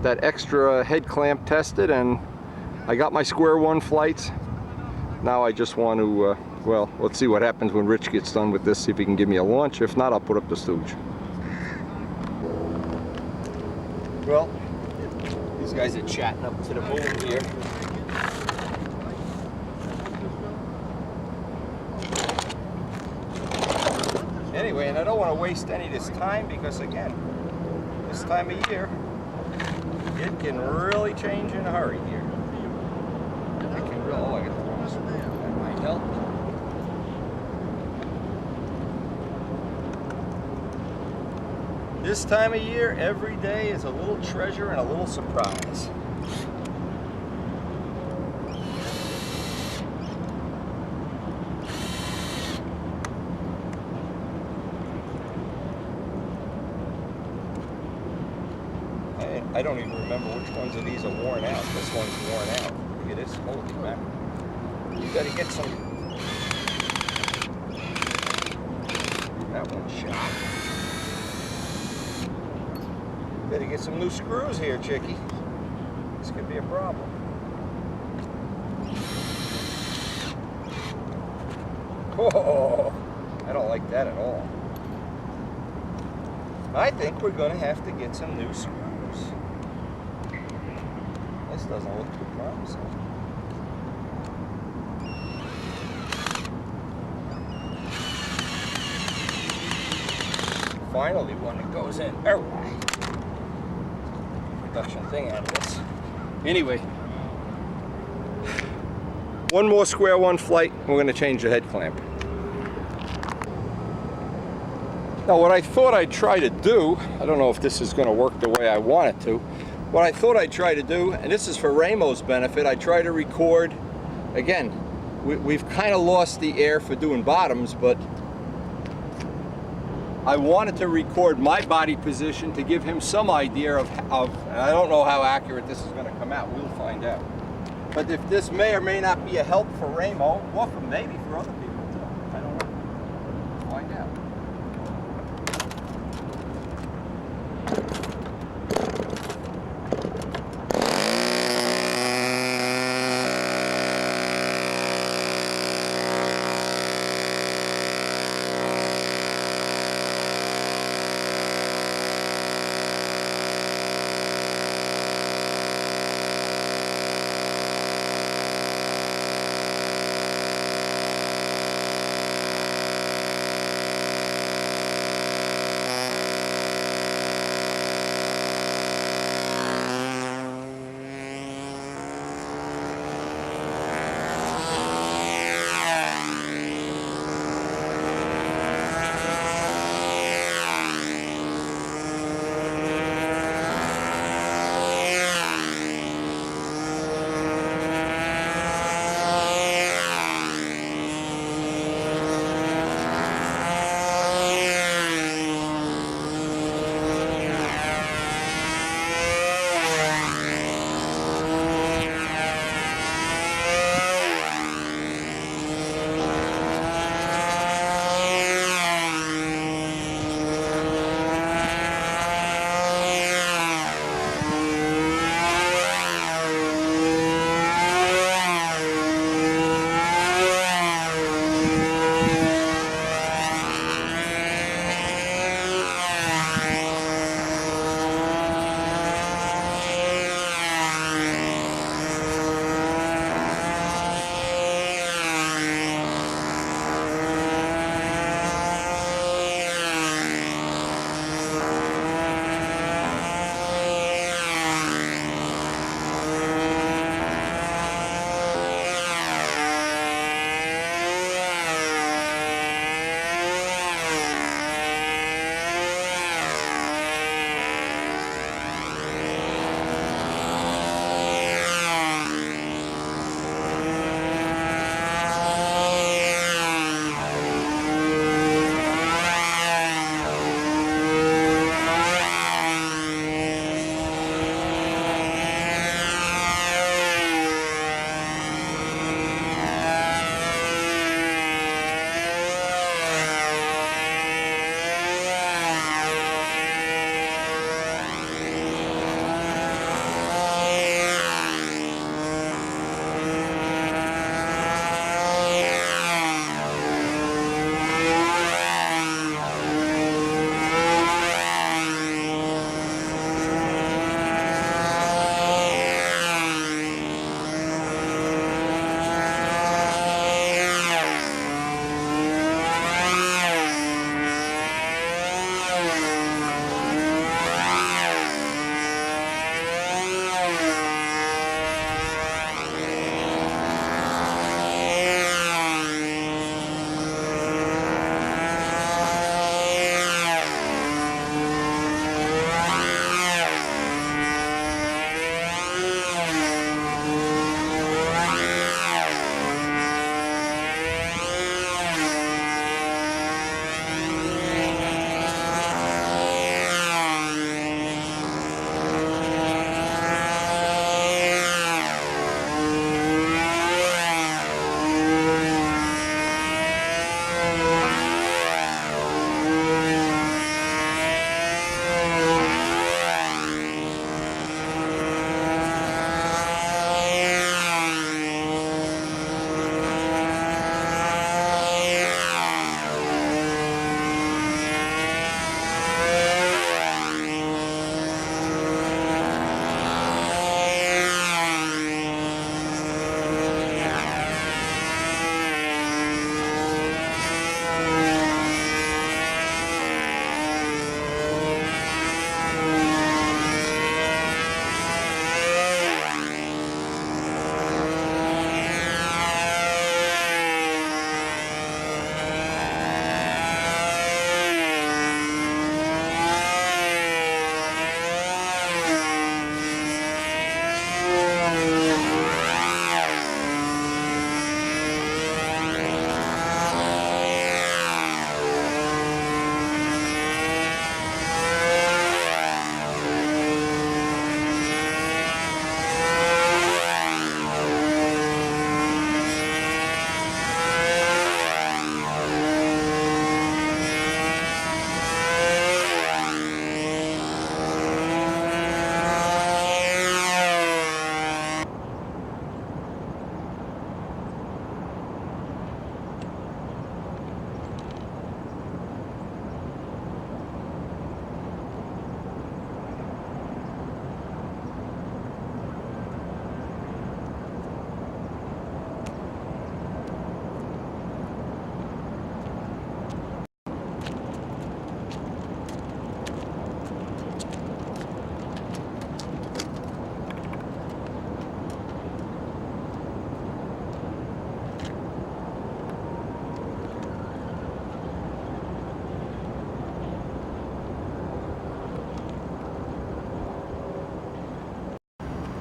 extra head clamp tested, and I got my square one flights. Now I just want to, well, let's see what happens when Rich gets done with this, see if he can give me a launch. If not, I'll put up the stooge. Well, these guys are chatting up to the moon here. Anyway, and I don't want to waste any of this time because, again, this time of year, it can really change in a hurry here. It can really, oh, I got the wrong screw. That might help. This time of year, every day is a little treasure and a little surprise. I don't even remember which ones of these are worn out. This one's worn out. Look at this. Holy mackerel. You gotta get some. That one's shot. Better get some new screws here, Chicky. This could be a problem. Oh, I don't like that at all. I think we're gonna have to get some new screws. This doesn't look too promising. Finally, one that goes in. Oh, production thing out of this. Anyway, one more square one flight. We're going to change the head clamp. Now, what I thought I'd try to do, I don't know if this is going to work the way I want it to. What I thought I'd try to do, and this is for Raymo's benefit, I try to record, again, we've kind of lost the air for doing bottoms, but I wanted to record my body position to give him some idea of and I don't know how accurate this is going to come out, we'll find out. But if this may or may not be a help for Raymo, or for maybe for other people too, I don't know. We'll find out.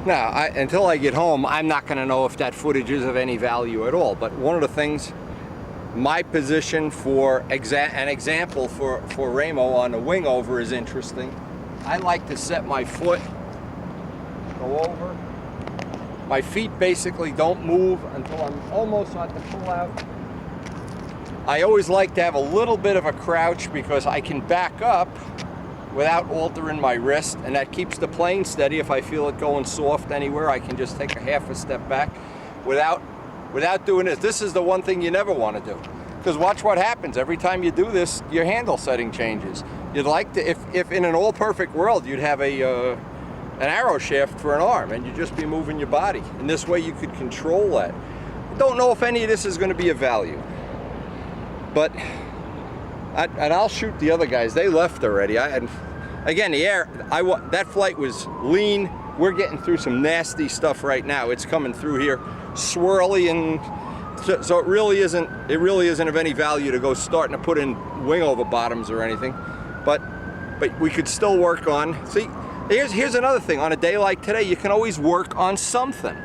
Now, until I get home, I'm not going to know if that footage is of any value at all. But one of the things, my position for an example for Ramo on the wing over is interesting. I like to set my foot, go over. My feet basically don't move until I'm almost at the pull out. I always like to have a little bit of a crouch because I can back up without altering my wrist, and that keeps the plane steady. If I feel it going soft anywhere, I can just take a half a step back without doing this. This is the one thing you never want to do, because watch what happens. Every time you do this, your handle setting changes. You'd like to, if in an all-perfect world, you'd have an arrow shaft for an arm, and you'd just be moving your body. And this way you could control that. I don't know if any of this is going to be of value, but and I'll shoot the other guys. They left already. Again, the air, that flight was lean. We're getting through some nasty stuff right now. It's coming through here swirly, and so it really isn't of any value to go starting to put in wing over bottoms or anything. But we could still work on, see, here's another thing. On a day like today, you can always work on something.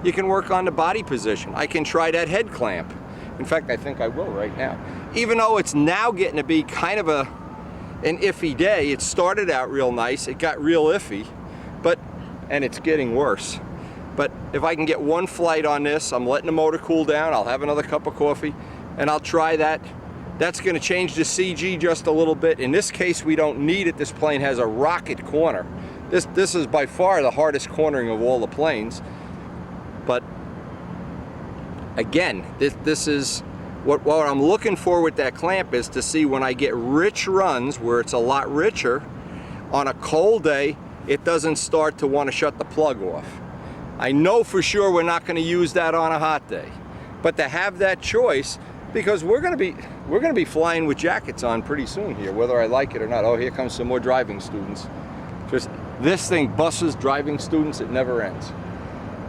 You can work on the body position. I can try that head clamp. In fact, I think I will right now. Even though it's now getting to be kind of an iffy day, it started out real nice, it got real iffy, and it's getting worse. But if I can get one flight on this, I'm letting the motor cool down, I'll have another cup of coffee, and I'll try that. That's gonna change the CG just a little bit. In this case, we don't need it. This plane has a rocket corner. This is by far the hardest cornering of all the planes. But again, this is what I'm looking for with that clamp, is to see when I get rich runs where it's a lot richer, on a cold day, it doesn't start to want to shut the plug off. I know for sure we're not going to use that on a hot day, but to have that choice, because we're going to be flying with jackets on pretty soon here, whether I like it or not. Oh, here comes some more driving students. Just this thing, buses, driving students, it never ends.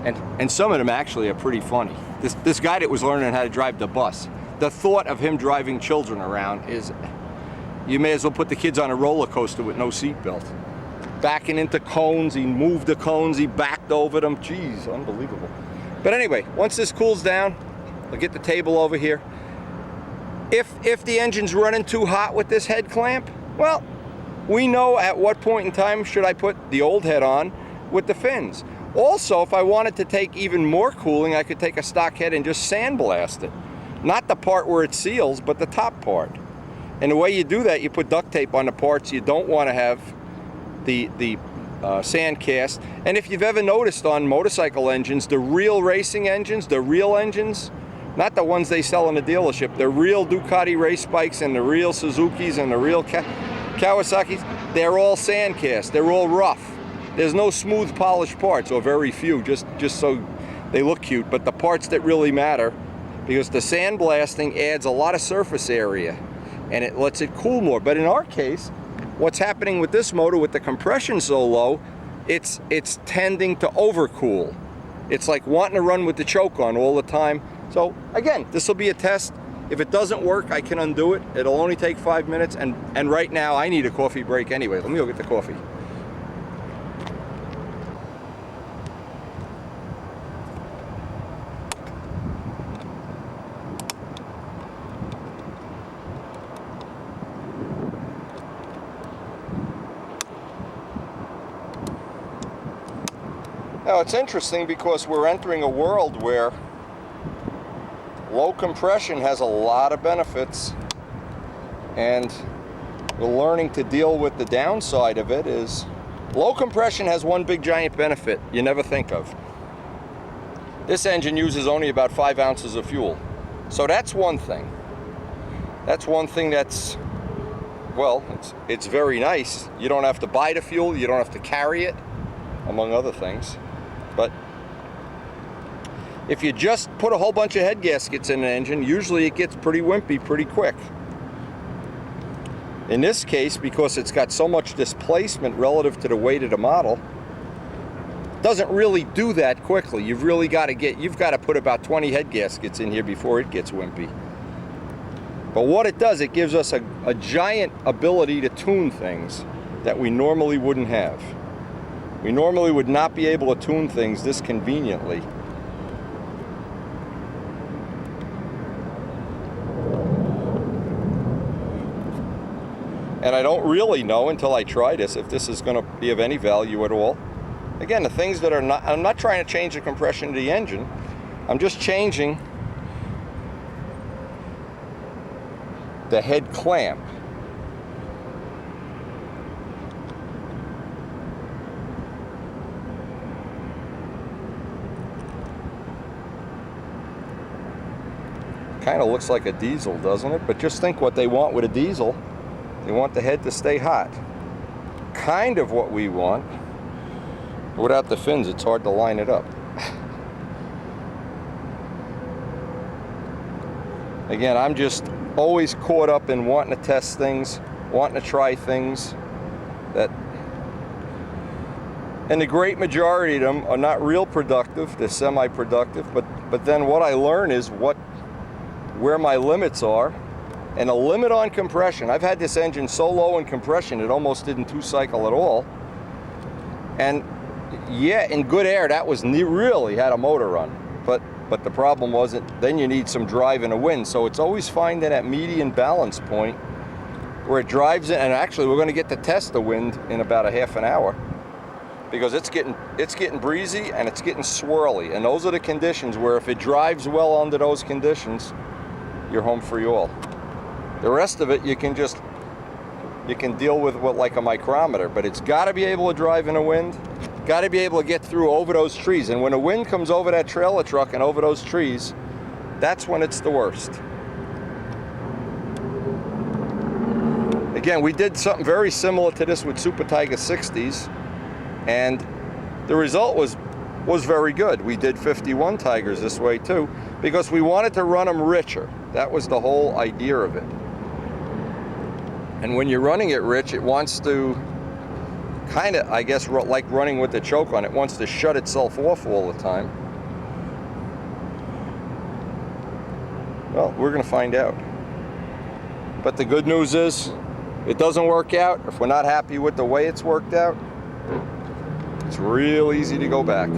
And some of them actually are pretty funny. This guy that was learning how to drive the bus, the thought of him driving children around is, you may as well put the kids on a roller coaster with no seatbelt. Backing into cones, he moved the cones, he backed over them. Geez, unbelievable. But anyway, once this cools down, I'll get the table over here. If the engine's running too hot with this head clamp, well, we know at what point in time should I put the old head on with the fins. Also, if I wanted to take even more cooling, I could take a stock head and just sandblast it. Not the part where it seals, but the top part. And the way you do that, you put duct tape on the parts you don't want to have the sand cast. And if you've ever noticed on motorcycle engines, the real racing engines, the real engines, not the ones they sell in the dealership, the real Ducati race bikes and the real Suzukis and the real Kawasaki's, they're all sand cast, they're all rough. There's no smooth polished parts, or very few, just so they look cute. But the parts that really matter, because the sandblasting adds a lot of surface area and it lets it cool more. But in our case, what's happening with this motor, with the compression so low, it's tending to overcool. It's like wanting to run with the choke on all the time. So again, this will be a test. If it doesn't work, I can undo it. It'll only take 5 minutes, and right now I need a coffee break anyway. Let me go get the coffee. Now it's interesting because we're entering a world where low compression has a lot of benefits, and we're learning to deal with the downside of it. Is low compression has one big giant benefit you never think of. This engine uses only about 5 ounces of fuel. So that's one thing. That's one thing that's, well, it's very nice. You don't have to buy the fuel, you don't have to carry it, among other things. But if you just put a whole bunch of head gaskets in an engine, usually it gets pretty wimpy pretty quick. In this case, because it's got so much displacement relative to the weight of the model, it doesn't really do that quickly. You've really got to put about 20 head gaskets in here before it gets wimpy. But what it does, it gives us a giant ability to tune things that we normally wouldn't have. We normally would not be able to tune things this conveniently. And I don't really know until I try this if this is going to be of any value at all. Again, the things that are not, I'm not trying to change the compression of the engine. I'm just changing the head clamp. Kind of looks like a diesel, doesn't it? But just think what they want with a diesel. They want the head to stay hot. Kind of what we want. Without the fins, it's hard to line it up. Again, I'm just always caught up in wanting to test things, wanting to try things that, and the great majority of them are not real productive. They're semi-productive, but then what I learn is where my limits are, and a limit on compression. I've had this engine so low in compression it almost didn't two-cycle at all, and yeah, in good air that was really had a motor run, but the problem wasn't, then you need some drive in a wind. So it's always finding that median balance point where it drives in. And actually we're going to get to test the wind in about a half an hour, because it's getting breezy and it's getting swirly, and those are the conditions where if it drives well under those conditions, you're home free all. The rest of it you can deal with like a micrometer, but it's got to be able to drive in a wind, got to be able to get through over those trees. And when the wind comes over that trailer truck and over those trees, that's when it's the worst. Again, we did something very similar to this with Super Tiger 60s, and the result was very good. We did 51 Tigers this way too, because we wanted to run them richer. That was the whole idea of it. And when you're running it rich, it wants to kind of, I guess, like running with the choke on, it wants to shut itself off all the time. Well, we're going to find out. But the good news is, it doesn't work out. If we're not happy with the way it's worked out, it's real easy to go back.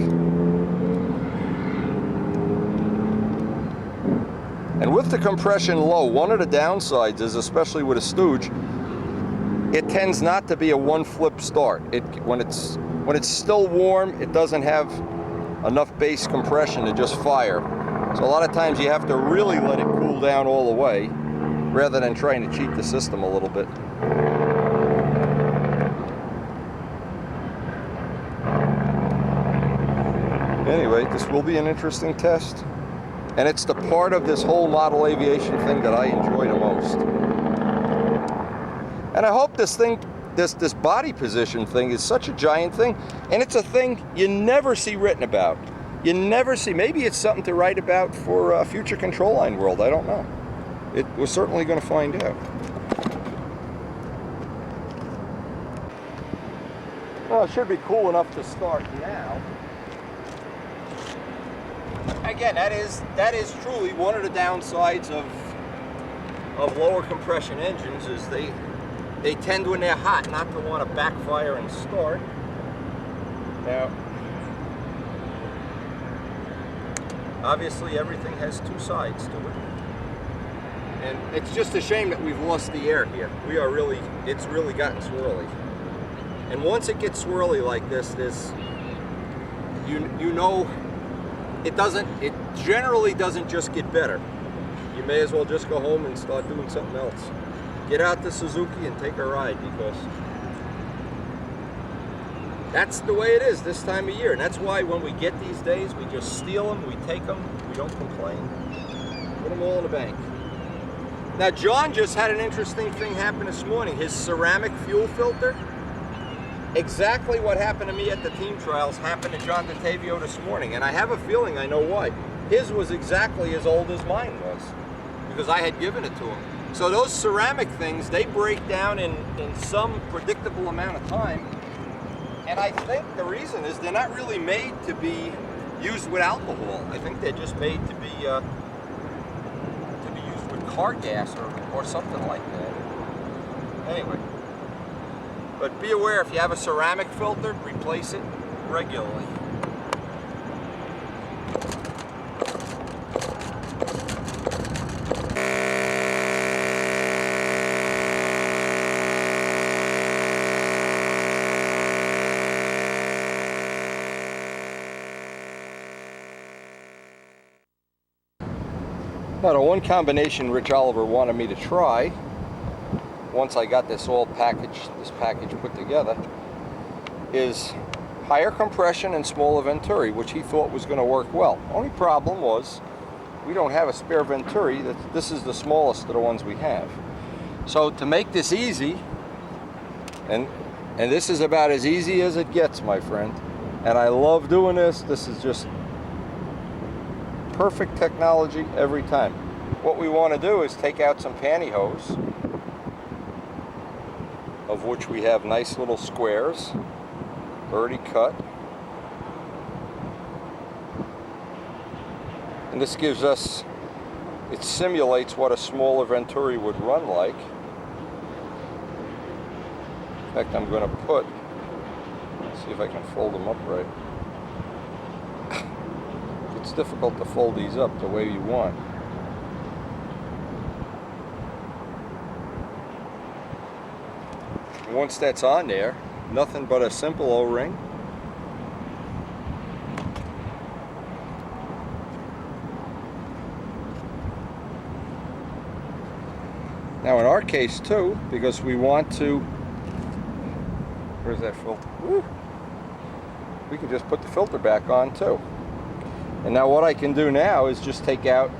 And with the compression low, one of the downsides is, especially with a Stooge, it tends not to be a one flip start. When it's still warm, it doesn't have enough base compression to just fire. So a lot of times you have to really let it cool down all the way, rather than trying to cheat the system a little bit. Anyway, this will be an interesting test. And it's the part of this whole model aviation thing that I enjoy the most. And I hope this thing, this body position thing is such a giant thing. And it's a thing you never see written about. You never see, maybe it's something to write about for future control line world, I don't know. We're certainly going to find out. Well, it should be cool enough to start now. Again, that is truly one of the downsides of lower compression engines, is they tend, when they're hot, not to want to backfire and start. Now, obviously everything has two sides to it. And it's just a shame that we've lost the air here. It's really gotten swirly. And once it gets swirly like this, you know, it generally doesn't just get better. You may as well just go home and start doing something else. Get out to Suzuki and take a ride, because that's the way it is this time of year. And that's why when we get these days, we just steal them, we take them, we don't complain. Put them all in the bank. Now, John just had an interesting thing happen this morning. His ceramic fuel filter, exactly what happened to me at the team trials happened to John Detavio this morning, and I have a feeling I know why. His was exactly as old as mine was, because I had given it to him. So those ceramic things, they break down in some predictable amount of time, and I think the reason is they're not really made to be used with alcohol. I think they're just made to be used with car gas or something like that. Anyway. But be aware, if you have a ceramic filter, replace it regularly. Now, the one combination Rich Oliver wanted me to try, once I got this package put together, is higher compression and smaller venturi, which he thought was going to work well. Only problem was we don't have a spare venturi. This is the smallest of the ones we have. So to make this easy, and this is about as easy as it gets, my friend, and I love doing this. This is just perfect technology every time. What we want to do is take out some pantyhose, of which we have nice little squares already cut, and this gives us, it simulates what a smaller venturi would run like. In fact, I'm going to put, let's see if I can fold them up right. It's difficult to fold these up the way you want. Once that's on there, nothing but a simple O-ring. Now in our case too, because we want to, where's that filter? Woo. We can just put the filter back on too. And now what I can do now is just take out,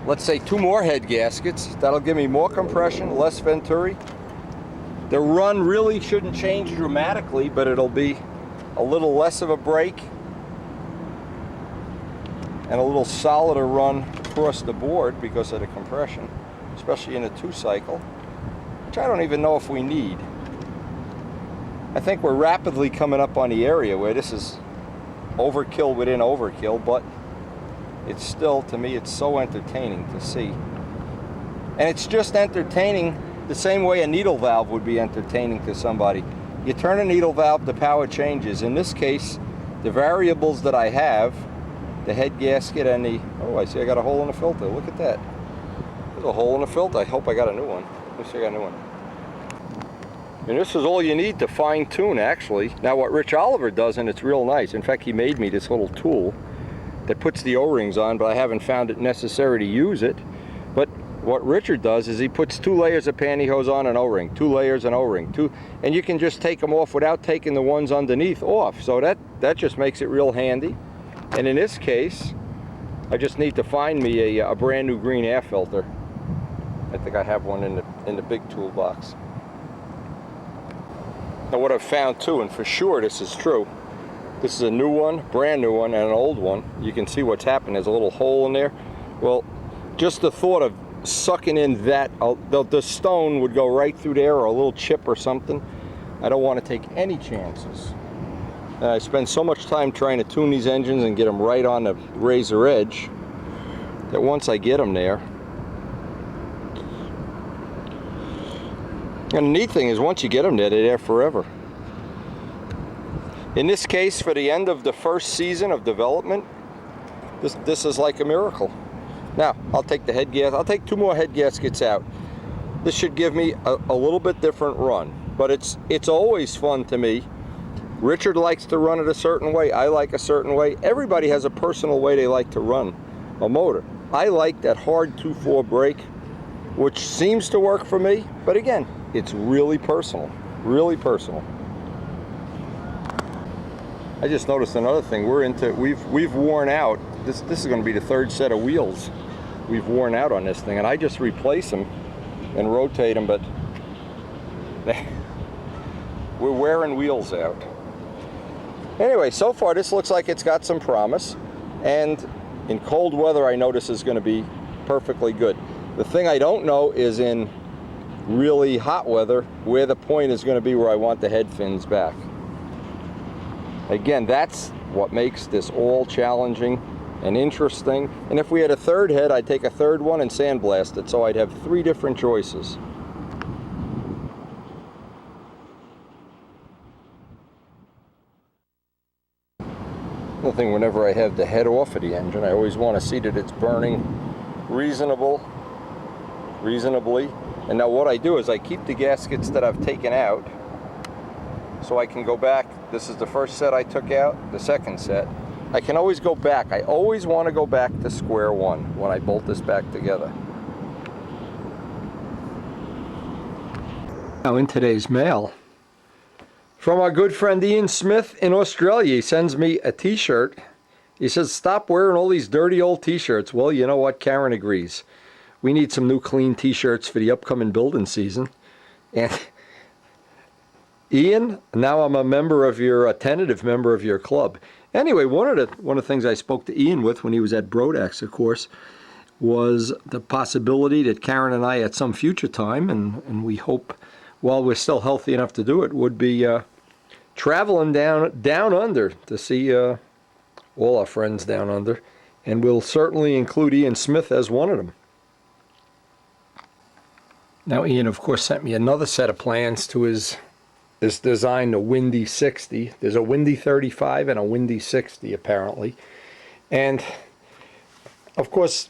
let's say 2 more head gaskets. That'll give me more compression, less venturi. The run really shouldn't change dramatically, but it'll be a little less of a break and a little solider run across the board because of the compression, especially in a 2-cycle, which I don't even know if we need. I think we're rapidly coming up on the area where this is overkill within overkill, but it's still, to me, it's so entertaining to see. And it's just entertaining the same way a needle valve would be entertaining to somebody. You turn a needle valve, the power changes. In this case, the variables that I have, the head gasket and the, oh, I see I got a hole in the filter. Look at that. There's a hole in the filter. I hope I got a new one. Let me see, I got a new one. And this is all you need to fine tune, actually. Now what Rich Oliver does, and it's real nice, in fact he made me this little tool that puts the O-rings on, but I haven't found it necessary to use it. But what Richard does is he puts 2 layers of pantyhose on an O-ring, 2 layers an O-ring, and you can just take them off without taking the ones underneath off. So that just makes it real handy. And in this case, I just need to find me a brand new green air filter. I think I have one in the big toolbox. Now what I've found too, and for sure this is true, this is a new one, brand new one, and an old one. You can see what's happened. There's a little hole in there. Well, just the thought of sucking in that, the stone would go right through there, or a little chip or something. I don't want to take any chances. And I spend so much time trying to tune these engines and get them right on the razor edge that once I get them there. And the neat thing is, once you get them there, they're there forever. In this case, for the end of the first season of development, this is like a miracle. Now, I'll take the head gasket. I'll take 2 more head gaskets out. This should give me a little bit different run, but it's always fun to me. Richard likes to run it a certain way. I like a certain way. Everybody has a personal way they like to run a motor. I like that hard 2/4 brake, which seems to work for me, but again, it's really personal, really personal. I just noticed another thing. We've worn out. This is going to be the 3rd set of wheels we've worn out on this thing, and I just replace them and rotate them, but we're wearing wheels out. Anyway, so far this looks like it's got some promise, and in cold weather I know this is going to be perfectly good. The thing I don't know is in really hot weather where the point is going to be where I want the head fins back. Again, that's what makes this all challenging and interesting. And if we had a 3rd head, I'd take a 3rd one and sandblast it, so I'd have 3 different choices. thing whenever I have the head off of the engine. I always want to see that it's burning reasonably. And now what I do is I keep the gaskets that I've taken out so I can go back. This is the first set I took out, the second set. I can always go back. I always want to go back to square one when I bolt this back together. Now in today's mail, from our good friend Ian Smith in Australia, he sends me a t-shirt. He says, stop wearing all these dirty old t-shirts. Well, you know what? Karen agrees. We need some new clean t-shirts for the upcoming building season. And Ian, now I'm a tentative member of your club. Anyway, one of the things I spoke to Ian with when he was at Brodax, of course, was the possibility that Karen and I at some future time, and we hope while we're still healthy enough to do it, would be traveling down under to see all our friends down under. And we'll certainly include Ian Smith as one of them. Now Ian, of course, sent me another set of plans to his design, the Windy 60. There's a Windy 35 and a Windy 60 apparently. And of course,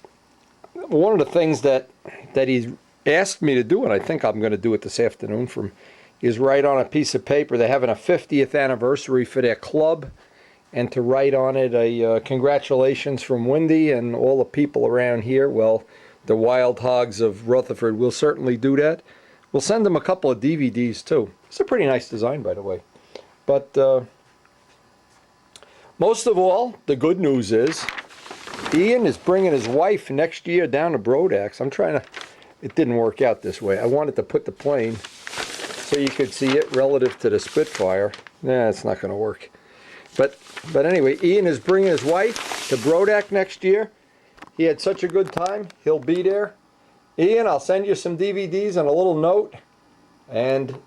one of the things that he asked me to do, and I think I'm going to do it this afternoon, is write on a piece of paper. They're having a 50th anniversary for their club, and to write on it a congratulations from Windy and all the people around here. Well, the Wild Hogs of Rutherford will certainly do that. We'll send them a couple of DVDs too. It's a pretty nice design, by the way. But most of all, the good news is Ian is bringing his wife next year down to Brodax. It didn't work out this way. I wanted to put the plane so you could see it relative to the Spitfire. Nah, it's not going to work. But anyway, Ian is bringing his wife to Brodax next year. He had such a good time. He'll be there. Ian, I'll send you some DVDs and a little note. And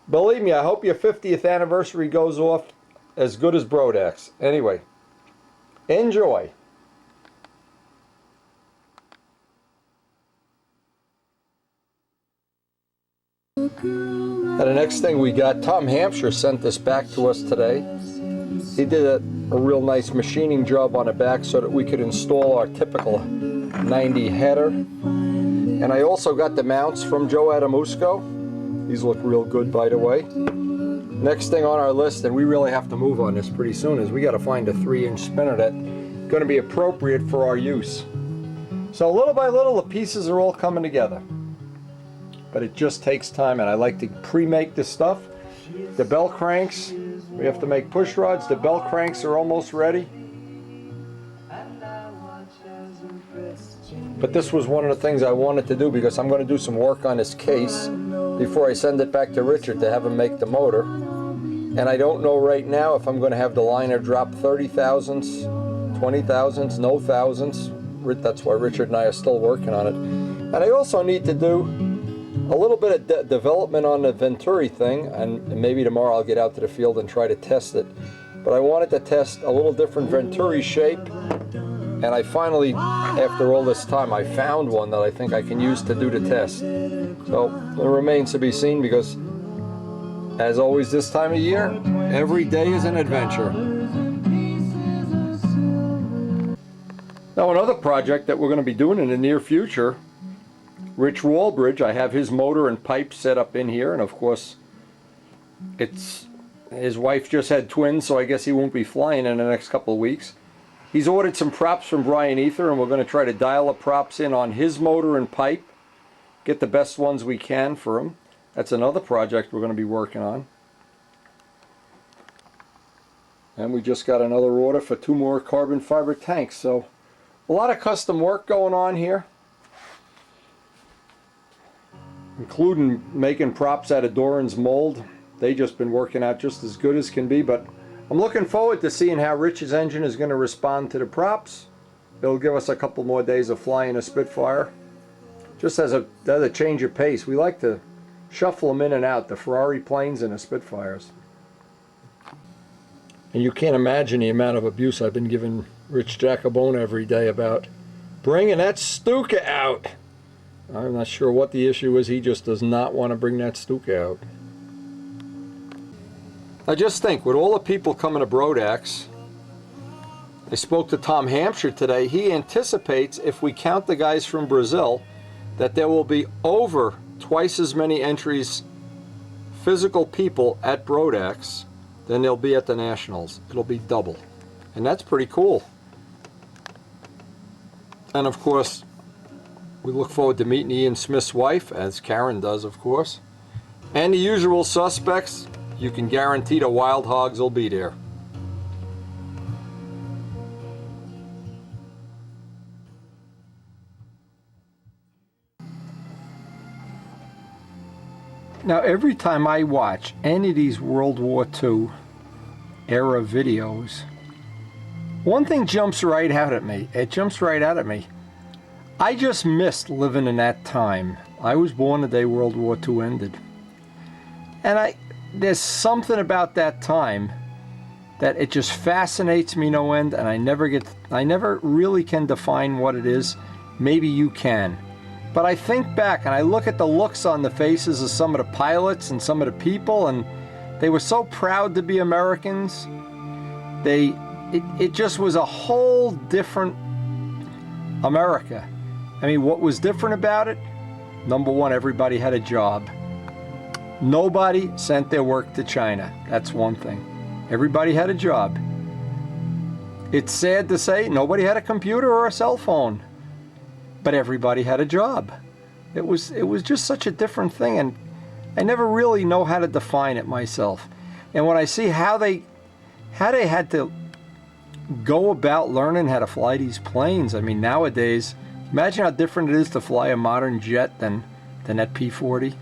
believe me, I hope your 50th anniversary goes off as good as Brodax. Anyway, enjoy. And the next thing we got, Tom Hampshire sent this back to us today. He did a real nice machining job on the back so that we could install our typical 90 header. And I also got the mounts from Joe Adamusco. These look real good, by the way. Next thing on our list, and we really have to move on this pretty soon, is we got to find a 3-inch spinner that's going to be appropriate for our use. So little by little, the pieces are all coming together. But it just takes time, and I like to pre-make this stuff. The bell cranks, we have to make push rods. The bell cranks are almost ready. But this was one of the things I wanted to do because I'm going to do some work on this case before I send it back to Richard to have him make the motor. And I don't know right now if I'm going to have the liner drop 30 thousandths, 20 thousandths, no thousandths. That's why Richard and I are still working on it. And I also need to do a little bit of development on the Venturi thing, and maybe tomorrow I'll get out to the field and try to test it. But I wanted to test a little different Venturi shape, and I finally, after all this time, I found one that I think I can use to do the test. So it remains to be seen because, as always this time of year, every day is an adventure. Now another project that we're going to be doing in the near future, Rich Walbridge, I have his motor and pipe set up in here, and of course his wife just had twins, so I guess he won't be flying in the next couple of weeks. He's ordered some props from Brian Ether, and we're going to try to dial the props in on his motor and pipe, get the best ones we can for him. That's another project we're going to be working on. And we just got another order for 2 more carbon fiber tanks, so a lot of custom work going on here, including making props out of Doran's mold. They just been working out just as good as can be, but I'm looking forward to seeing how Rich's engine is going to respond to the props. It'll give us a couple more days of flying a Spitfire. Just as a change of pace. We like to shuffle them in and out, the Ferrari planes and the Spitfires. And you can't imagine the amount of abuse I've been giving Rich Jacobone every day about bringing that Stuka out. I'm not sure what the issue is. He just does not want to bring that Stuka out. I just think, with all the people coming to Brodax, I spoke to Tom Hampshire today. He anticipates, if we count the guys from Brazil, that there will be over twice as many entries, physical people at Brodax, than there'll be at the Nationals. It'll be double. And that's pretty cool. And of course, we look forward to meeting Ian Smith's wife, as Karen does, of course. And the usual suspects. You can guarantee the Wild Hogs will be there. Now, every time I watch any of these World War II era videos, one thing jumps right out at me. It jumps right out at me. I just missed living in that time. I was born the day World War II ended. And there's something about that time that it just fascinates me no end, and I never really can define what it is. Maybe you can. But I think back and I look at the looks on the faces of some of the pilots and some of the people, and they were so proud to be Americans. It just was a whole different America. I mean, what was different about it? Number one, everybody had a job. Nobody sent their work to China. That's one thing. Everybody had a job. It's sad to say nobody had a computer or a cell phone, but everybody had a job. It was just such a different thing, and I never really know how to define it myself. And when I see how they had to go about learning how to fly these planes, I mean, nowadays, imagine how different it is to fly a modern jet than that P-40.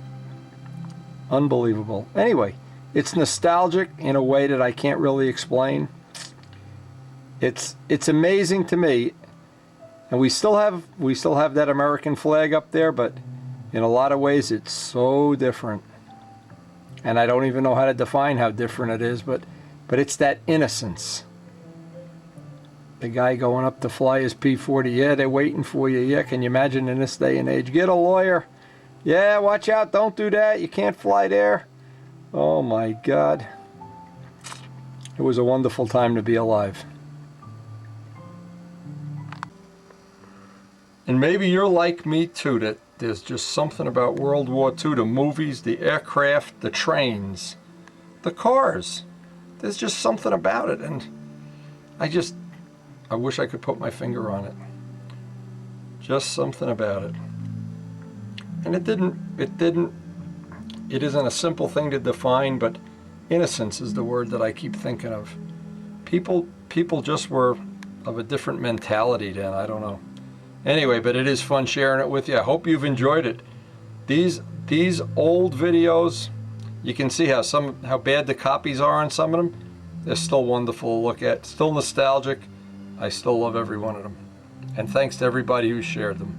Unbelievable. Anyway, it's nostalgic in a way that I can't really explain. It's amazing to me. And we still have that American flag up there, but in a lot of ways it's so different. And I don't even know how to define how different it is, but it's that innocence. The guy going up to fly his P-40, yeah, they're waiting for you. Yeah, can you imagine in this day and age? Get a lawyer. Yeah, watch out, don't do that. You can't fly there. Oh my God. It was a wonderful time to be alive. And maybe you're like me too, that there's just something about World War II, the movies, the aircraft, the trains, the cars. There's just something about it, and I wish I could put my finger on it. Just something about it. And it isn't a simple thing to define, but innocence is the word that I keep thinking of. People just were of a different mentality then, I don't know. Anyway, but it is fun sharing it with you. I hope you've enjoyed it. These old videos, you can see how bad the copies are on some of them. They're still wonderful to look at, still nostalgic. I still love every one of them. And thanks to everybody who shared them.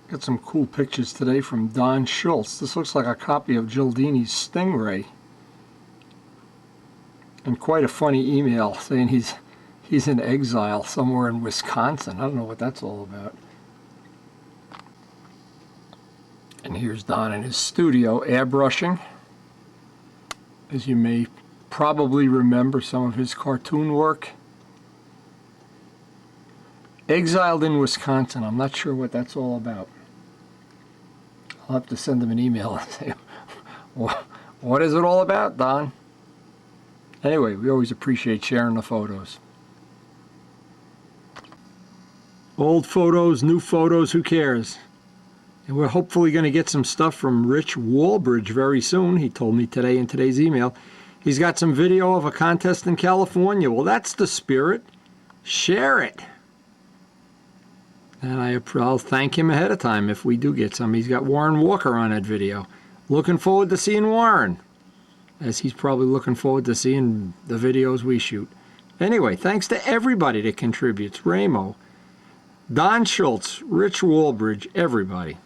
Got some cool pictures today from Don Schultz. This looks like a copy of Gildini's Stingray. And quite a funny email saying he's in exile somewhere in Wisconsin. I don't know what that's all about. And here's Don in his studio airbrushing. As you may probably remember some of his cartoon work. Exiled in Wisconsin. I'm not sure what that's all about. I'll have to send him an email and say, what is it all about, Don? Anyway, we always appreciate sharing the photos. Old photos, new photos, who cares? And we're hopefully going to get some stuff from Rich Walbridge very soon. He told me today in today's email. He's got some video of a contest in California. Well, that's the spirit. Share it. And I'll thank him ahead of time if we do get some. He's got Warren Walker on that video. Looking forward to seeing Warren, as he's probably looking forward to seeing the videos we shoot. Anyway, thanks to everybody that contributes. Ramo, Don Schultz, Rich Walbridge, everybody.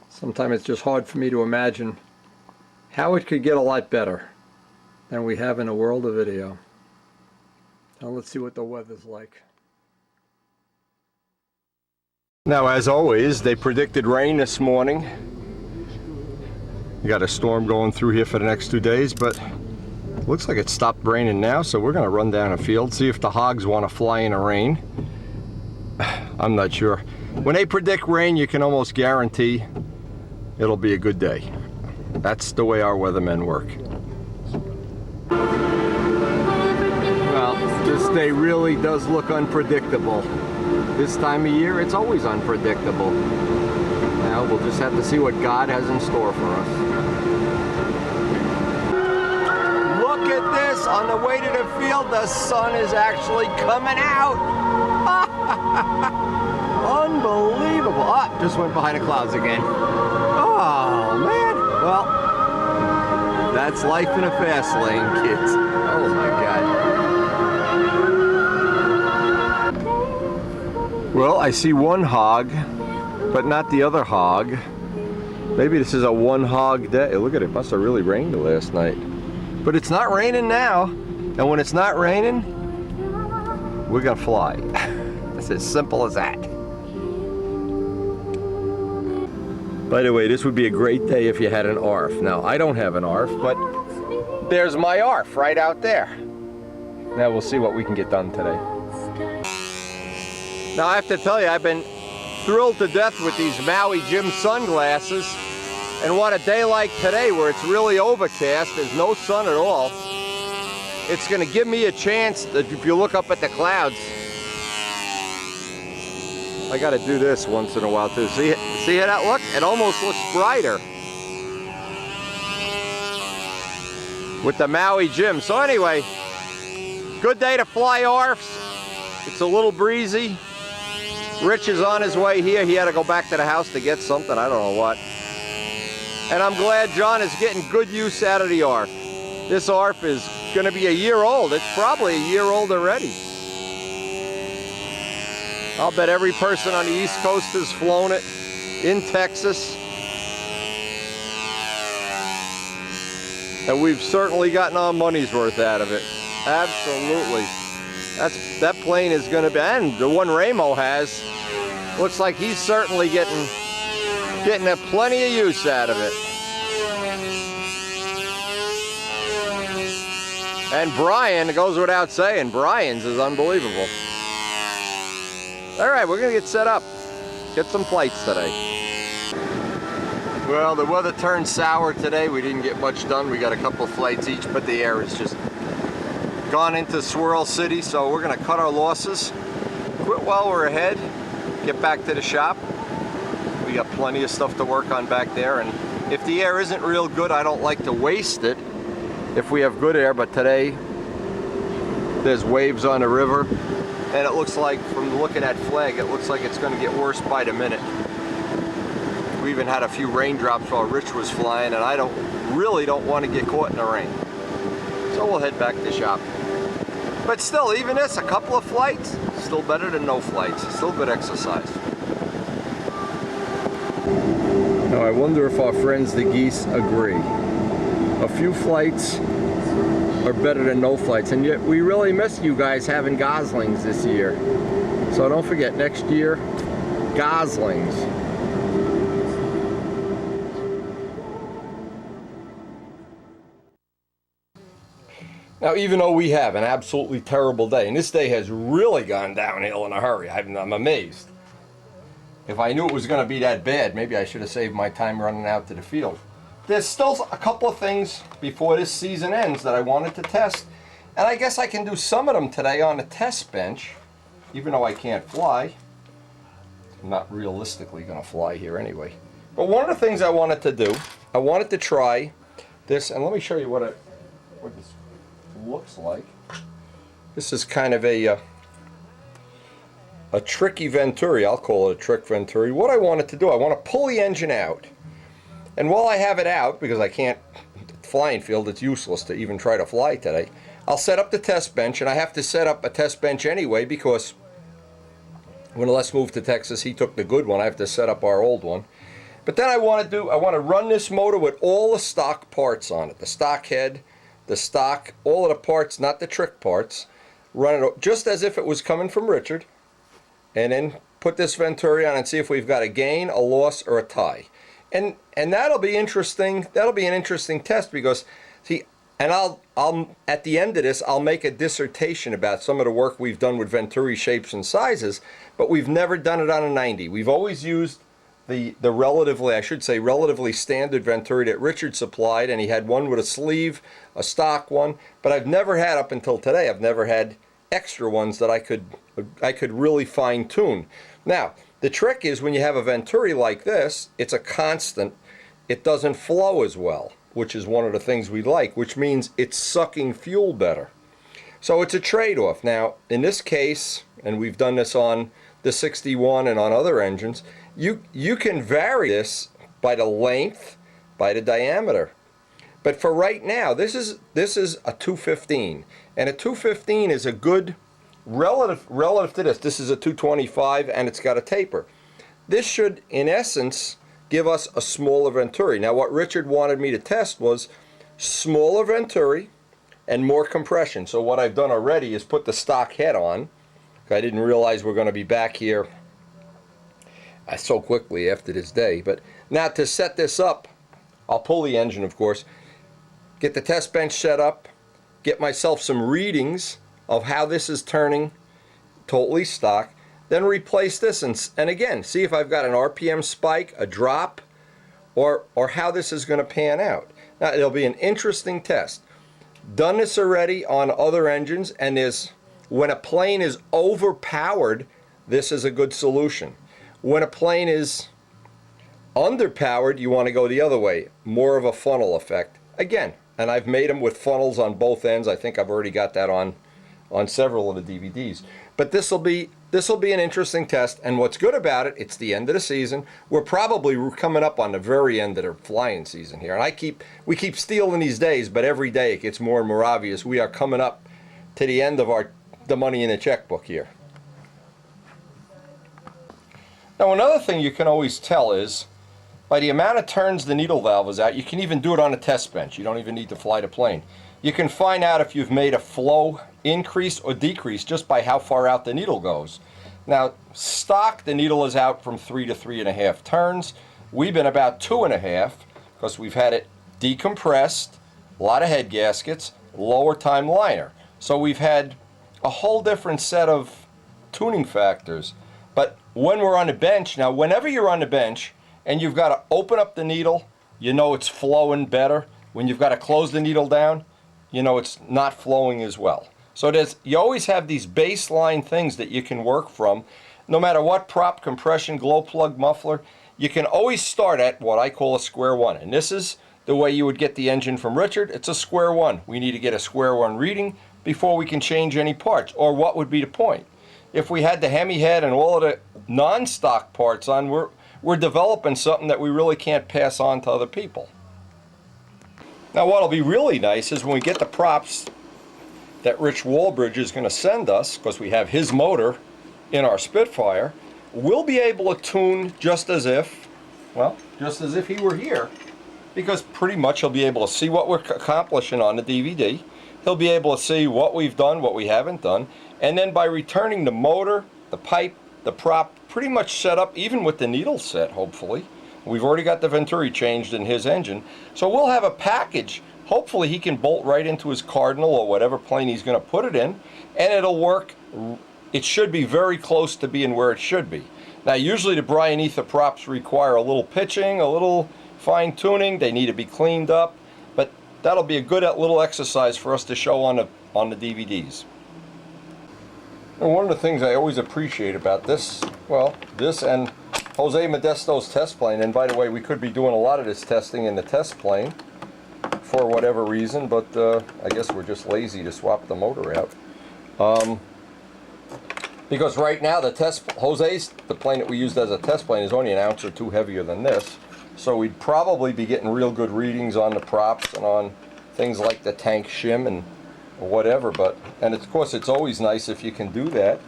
Sometimes it's just hard for me to imagine how it could get a lot better than we have in a world of video. Now let's see what the weather's like. Now, as always, they predicted rain this morning. We got a storm going through here for the next 2 days, but looks like it stopped raining now, so we're gonna run down a field, see if the hogs want to fly in the rain. I'm not sure. When they predict rain, you can almost guarantee it'll be a good day. That's the way our weathermen work. Well, this day really does look unpredictable. This time of year, it's always unpredictable. Now, we'll just have to see what God has in store for us. Look at this! On the way to the field, the sun is actually coming out! Unbelievable! Ah, just went behind the clouds again. Oh, man! Well, that's life in a fast lane, kids. Oh my God. Well, I see one hog, but not the other hog. Maybe this is a one hog day. Look at it, must have really rained last night. But it's not raining now. And when it's not raining, we're gonna fly. It's as simple as that. By the way, this would be a great day if you had an ARF. Now, I don't have an ARF, but there's my ARF right out there. Now we'll see what we can get done today. Now I have to tell you, I've been thrilled to death with these Maui Jim sunglasses. And what a day like today where it's really overcast, there's no sun at all. It's gonna give me a chance that if you look up at the clouds, I gotta do this once in a while too. See how that look? It almost looks brighter with the Maui Jim. So anyway, good day to fly ARFs. It's a little breezy. Rich is on his way here. He had to go back to the house to get something, I don't know what. And I'm glad John is getting good use out of the ARF. This ARF is gonna be a year old. It's probably a year old already. I'll bet every person on the East Coast has flown it, in Texas. And we've certainly gotten our money's worth out of it. Absolutely. That plane is gonna be, and the one Ramo has, looks like he's certainly getting a plenty of use out of it. And Brian, it goes without saying, Brian's is unbelievable. All right, we're gonna get set up. Get some flights today. Well, the weather turned sour today. We didn't get much done. We got a couple of flights each, but the air is just gone into Swirl City, so we're gonna cut our losses, quit while we're ahead, get back to the shop. We got plenty of stuff to work on back there, and if the air isn't real good, I don't like to waste it if we have good air, but today there's waves on the river, and it looks like, from looking at flag, it looks like it's going to get worse by the minute. We even had a few raindrops while Rich was flying, and I really don't want to get caught in the rain. So we'll head back to the shop. But still, even this, a couple of flights, still better than no flights. Still good exercise. Now I wonder if our friends the geese agree. A few flights are better than no flights, and yet we really miss you guys having goslings this year. So don't forget, next year, goslings. Now, even though we have an absolutely terrible day, and this day has really gone downhill in a hurry, I'm amazed. If I knew it was going to be that bad, maybe I should have saved my time running out to the field. There's still a couple of things before this season ends that I wanted to test, and I guess I can do some of them today on the test bench, even though I can't fly. I'm not realistically going to fly here anyway. But one of the things I wanted to do, I wanted to try this, and let me show you what this looks like. This is kind of a tricky Venturi. I'll call it a trick Venturi. What I wanted to do, I want to pull the engine out. And while I have it out, because I can't, flying field, it's useless to even try to fly today, I'll set up the test bench, and I have to set up a test bench anyway because when Les moved to Texas, he took the good one. I have to set up our old one. But then I want to run this motor with all the stock parts on it. The stock head, the stock, all of the parts, not the trick parts. Run it just as if it was coming from Richard. And then put this Venturi on and see if we've got a gain, a loss, or a tie. and that'll be interesting. That'll be an interesting test because, see, and I'll at the end of this, I'll make a dissertation about some of the work we've done with Venturi shapes and sizes, but we've never done it on a 90. We've always used the relatively, I should say, relatively standard Venturi that Richard supplied, and he had one with a sleeve, a stock one, but I've never had, up until today, I've never had extra ones that I could really fine tune. Now, the trick is when you have a Venturi like this, it's a constant, it doesn't flow as well, which is one of the things we like, which means it's sucking fuel better. So it's a trade-off. Now, in this case, and we've done this on the 61 and on other engines, you can vary this by the length, by the diameter. But for right now, this is a 215, and a 215 is a good relative to this. This is a 225, and it's got a taper. This should, in essence, give us a smaller Venturi. Now, what Richard wanted me to test was smaller Venturi and more compression. So what I've done already is put the stock head on. I didn't realize we're going to be back here so quickly after this day. But now to set this up, I'll pull the engine, of course, get the test bench set up, get myself some readings of how this is turning totally stock, then replace this and again, see if I've got an RPM spike, a drop, or how this is going to pan out. Now, it'll be an interesting test. Done this already on other engines, and when a plane is overpowered, this is a good solution. When a plane is underpowered, you want to go the other way, more of a funnel effect. Again, and I've made them with funnels on both ends. I think I've already got that on several of the DVDs. But this will be an interesting test, and what's good about it, it's the end of the season. We're coming up on the very end of the flying season here, and we keep stealing these days, but every day it gets more and more obvious we are coming up to the end of the money in the checkbook here. Now, another thing you can always tell is by the amount of turns the needle valve is out. You can even do it on a test bench. You don't even need to fly the plane. You can find out if you've made a flow increase or decrease just by how far out the needle goes. Now, stock, the needle is out from 3 to 3.5 turns. We've been about 2.5 because we've had it decompressed, a lot of head gaskets, lower time liner. So we've had a whole different set of tuning factors. But when we're on the bench, now whenever you're on the bench and you've got to open up the needle, you know it's flowing better. When you've got to close the needle down, you know it's not flowing as well. So you always have these baseline things that you can work from. No matter what prop, compression, glow plug, muffler, you can always start at what I call a square one. And this is the way you would get the engine from Richard. It's a square one. We need to get a square one reading before we can change any parts. Or what would be the point? If we had the Hemi head and all of the non-stock parts on, we're developing something that we really can't pass on to other people. Now, what'll be really nice is when we get the props that Rich Walbridge is going to send us, because we have his motor in our Spitfire, we'll be able to tune just as if he were here, because pretty much he'll be able to see what we're accomplishing on the DVD. He'll be able to see what we've done, what we haven't done, and then by returning the motor, the pipe, the prop, pretty much set up, even with the needle set, hopefully. We've already got the Venturi changed in his engine, so we'll have a package. Hopefully he can bolt right into his Cardinal or whatever plane he's going to put it in, and it'll work. It should be very close to being where it should be. Now, usually the Brian Ether props require a little pitching, a little fine tuning. They need to be cleaned up, but that'll be a good little exercise for us to show on the DVDs. And one of the things I always appreciate about this and Jose Modesto's test plane, and by the way, we could be doing a lot of this testing in the test plane for whatever reason, but I guess we're just lazy to swap the motor out. Because right now the plane that we used as a test plane is only an ounce or two heavier than this, so we'd probably be getting real good readings on the props and on things like the tank shim and whatever. And of course it's always nice if you can do that,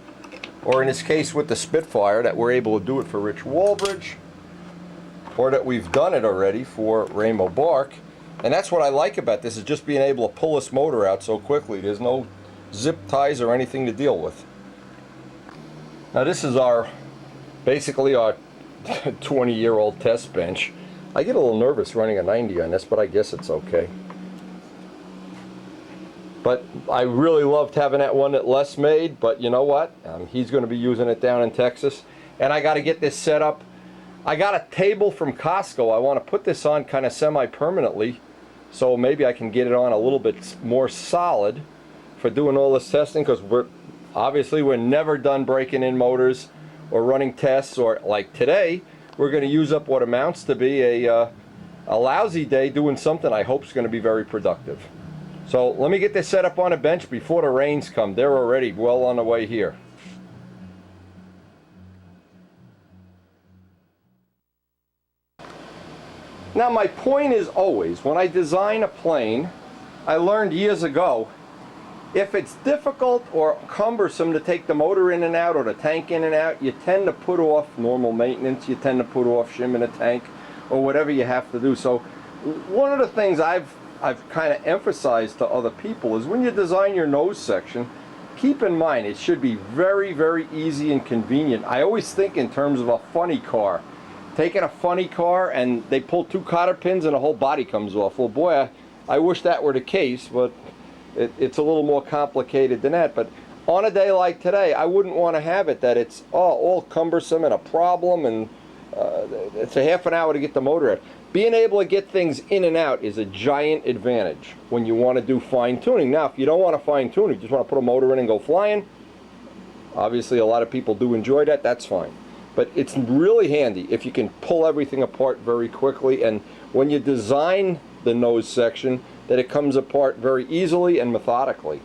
or in this case with the Spitfire, that we're able to do it for Rich Walbridge, or that we've done it already for Ramo Bark. And that's what I like about this, is just being able to pull this motor out so quickly. There's no zip ties or anything to deal with. Now, this is basically our 20-year-old test bench. I get a little nervous running a 90 on this, but I guess it's okay. But I really loved having that one that Les made, but you know what? He's going to be using it down in Texas. And I got to get this set up. I got a table from Costco. I want to put this on kind of semi-permanently, so maybe I can get it on a little bit more solid for doing all this testing, because we're never done breaking in motors or running tests, or like today, we're going to use up what amounts to be a lousy day doing something I hope is going to be very productive. So let me get this set up on a bench before the rains come. They're already well on the way here. Now my point is always, when I design a plane, I learned years ago, if it's difficult or cumbersome to take the motor in and out or the tank in and out, you tend to put off normal maintenance, you tend to put off shimming a tank or whatever you have to do. So one of the things I've kind of emphasized to other people is when you design your nose section, keep in mind it should be very, very easy and convenient. I always think in terms of a funny car. Taking a funny car and they pull 2 cotter pins and the whole body comes off. Well, boy, I wish that were the case, but it's a little more complicated than that. But on a day like today, I wouldn't want to have it that it's all cumbersome and a problem, and it's a half an hour to get the motor out. Being able to get things in and out is a giant advantage when you want to do fine tuning. Now, if you don't want to fine tune, you just want to put a motor in and go flying, obviously a lot of people do enjoy that, that's fine. But it's really handy if you can pull everything apart very quickly, and when you design the nose section, that it comes apart very easily and methodically.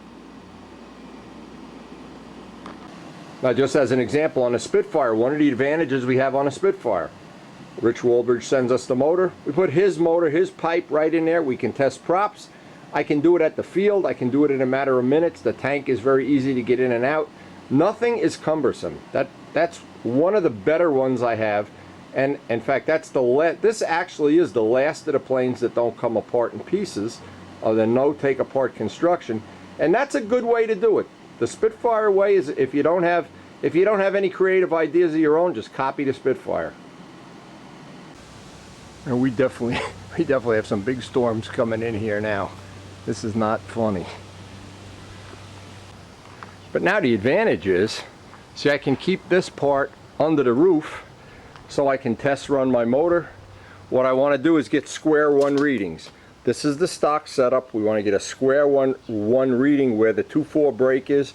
Now, just as an example, on a Spitfire, one of the advantages we have on a Spitfire, Rich Walbridge sends us the motor. We put his motor, his pipe right in there. We can test props. I can do it at the field. I can do it in a matter of minutes. The tank is very easy to get in and out. Nothing is cumbersome. That's one of the better ones I have, and in fact this actually is the last of the planes that don't come apart in pieces, of the no take apart construction, and that's a good way to do it. The Spitfire way is, if you don't have any creative ideas of your own, just copy the Spitfire. And we definitely have some big storms coming in here now. This is not funny. But now the advantage is, see, I can keep this part under the roof so I can test run my motor. What I want to do is get square one readings. This is the stock setup. We want to get a square one reading where the 2.4 brake is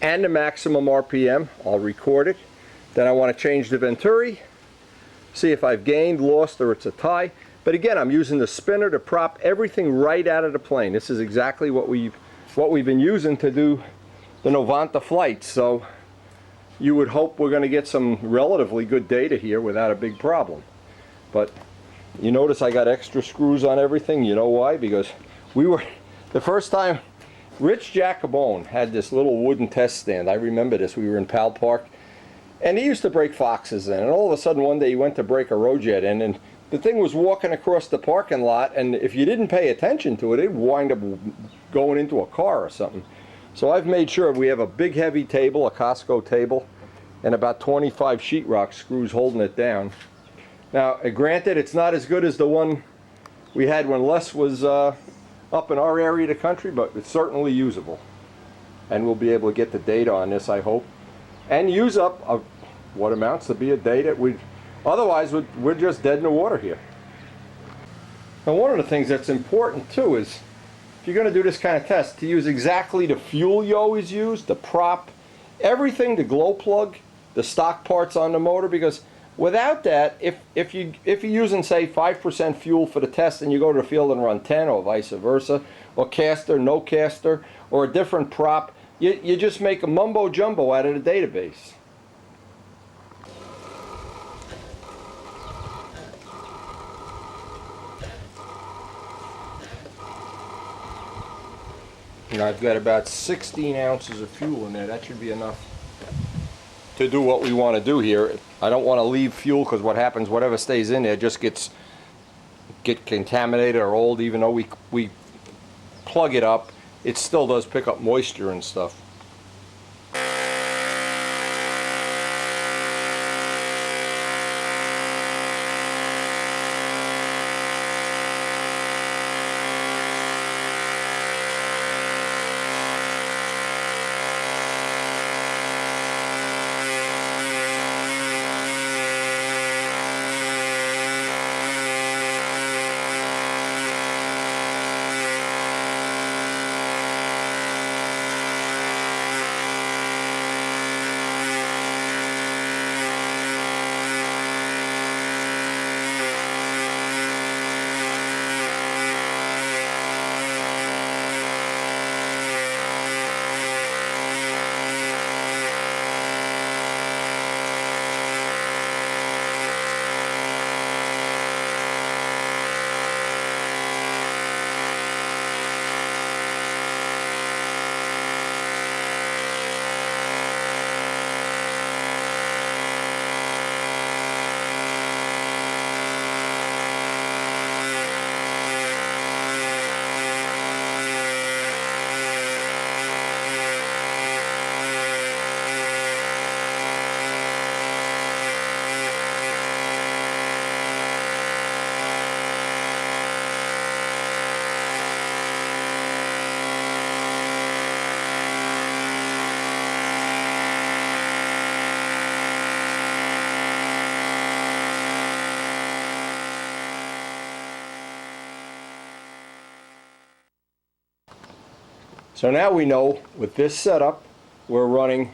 and the maximum RPM. I'll record it. Then I want to change the Venturi, see if I've gained, lost, or it's a tie. But again, I'm using the spinner to prop everything right out of the plane. This is exactly what we've been using to do the Novanta flights, so you would hope we're going to get some relatively good data here without a big problem. But you notice I got extra screws on everything. You know why? Because the first time Rich Jacobone had this little wooden test stand. I remember this. We were in Pal Park, and he used to break Foxes in, and all of a sudden one day he went to break a Rojet in, and the thing was walking across the parking lot, and if you didn't pay attention to it, it'd wind up going into a car or something. So I've made sure we have a big heavy table, a Costco table, and about 25 sheetrock screws holding it down. Now, granted, it's not as good as the one we had when Les was up in our area of the country, but it's certainly usable. And we'll be able to get the data on this, I hope, and use up what amounts to be a day that otherwise we're just dead in the water here. Now, one of the things that's important too is, if you're going to do this kind of test, to use exactly the fuel you always use, the prop, everything, the glow plug, the stock parts on the motor, because without that, if you're using, say, 5% fuel for the test and you go to the field and run 10 or vice versa, or caster, no caster, or a different prop, you just make a mumbo jumbo out of the database. And I've got about 16 ounces of fuel in there. That should be enough to do what we want to do here. I don't want to leave fuel, because what happens, whatever stays in there just get contaminated or old. Even though we plug it up, it still does pick up moisture and stuff. So now we know with this setup, we're running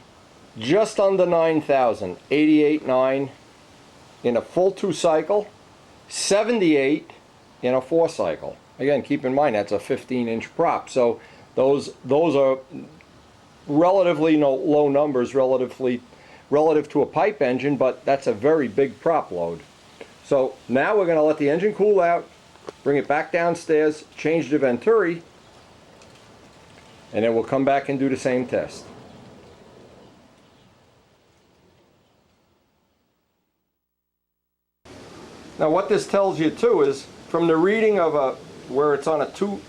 just under 9,000, 88.9 in a full 2 cycle, 78 in a 4 cycle. Again, keep in mind that's a 15-inch prop, so those are relatively low numbers relative to a pipe engine, but that's a very big prop load. So now we're going to let the engine cool out, bring it back downstairs, change the Venturi, and then we'll come back and do the same test. Now what this tells you too is from the reading of where it's on a two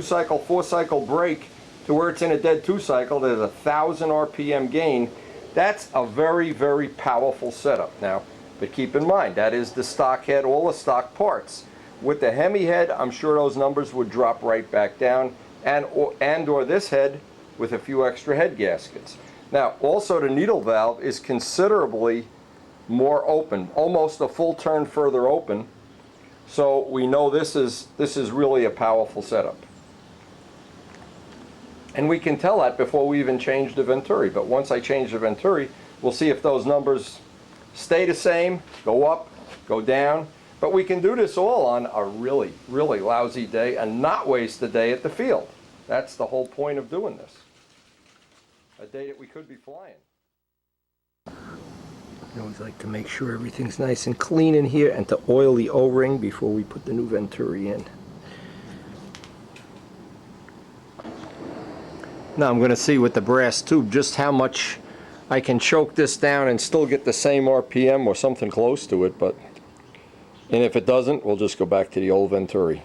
cycle, 4 cycle brake to where it's in a dead 2 cycle, there's 1,000 RPM gain. That's a very, very powerful setup. Now, but keep in mind, that is the stock head, all the stock parts. With the Hemi head, I'm sure those numbers would drop right back down, and or this head with a few extra head gaskets. Now, also the needle valve is considerably more open, almost a full turn further open. So we know this is really a powerful setup. And we can tell that before we even change the Venturi. But once I change the Venturi, we'll see if those numbers stay the same, go up, go down. But we can do this all on a really, really lousy day and not waste a day at the field. That's the whole point of doing this. A day that we could be flying. I always like to make sure everything's nice and clean in here and to oil the O-ring before we put the new Venturi in. Now I'm going to see with the brass tube just how much I can choke this down and still get the same RPM or something close to it, and if it doesn't, we'll just go back to the old Venturi.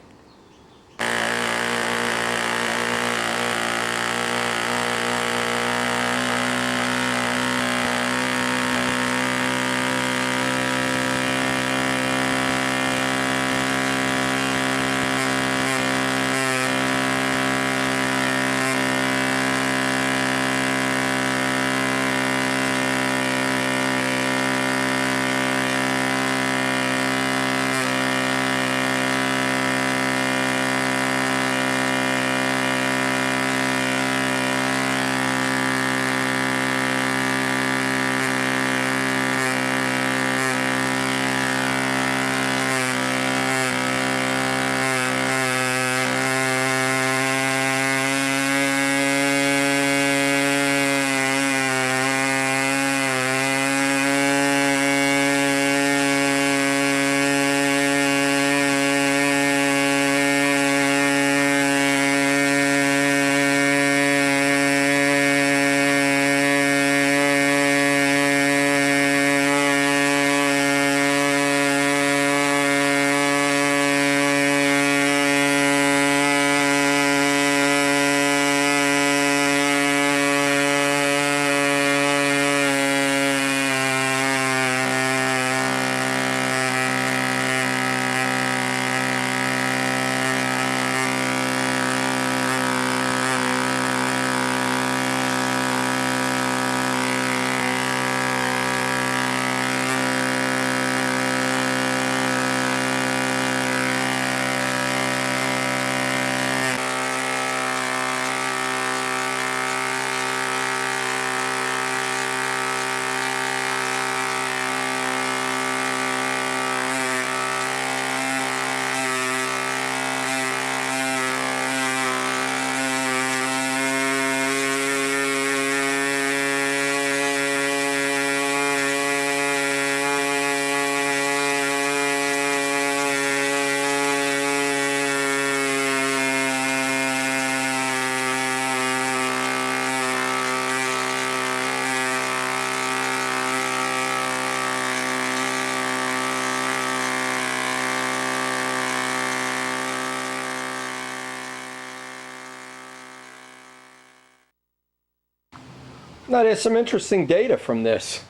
Now there's some interesting data from this.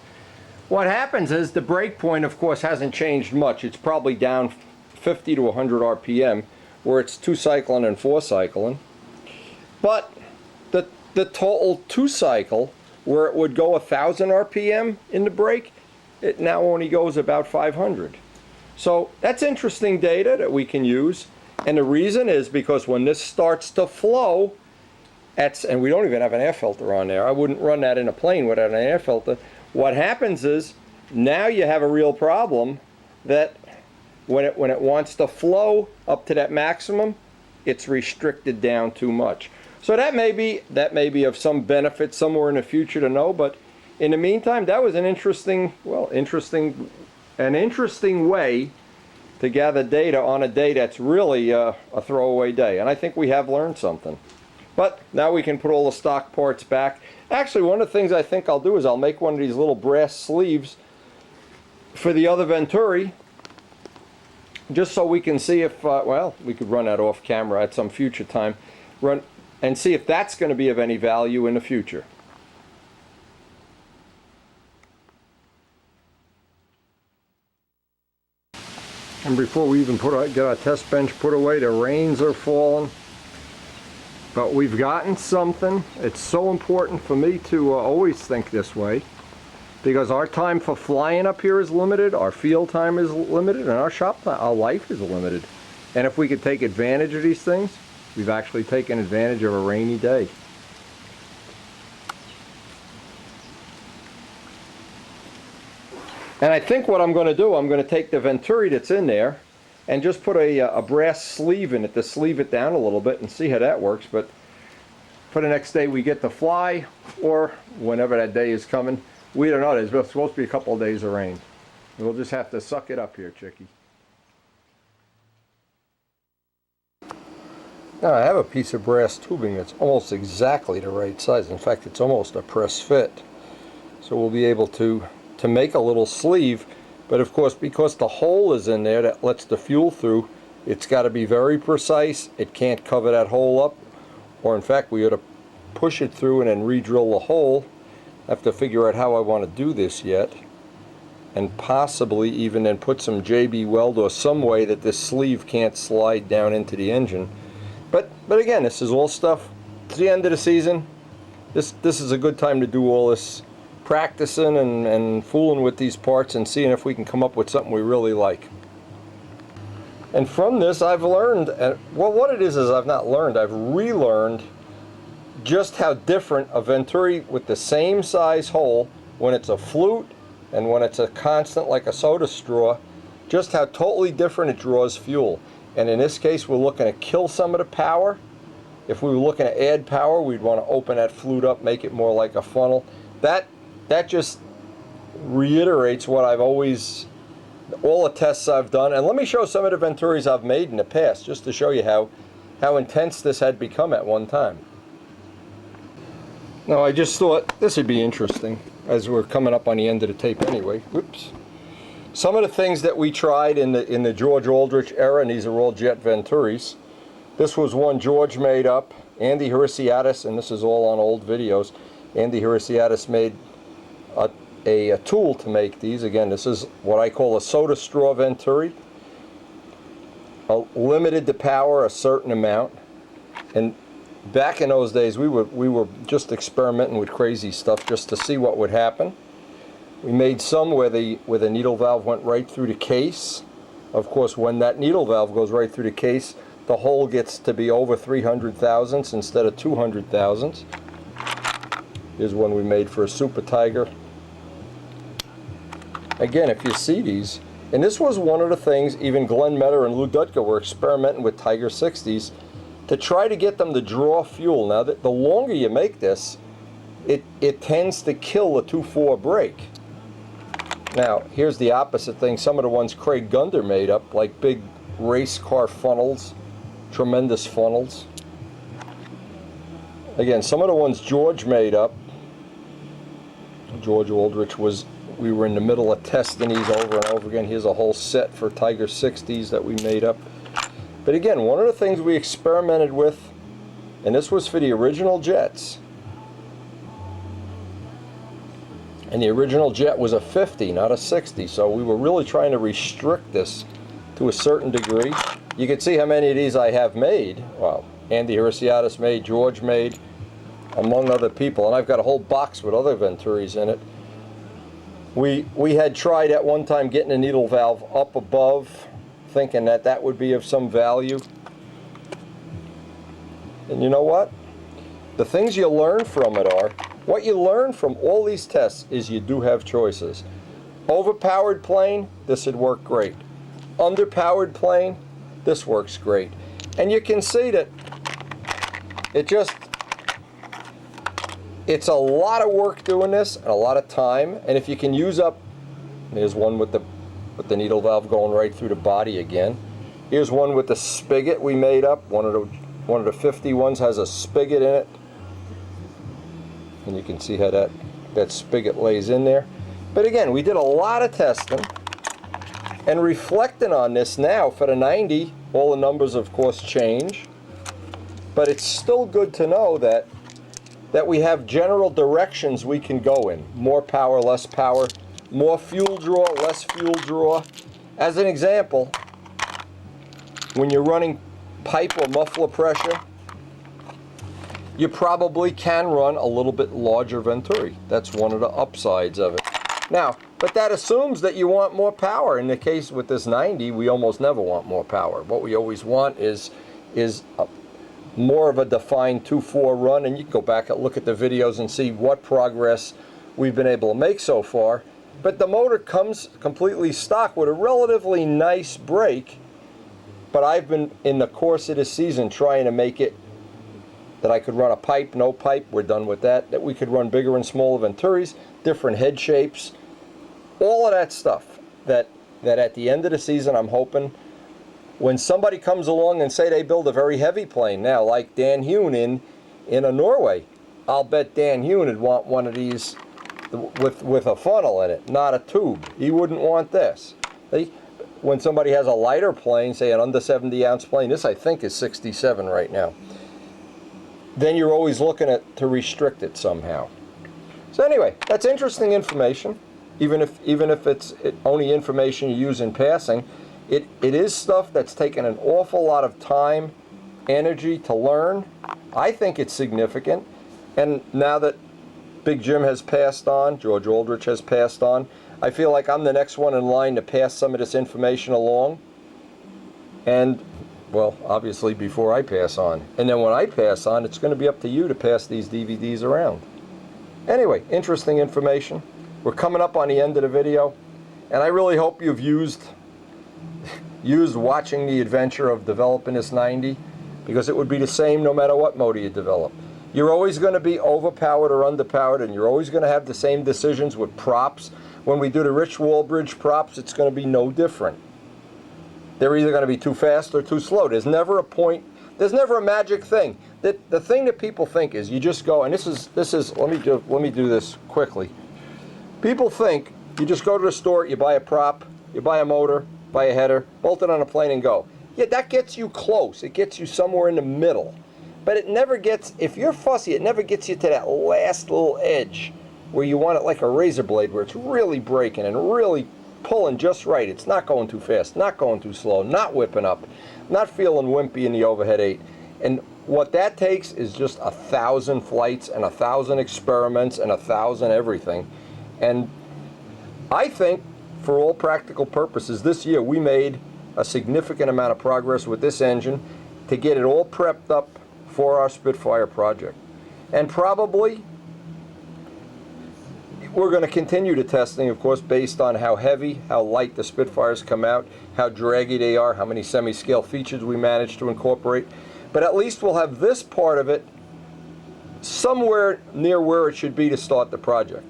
What happens is the brake point, of course, hasn't changed much. It's probably down 50 to 100 RPM, where it's 2 cycling and 4 cycling. But the total 2 cycle, where it would go 1,000 RPM in the brake, it now only goes about 500. So that's interesting data that we can use. And the reason is because when this starts to flow, and we don't even have an air filter on there. I wouldn't run that in a plane without an air filter. What happens is now you have a real problem that when it wants to flow up to that maximum, it's restricted down too much. So that may be of some benefit somewhere in the future to know, but in the meantime, that was an interesting way to gather data on a day that's really a throwaway day. And I think we have learned something. But now we can put all the stock parts back. Actually, one of the things I think I'll do is I'll make one of these little brass sleeves for the other Venturi, just so we can see if, well, we could run that off camera at some future time, run and see if that's going to be of any value in the future. And before we even get our test bench put away, the rains are falling. But we've gotten something. It's so important for me to always think this way, because our time for flying up here is limited, our field time is limited, and our shop time, our life is limited. And if we could take advantage of these things, we've actually taken advantage of a rainy day. And I think what I'm going to do, I'm going to take the Venturi that's in there and just put a brass sleeve in it to sleeve it down a little bit and see how that works. But for the next day we get to fly, or whenever that day is coming, we don't know. There's supposed to be a couple of days of rain. We'll just have to suck it up here, Chicky. Now I have a piece of brass tubing that's almost exactly the right size. In fact, it's almost a press fit. So we'll be able to make a little sleeve, but of course, because the hole is in there that lets the fuel through, it's got to be very precise. It can't cover that hole up, or in fact we ought to push it through and then re-drill the hole. I have to figure out how I want to do this yet, and possibly even then put some JB Weld or some way that this sleeve can't slide down into the engine. But again, this is all stuff. It's the end of the season. This is a good time to do all this practicing and fooling with these parts and seeing if we can come up with something we really like. And from this I've learned, well, what it is I've not learned, I've relearned just how different a Venturi with the same size hole, when it's a flute and when it's a constant like a soda straw, just how totally different it draws fuel. And in this case we're looking to kill some of the power. If we were looking to add power, we'd want to open that flute up, make it more like a funnel. That just reiterates what I've always, all the tests I've done. And let me show some of the Venturis I've made in the past, just to show you how intense this had become at one time. Now I just thought this would be interesting, as we're coming up on the end of the tape anyway. Whoops. Some of the things that we tried in the George Aldrich era, and these are all jet Venturis. This was one George made up, Andy Hirsiadis, and this is all on old videos. Andy Hirsiadis made a tool to make these. Again, this is what I call a soda straw Venturi. Limited to power a certain amount. And back in those days, we were just experimenting with crazy stuff just to see what would happen. We made some where the needle valve went right through the case. Of course, when that needle valve goes right through the case, the hole gets to be over 300 thousandths instead of 200 thousandths. Here's one we made for a Super Tiger. Again, if you see these, and this was one of the things even Glenn Metter and Lou Dutka were experimenting with Tiger 60s to try to get them to draw fuel. Now, the longer you make this, it tends to kill the 2.4 brake. Now, here's the opposite thing. Some of the ones Craig Gunder made up, like big race car funnels, tremendous funnels. Again, some of the ones George made up, George Aldrich we were in the middle of testing these over and over again. Here's a whole set for Tiger 60s that we made up. But again, one of the things we experimented with, and this was for the original jets, and the original jet was a 50, not a 60, so we were really trying to restrict this to a certain degree. You can see how many of these I have made. Well, Andy Hirsiadis made, George made, among other people, and I've got a whole box with other Venturis in it. We had tried at one time getting a needle valve up above, thinking that would be of some value. And you know what? the things you learn from it are, what you learn from all these tests is you do have choices. Overpowered plane, this would work great. Underpowered plane, this works great. And you can see that it's a lot of work doing this and a lot of time. And if you can use up, there's one with the needle valve going right through the body again. Here's one with the spigot we made up. One of the 50 ones has a spigot in it. And you can see how that spigot lays in there. But again, we did a lot of testing. And reflecting on this now for the 90, all the numbers of course change. But it's still good to know that we have general directions we can go in. More power, less power, more fuel draw, less fuel draw. As an example, when you're running pipe or muffler pressure, you probably can run a little bit larger Venturi. That's one of the upsides of it. Now, but that assumes that you want more power. In the case with this 90, we almost never want more power. What we always want is more of a defined 2.4 run, and you can go back and look at the videos and see what progress we've been able to make so far. But the motor comes completely stock with a relatively nice brake, but I've been, in the course of this season, trying to make it that I could run a pipe, no pipe, we're done with that, that we could run bigger and smaller Venturis, different head shapes, all of that stuff, that at the end of the season I'm hoping when somebody comes along and say they build a very heavy plane now, like Dan Hune in Norway, I'll bet Dan Hune would want one of these with a funnel in it, not a tube. He wouldn't want this. When somebody has a lighter plane, say an under 70 ounce plane, this I think is 67 right now, then you're always looking to restrict it somehow. So anyway, that's interesting information. Even if it's only information you use in passing, it is stuff that's taken an awful lot of time, energy to learn. I think it's significant. And now that Big Jim has passed on, George Aldrich has passed on, I feel like I'm the next one in line to pass some of this information along. And, well, obviously before I pass on. And then when I pass on, it's going to be up to you to pass these DVDs around. Anyway, interesting information. We're coming up on the end of the video, and I really hope you've used watching the adventure of developing this 90, because it would be the same no matter what motor you develop. You're always going to be overpowered or underpowered, and you're always going to have the same decisions with props. When we do the Rich Walbridge props, it's going to be no different. They're either going to be too fast or too slow. There's never a point, there's never a magic thing. The thing that people think is you just go, and this is let me do this quickly. People think you just go to the store, you buy a prop, you buy a motor, buy a header, bolt it on a plane and go. Yeah, that gets you close. It gets you somewhere in the middle. But it never gets, if you're fussy, it never gets you to that last little edge where you want it like a razor blade, where it's really breaking and really pulling just right. It's not going too fast, not going too slow, not whipping up, not feeling wimpy in the overhead 8. And what that takes is just 1,000 flights and 1,000 experiments and 1,000 everything. And I think, for all practical purposes, this year we made a significant amount of progress with this engine to get it all prepped up for our Spitfire project. And probably we're going to continue the testing, of course, based on how heavy, how light the Spitfires come out, how draggy they are, how many semi-scale features we managed to incorporate. But at least we'll have this part of it somewhere near where it should be to start the project.